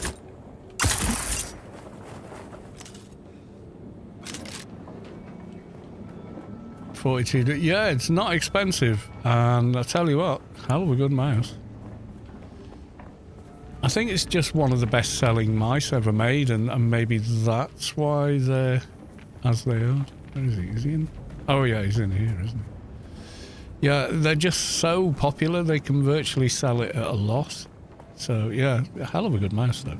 $42. Yeah, it's not expensive, and I tell you what, hell of a good mouse. I think it's just one of the best-selling mice ever made, and maybe that's why they're as they are. Where is he? Is he in? Oh yeah, he's in here, isn't he? Yeah, they're just so popular they can virtually sell it at a loss. So yeah, a hell of a good mouse though.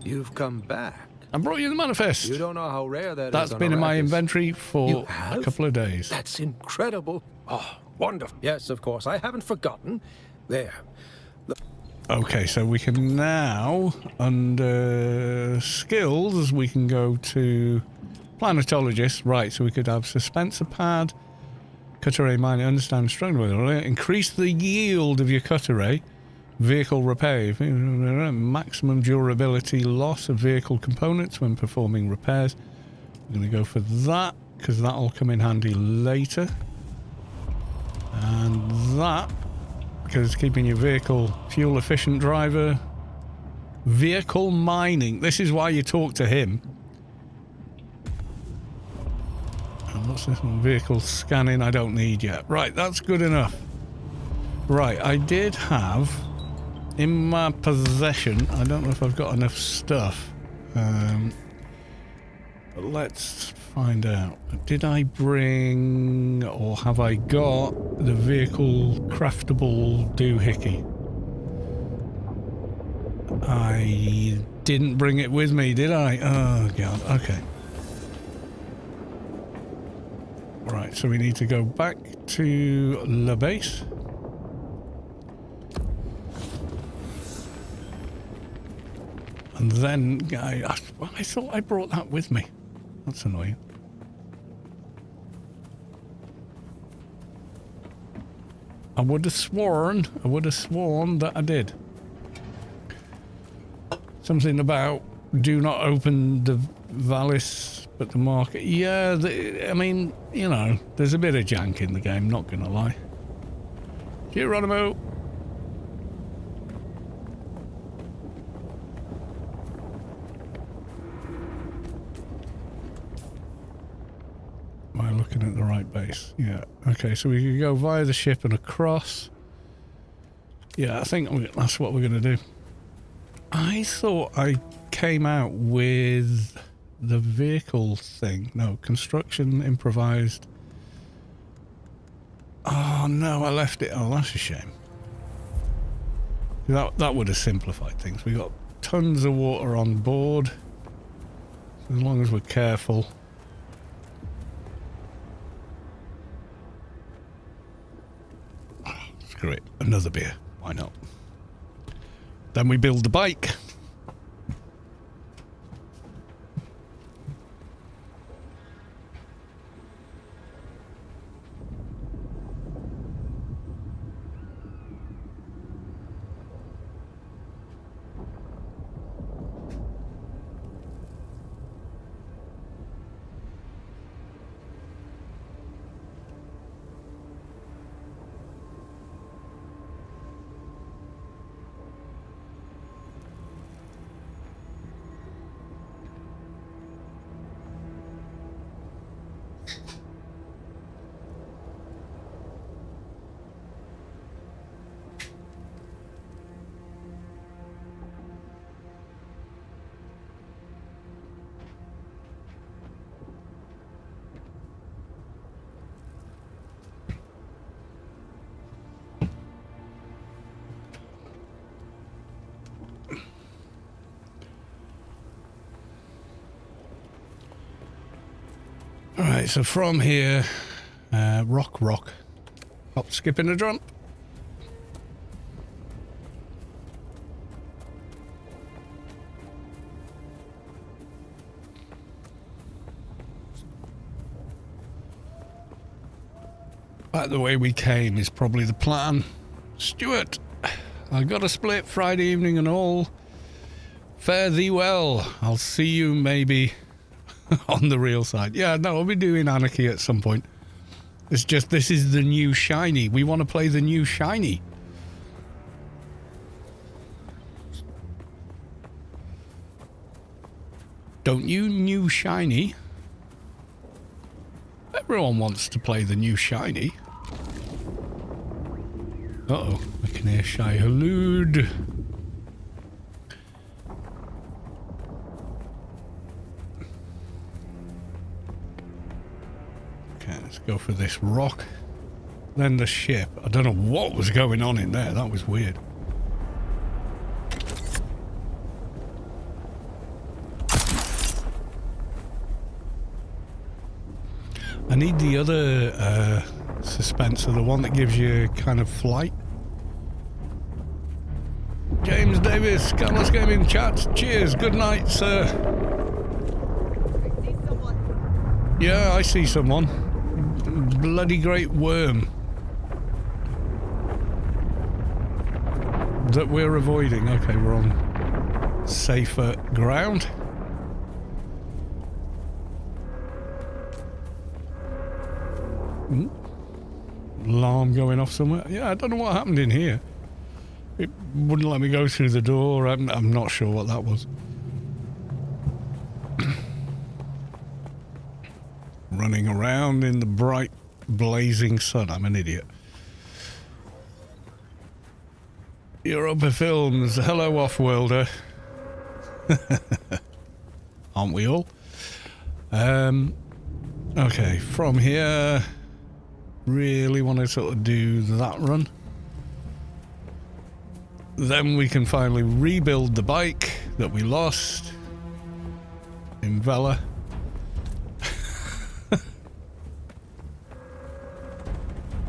You've come back. I brought you the manifest. You don't know how rare that is. That's been in my inventory for a couple of days. That's incredible. Oh, wonderful. Yes, of course. I haven't forgotten. There. Okay, so we can now, under skills, we can go to planetologist. Right, so we could have suspensor pad, cutter ray mine, understand strong with it, increase the yield of your cutter ray. Vehicle repair, maximum durability loss of vehicle components when performing repairs. I'm going to go for that because that'll come in handy later. And that, because keeping your vehicle fuel efficient driver. Vehicle mining, this is why you talk to him. And what's this one? Vehicle scanning, I don't need yet. Right, that's good enough. Right, I did have in my possession, I don't know if I've got enough stuff, but let's find out. Did I bring, or have I got, the vehicle craftable doohickey? I didn't bring it with me, did I? Oh god, okay. Right, so we need to go back to La Base. And then I thought I brought that with me. That's annoying. I would have sworn that I did. Something about do not open the Valis but the market. Yeah, I mean, you know, there's a bit of jank in the game, not gonna lie. Geronimo! Am I looking at the right base? Yeah. Okay, so we can go via the ship and across. Yeah, I think that's what we're gonna do. I thought I came out with the vehicle thing. No, construction improvised. Oh no, I left it. Oh, that's a shame. That would have simplified things. We got tons of water on board. As long as we're careful. Screw it. Another beer. Why not? Then we build the bike. Alright, so from here, rock, hop, skip and a jump. Back the way we came is probably the plan. Stuart, I got a split Friday evening and all. Fare thee well. I'll see you maybe on the real side. Yeah, no, I'll be doing Anarchy at some point. It's just this is the new shiny. We want to play the new shiny. Don't you, new shiny? Everyone wants to play the new shiny. Uh-oh, I can hear Shai Halud. Okay, let's go for this rock. Then the ship. I don't know what was going on in there. That was weird. I need the other suspenser, the one that gives you kind of flight. James Davis, Carlos Gaming chat. Cheers. Good night, sir. I see someone. Yeah, I see someone. Bloody great worm that we're avoiding. Okay, we're on safer ground. Alarm going off somewhere. Yeah, I don't know what happened in here. It wouldn't let me go through the door. I'm not sure what that was. Running around in the bright, blazing sun. I'm an idiot. Europa Films. Hello, Off-Worlder. Aren't we all? Okay, from here... Really want to sort of do that run. Then we can finally rebuild the bike that we lost in Vela.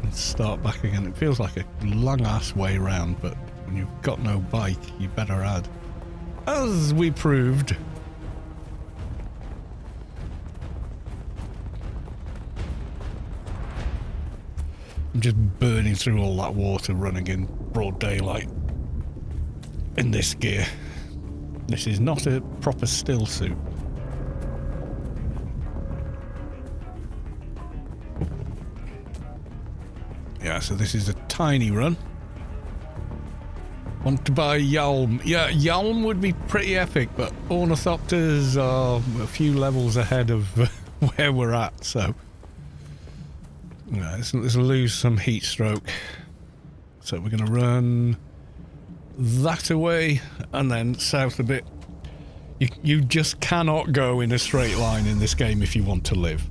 And start back again. It feels like a long ass way round, but when you've got no bike, you better add. As we proved. I'm just burning through all that water running in broad daylight in this gear. This is not a proper still suit. Yeah, so this is a tiny run. Want to buy Yalm. Yeah, Yalm would be pretty epic, but Ornithopters are a few levels ahead of where we're at, so... Yeah, let's lose some heat stroke. So we're going to run that away and then south a bit. You just cannot go in a straight line in this game if you want to live.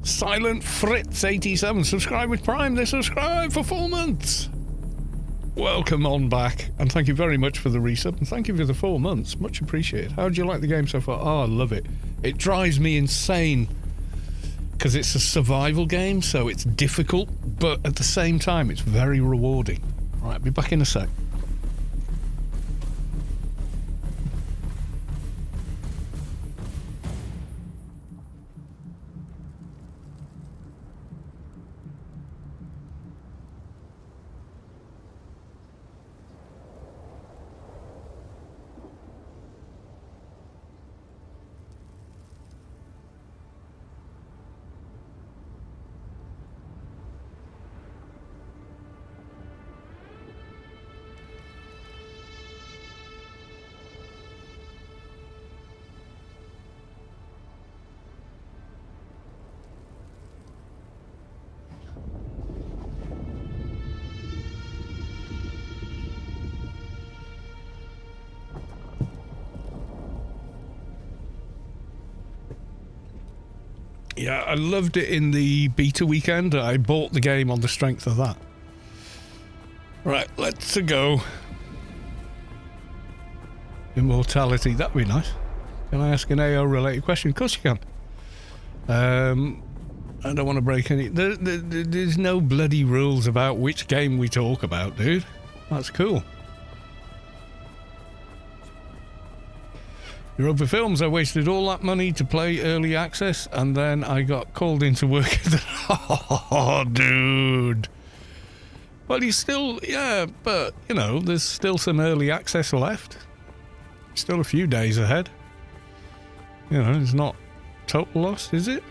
Silent Fritz 87 subscribe with Prime. They subscribe for 4 months. Welcome on back, and thank you very much for the resub, and thank you for the 4 months. Much appreciated. How do you like the game so far? Oh, I love it. It drives me insane because it's a survival game, so it's difficult, but at the same time, it's very rewarding. All right, be back in a sec. Yeah, I loved it in the beta weekend. I bought the game on the strength of that. Right, let's go. Immortality, that'd be nice. Can I ask an AO related question? Of course you can. I don't want to break any... There's no bloody rules about which game we talk about, dude. That's cool. Europa Films, I wasted all that money to play early access, and then I got called into work. Oh, dude. Well, you still... Yeah, but, you know, there's still some early access left. Still a few days ahead. You know, it's not total loss, is it?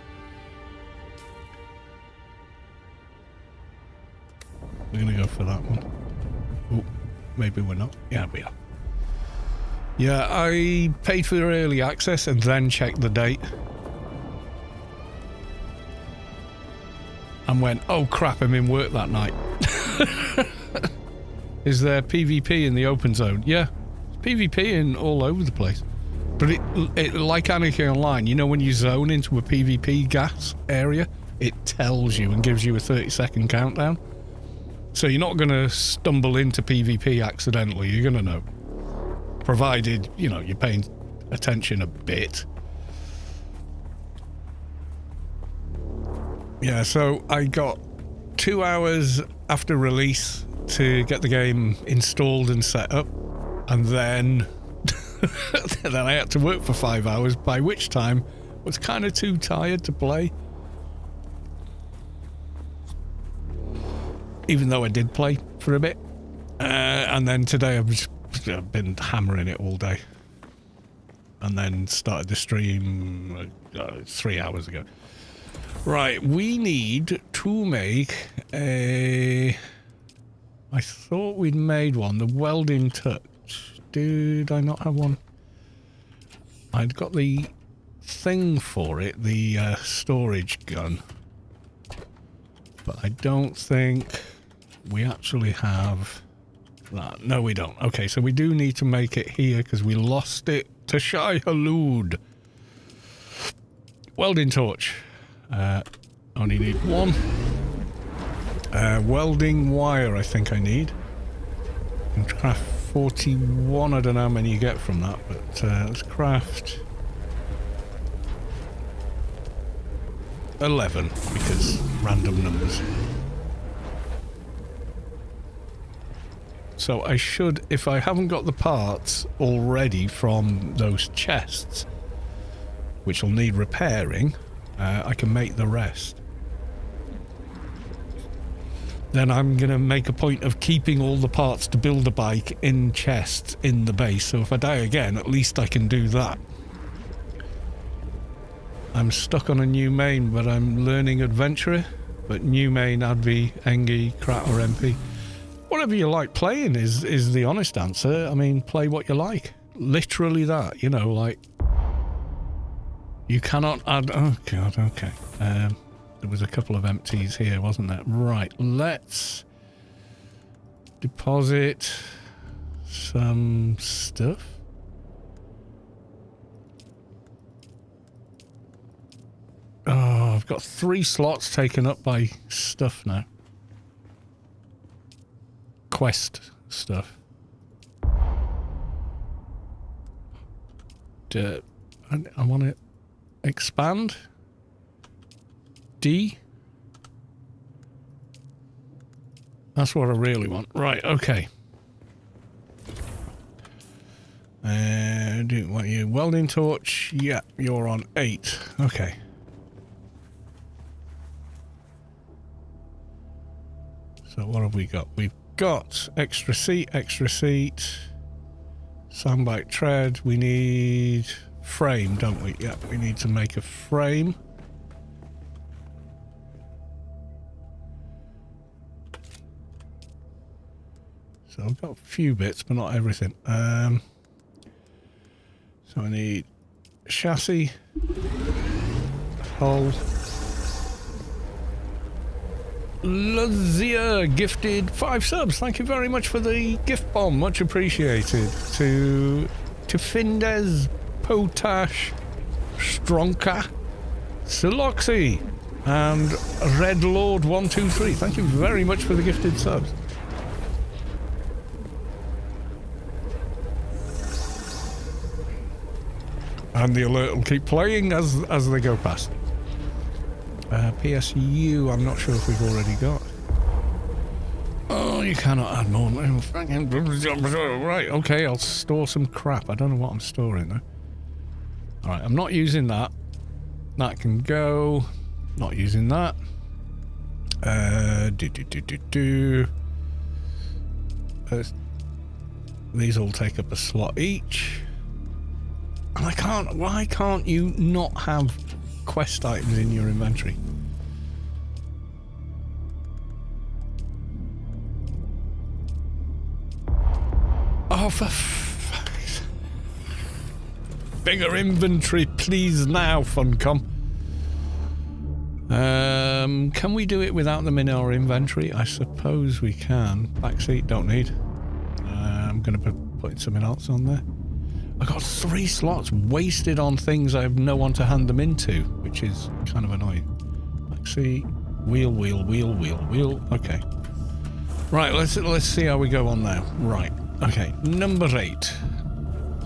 We're going to go for that one. Oh, maybe we're not. Yeah, we are. Yeah, I paid for early access and then checked the date. And went, oh crap, I'm in work that night. Is there PvP in the open zone? Yeah, PvP in all over the place. But it like Anarchy Online, you know when you zone into a PvP gas area, it tells you and gives you a 30-second countdown. So you're not going to stumble into PvP accidentally, you're going to know. Provided, you know, you're paying attention a bit. Yeah, so I got 2 hours after release to get the game installed and set up. And then, then I had to work for 5 hours, by which time I was kind of too tired to play. Even though I did play for a bit. And then today I've been hammering it all day. And then started the stream 3 hours ago. Right, we need to make a... I thought we'd made one, the welding touch. Did I not have one? I'd got the thing for it, the storage gun. But I don't think we actually have that. No, we don't. Okay, so we do need to make it here because we lost it to Shai Halud. Welding torch. Only need one. Welding wire, I think I need. And craft 41. I don't know how many you get from that, but let's craft 11 because random numbers. So I should, if I haven't got the parts already from those chests, which will need repairing, I can make the rest. then I'm going to make a point of keeping all the parts to build a bike in chests in the base. So if I die again, at least I can do that. I'm stuck on a new main, but I'm learning adventurer. But new main, I'd be Engie, Krat or MP. Whatever you like playing is the honest answer. I mean, play what you like. Literally that, you know, like... You cannot add... Oh, God, okay. There was a couple of empties here, wasn't there? Right, let's... deposit... some stuff. Oh, I've got 3 slots taken up by stuff now. Quest stuff. I want to expand. D. That's what I really want. Right, okay. What are you? Welding torch? Yeah, you're on 8. Okay. So what have we got? We've got extra seat, sandbite tread. We need frame, don't we? Yeah, we need to make a frame. So I've got a few bits, but not everything. So I need chassis, hull. Lazia gifted 5 subs. Thank you very much for the gift bomb. Much appreciated. To Findes, Potash, Stronka, Siloxy, and Red Lord 123. Thank you very much for the gifted subs. And the alert will keep playing as they go past. PSU, I'm not sure if we've already got. Oh, you cannot add more. Right, okay, I'll store some crap. I don't know what I'm storing though. Alright, I'm not using that. That can go. Not using that. These all take up a slot each. And I can't. Why can't you not have quest items in your inventory? Oh, for fuck's... Bigger inventory, please now, Funcom. Can we do it without them in our inventory? I suppose we can. Backseat, don't need. I'm going to be putting something else on there. I got 3 slots wasted on things I have no one to hand them into, which is kind of annoying. Backseat, wheel. Okay. Right, let's see how we go on now. Right. Okay, number 8.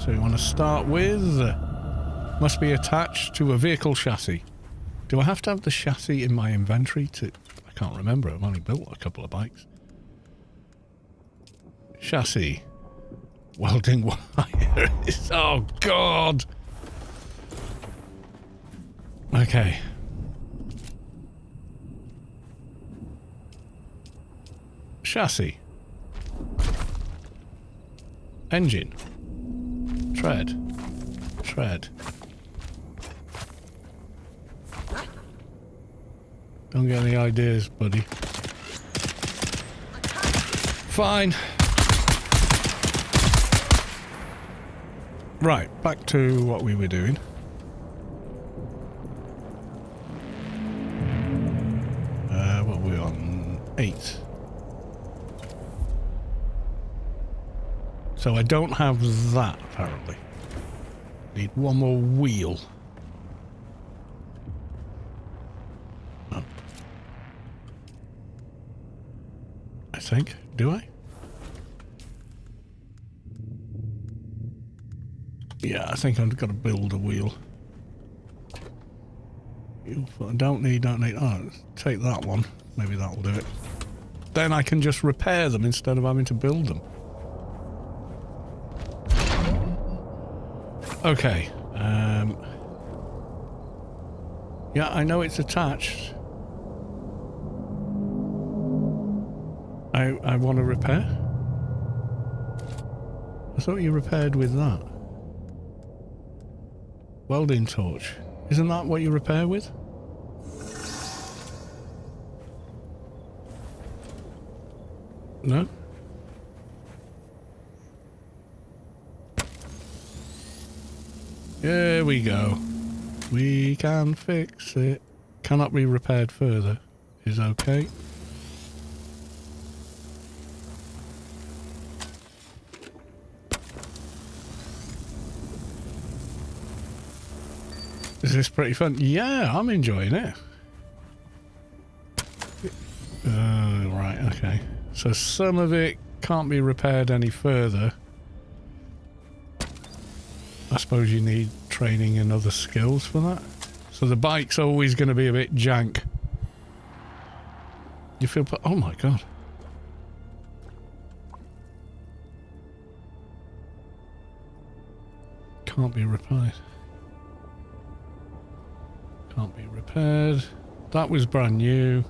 So we want to start with must be attached to a vehicle chassis. Do I have to have the chassis in my inventory to... I can't remember, I've only built a couple of bikes. Chassis. Welding wire. Oh, God. Okay. Chassis. Engine. Tread. Don't get any ideas, buddy. Fine. Right, back to what we were doing. What were we on? 8. So I don't have that, apparently. Need one more wheel. Oh. I think. Do I? Yeah, I think I've got to build a wheel. Don't need. Oh, take that one. Maybe that'll do it. Then I can just repair them instead of having to build them. Okay. Yeah, I know it's attached. I want to repair? I thought you repaired with that. Welding torch. Isn't that what you repair with? No? Here we go. We can fix it. Cannot be repaired further. Is okay. Is this pretty fun? Yeah, I'm enjoying it. Right, okay. So some of it can't be repaired any further. I suppose you need training and other skills for that. So the bike's always going to be a bit jank. You feel... Oh my god. Can't be repaired. Can't be repaired. That was brand new.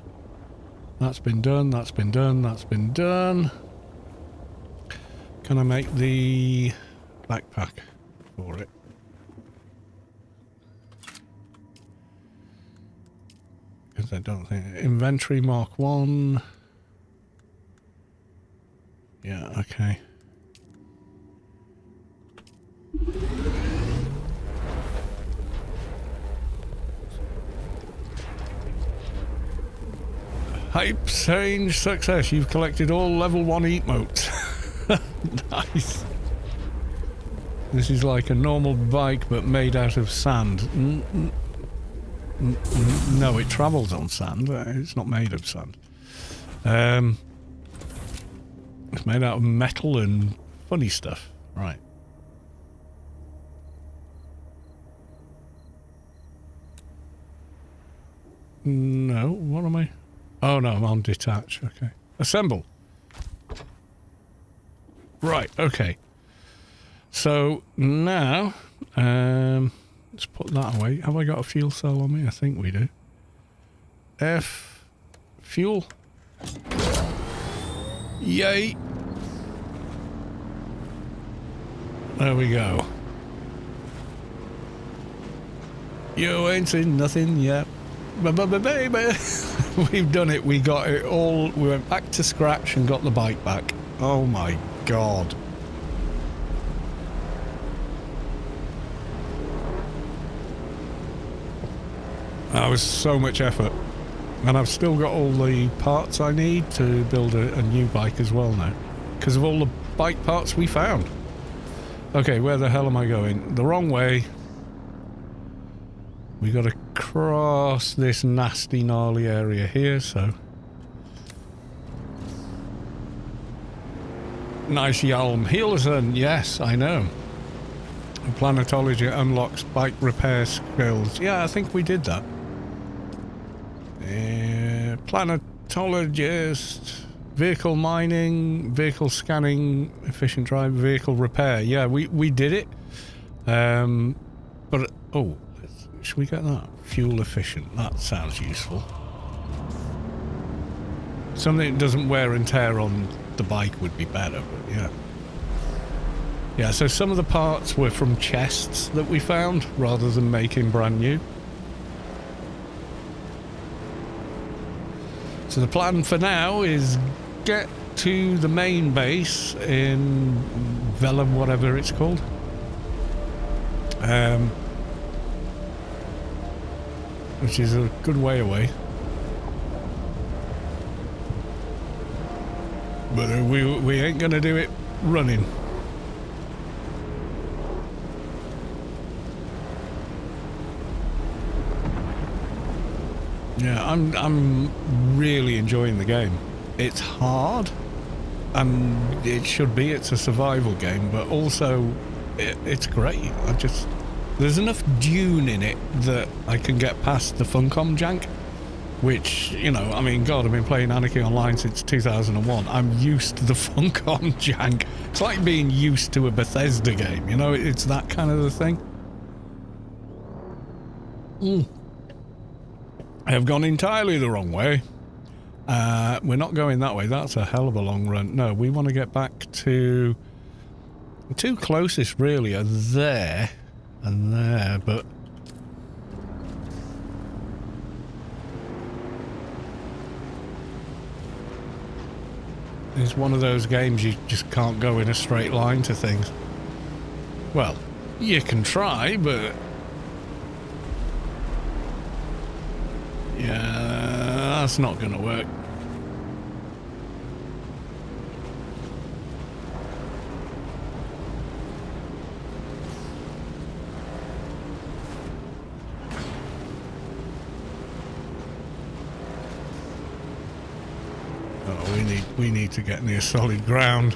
That's been done, that's been done, that's been done. Can I make the backpack for it? Because I don't think... Inventory Mark 1. Yeah, okay. Hype change success. You've collected all level 1 emotes. Nice. This is like a normal bike but made out of sand. No, it travels on sand. It's not made of sand. It's made out of metal and funny stuff. Right. No, what am I? Oh no, I'm on detach. Okay. Assemble. Right, okay. So now, let's put that away. Have I got a fuel cell on me? I think we do. F. Fuel. Yay. There we go. You ain't seen nothing yet. Baby. We've done it. We got it all. We went back to scratch and got the bike back. Oh my god. That was so much effort. And I've still got all the parts I need to build a new bike as well now. Because of all the bike parts we found. Okay, where the hell am I going? The wrong way. We got to cross this nasty, gnarly area here, so... Nice Yalm. Healerson, yes, I know. Planetology unlocks bike repair skills. Yeah, I think we did that. Planetologist, vehicle mining, vehicle scanning, efficient drive, vehicle repair. Yeah, we did it. But, oh, should we get that? Fuel efficient. That sounds useful. Something that doesn't wear and tear on the bike would be better, but yeah. Yeah, so some of the parts were from chests that we found rather than making brand new. So the plan for now is get to the main base in Velum, whatever it's called. Which is a good way away. But we ain't gonna do it running. Yeah, I'm really enjoying the game. It's hard, and it should be. It's a survival game, but also it's great. There's enough Dune in it that I can get past the Funcom jank, which, you know, I mean, God, I've been playing Anarchy Online since 2001. I'm used to the Funcom jank. It's like being used to a Bethesda game, you know? It's that kind of a thing. I have gone entirely the wrong way. We're not going that way. That's a hell of a long run. No, we want to get back to... The two closest really are there and there, but... It's one of those games you just can't go in a straight line to things. Well, you can try, but... Yeah, that's not going to work. We need to get near solid ground.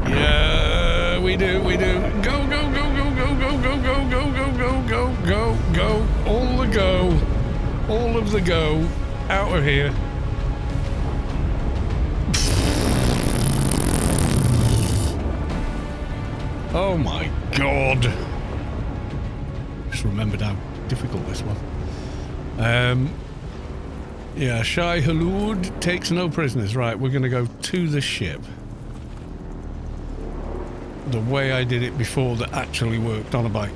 Yeah, we do. Go, go, go, go, go, go, go, go, go, go, go, go, go, go. All the go. All of the go. Out of here. Oh my god. Just remembered how difficult this was. Yeah, Shai Hulud takes no prisoners. Right, we're going to go to the ship. The way I did it before that actually worked on a bike.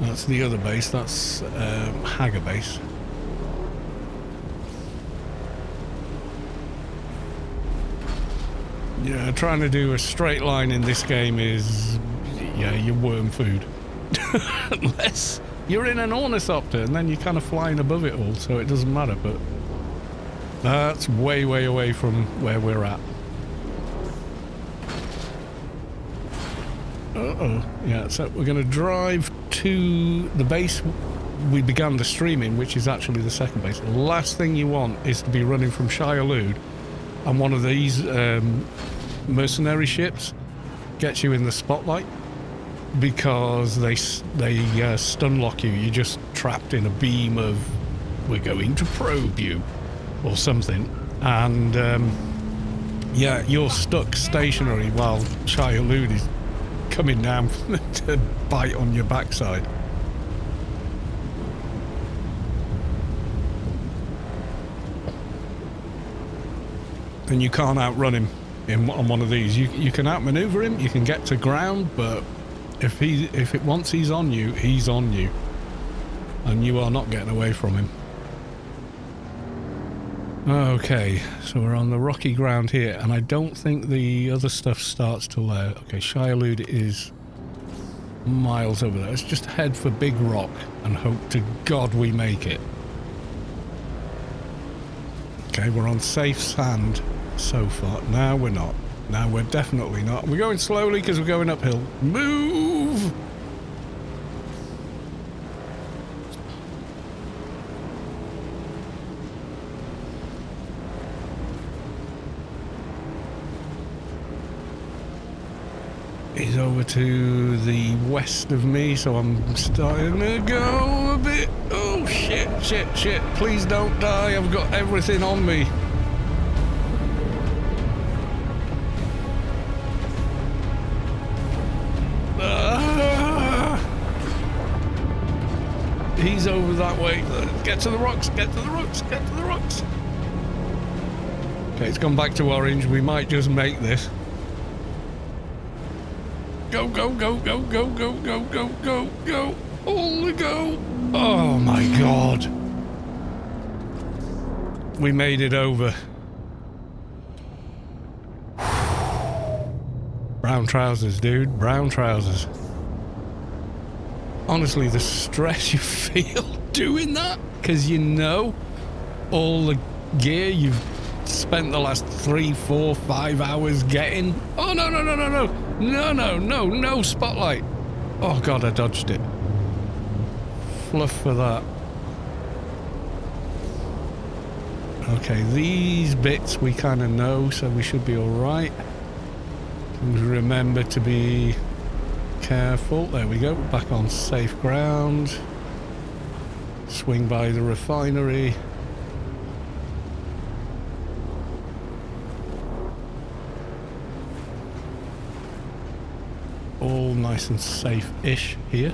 That's the other base. That's Hager base. Yeah, trying to do a straight line in this game is... Yeah, you're worm food. Unless you're in an ornithopter and then you're kind of flying above it all, so it doesn't matter, but that's way, way away from where we're at. Uh-oh. Yeah, so we're going to drive to the base we began the stream in, which is actually the second base. The last thing you want is to be running from Shai Hulud, and one of these mercenary ships gets you in the spotlight. Because they stun lock you. You're just trapped in a beam of "we're going to probe you" or something, and yeah, you're stuck stationary while Shai Hulud is coming down to bite on your backside. And you can't outrun him on one of these. You can outmaneuver him. You can get to ground, but once he's on you, he's on you, and you are not getting away from him. Okay, so we're on the rocky ground here, and I don't think the other stuff starts till there. Okay, Shai Hulud is miles over there. Let's just head for Big Rock and hope to God we make it. Okay, we're on safe sand so far. Now we're not. Now we're definitely not. We're going slowly because we're going uphill. Move! He's over to the west of me, so I'm starting to go a bit... Oh, shit. Please don't die. I've got everything on me. He's over that way. Get to the rocks. Okay, it's gone back to orange. We might just make this. Go. All the go. Oh my god. We made it over. Brown trousers, dude. Brown trousers. Honestly, the stress you feel doing that, because you know all the gear you've spent the last 3, 4, 5 hours getting. Oh, no spotlight. Oh god, I dodged it. Fluff for that. Okay, these bits we kind of know, so we should be alright. Remember to be careful. There we go. Back on safe ground. Swing by the refinery. All nice and safe-ish here.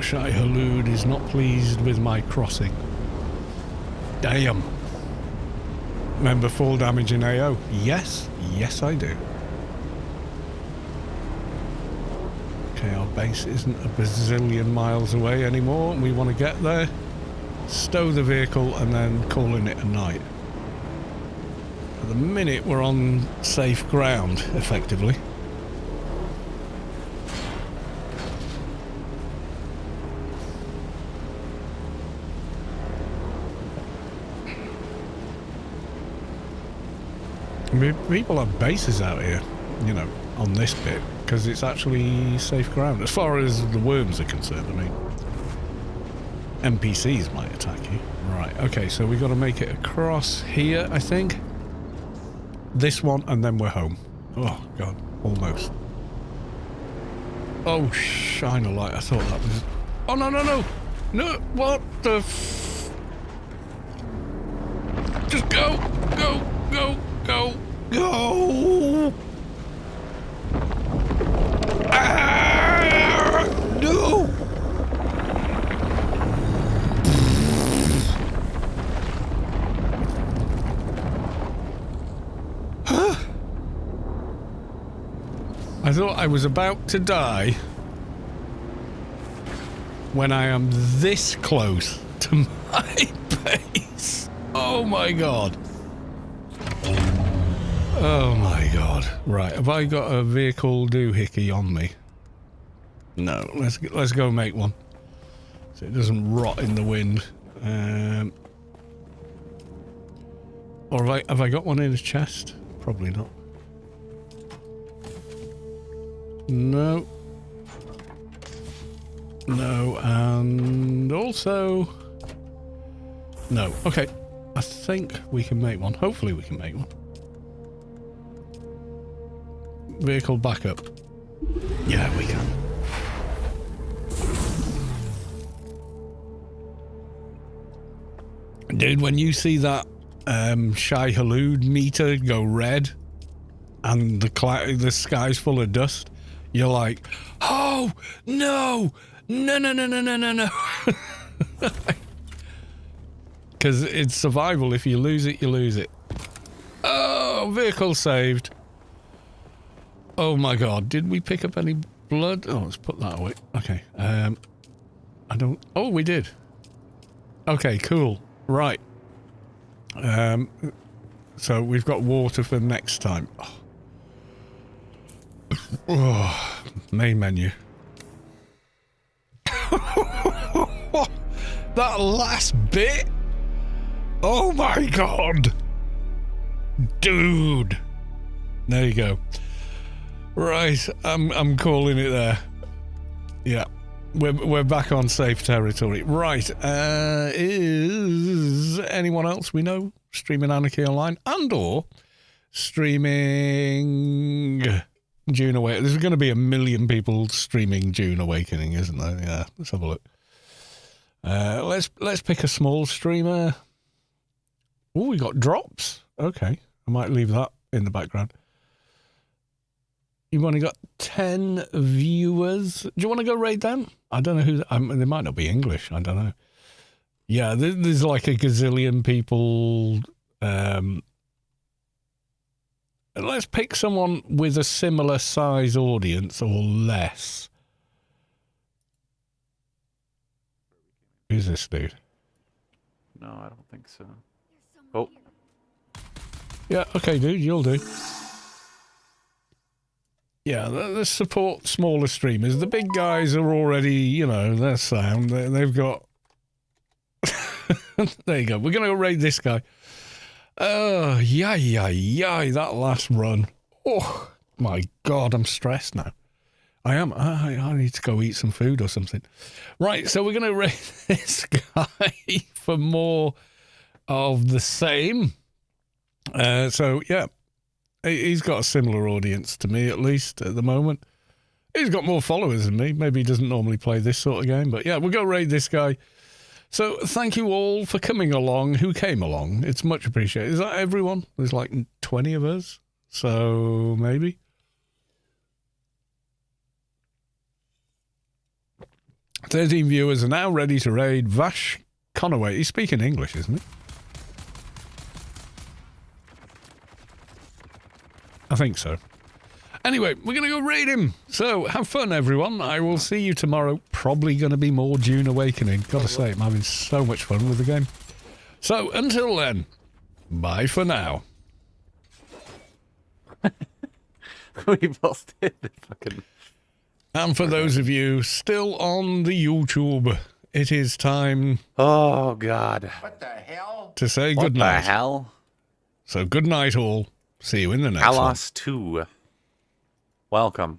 Shai Halud is not pleased with my crossing. Damn. Remember fall damage in AO? Yes. Yes, I do. Okay, our base isn't a bazillion miles away anymore. We want to get there, stow the vehicle, and then calling it a night. At the minute, we're on safe ground, effectively. People have bases out here, you know, on this bit, because it's actually safe ground. As far as the worms are concerned, I mean, NPCs might attack you. Right, okay, so we got to make it across here, I think. This one, and then we're home. Oh, God, almost. Oh, shine a light. I thought that was... Oh, no, no, no! No, what the Just go! Go! Go! Go! Go! Ah! No! I thought I was about to die when I am this close to my base. Oh my god. Oh my god. Right, have I got a vehicle doohickey on me? No, let's go make one. So it doesn't rot in the wind. Or have I got one in a chest? Probably not. No. No, and also... No. Okay. I think we can make one. Hopefully we can make one. Vehicle backup. Yeah, we can. Dude, when you see that Shai Halud meter go red and the sky's full of dust, you're like, oh, no, no, no, no, no, no, no, no. Because it's survival. If you lose it, you lose it. Oh, vehicle saved. Oh my god, did we pick up any blood? Oh, let's put that away. Okay, I don't... Oh, we did. Okay, cool. Right. So we've got water for next time. Oh, main menu. That last bit? Oh my god. Dude. There you go. Right, I'm calling it there. Yeah. We're back on safe territory. Right, is anyone else we know streaming Anarchy Online and or streaming Dune Awakening? There's going to be 1 million people streaming Dune Awakening, isn't there? Yeah, let's have a look. Let's pick a small streamer. Oh, we got drops. Okay, I might leave that in the background. You've only got 10 viewers. Do you want to go raid them? I don't know who... they might not be English. I don't know. Yeah, there's like a gazillion people. Let's pick someone with a similar size audience or less. Who's this dude? No, I don't think so. Oh. Yeah, okay, dude, you'll do. Yeah, let's support smaller streamers. The big guys are already, you know, they're sound. They've got... There you go. We're going to go raid this guy. Oh, yay, that last run. Oh, my God, I'm stressed now. I am. I need to go eat some food or something. Right, so we're going to raid this guy for more of the same. So, yeah. He's got a similar audience to me, at least, at the moment. He's got more followers than me. Maybe he doesn't normally play this sort of game. But, yeah, we'll go raid this guy. So, thank you all for coming along. Who came along? It's much appreciated. Is that everyone? There's like 20 of us. So, maybe. 13 viewers are now ready to raid Vash Conaway. He's speaking English, isn't he? I think so. Anyway, we're going to go raid him. So, have fun, everyone. I will see you tomorrow. Probably going to be more Dune Awakening. Gotta say, I'm having so much fun with the game. So, until then, bye for now. We both did the fucking... And for those of you still on the YouTube, it is time... Oh, God. What the hell? ...to say good night. What the hell? So, good night, all. See you in the next one. Alas 2. Welcome.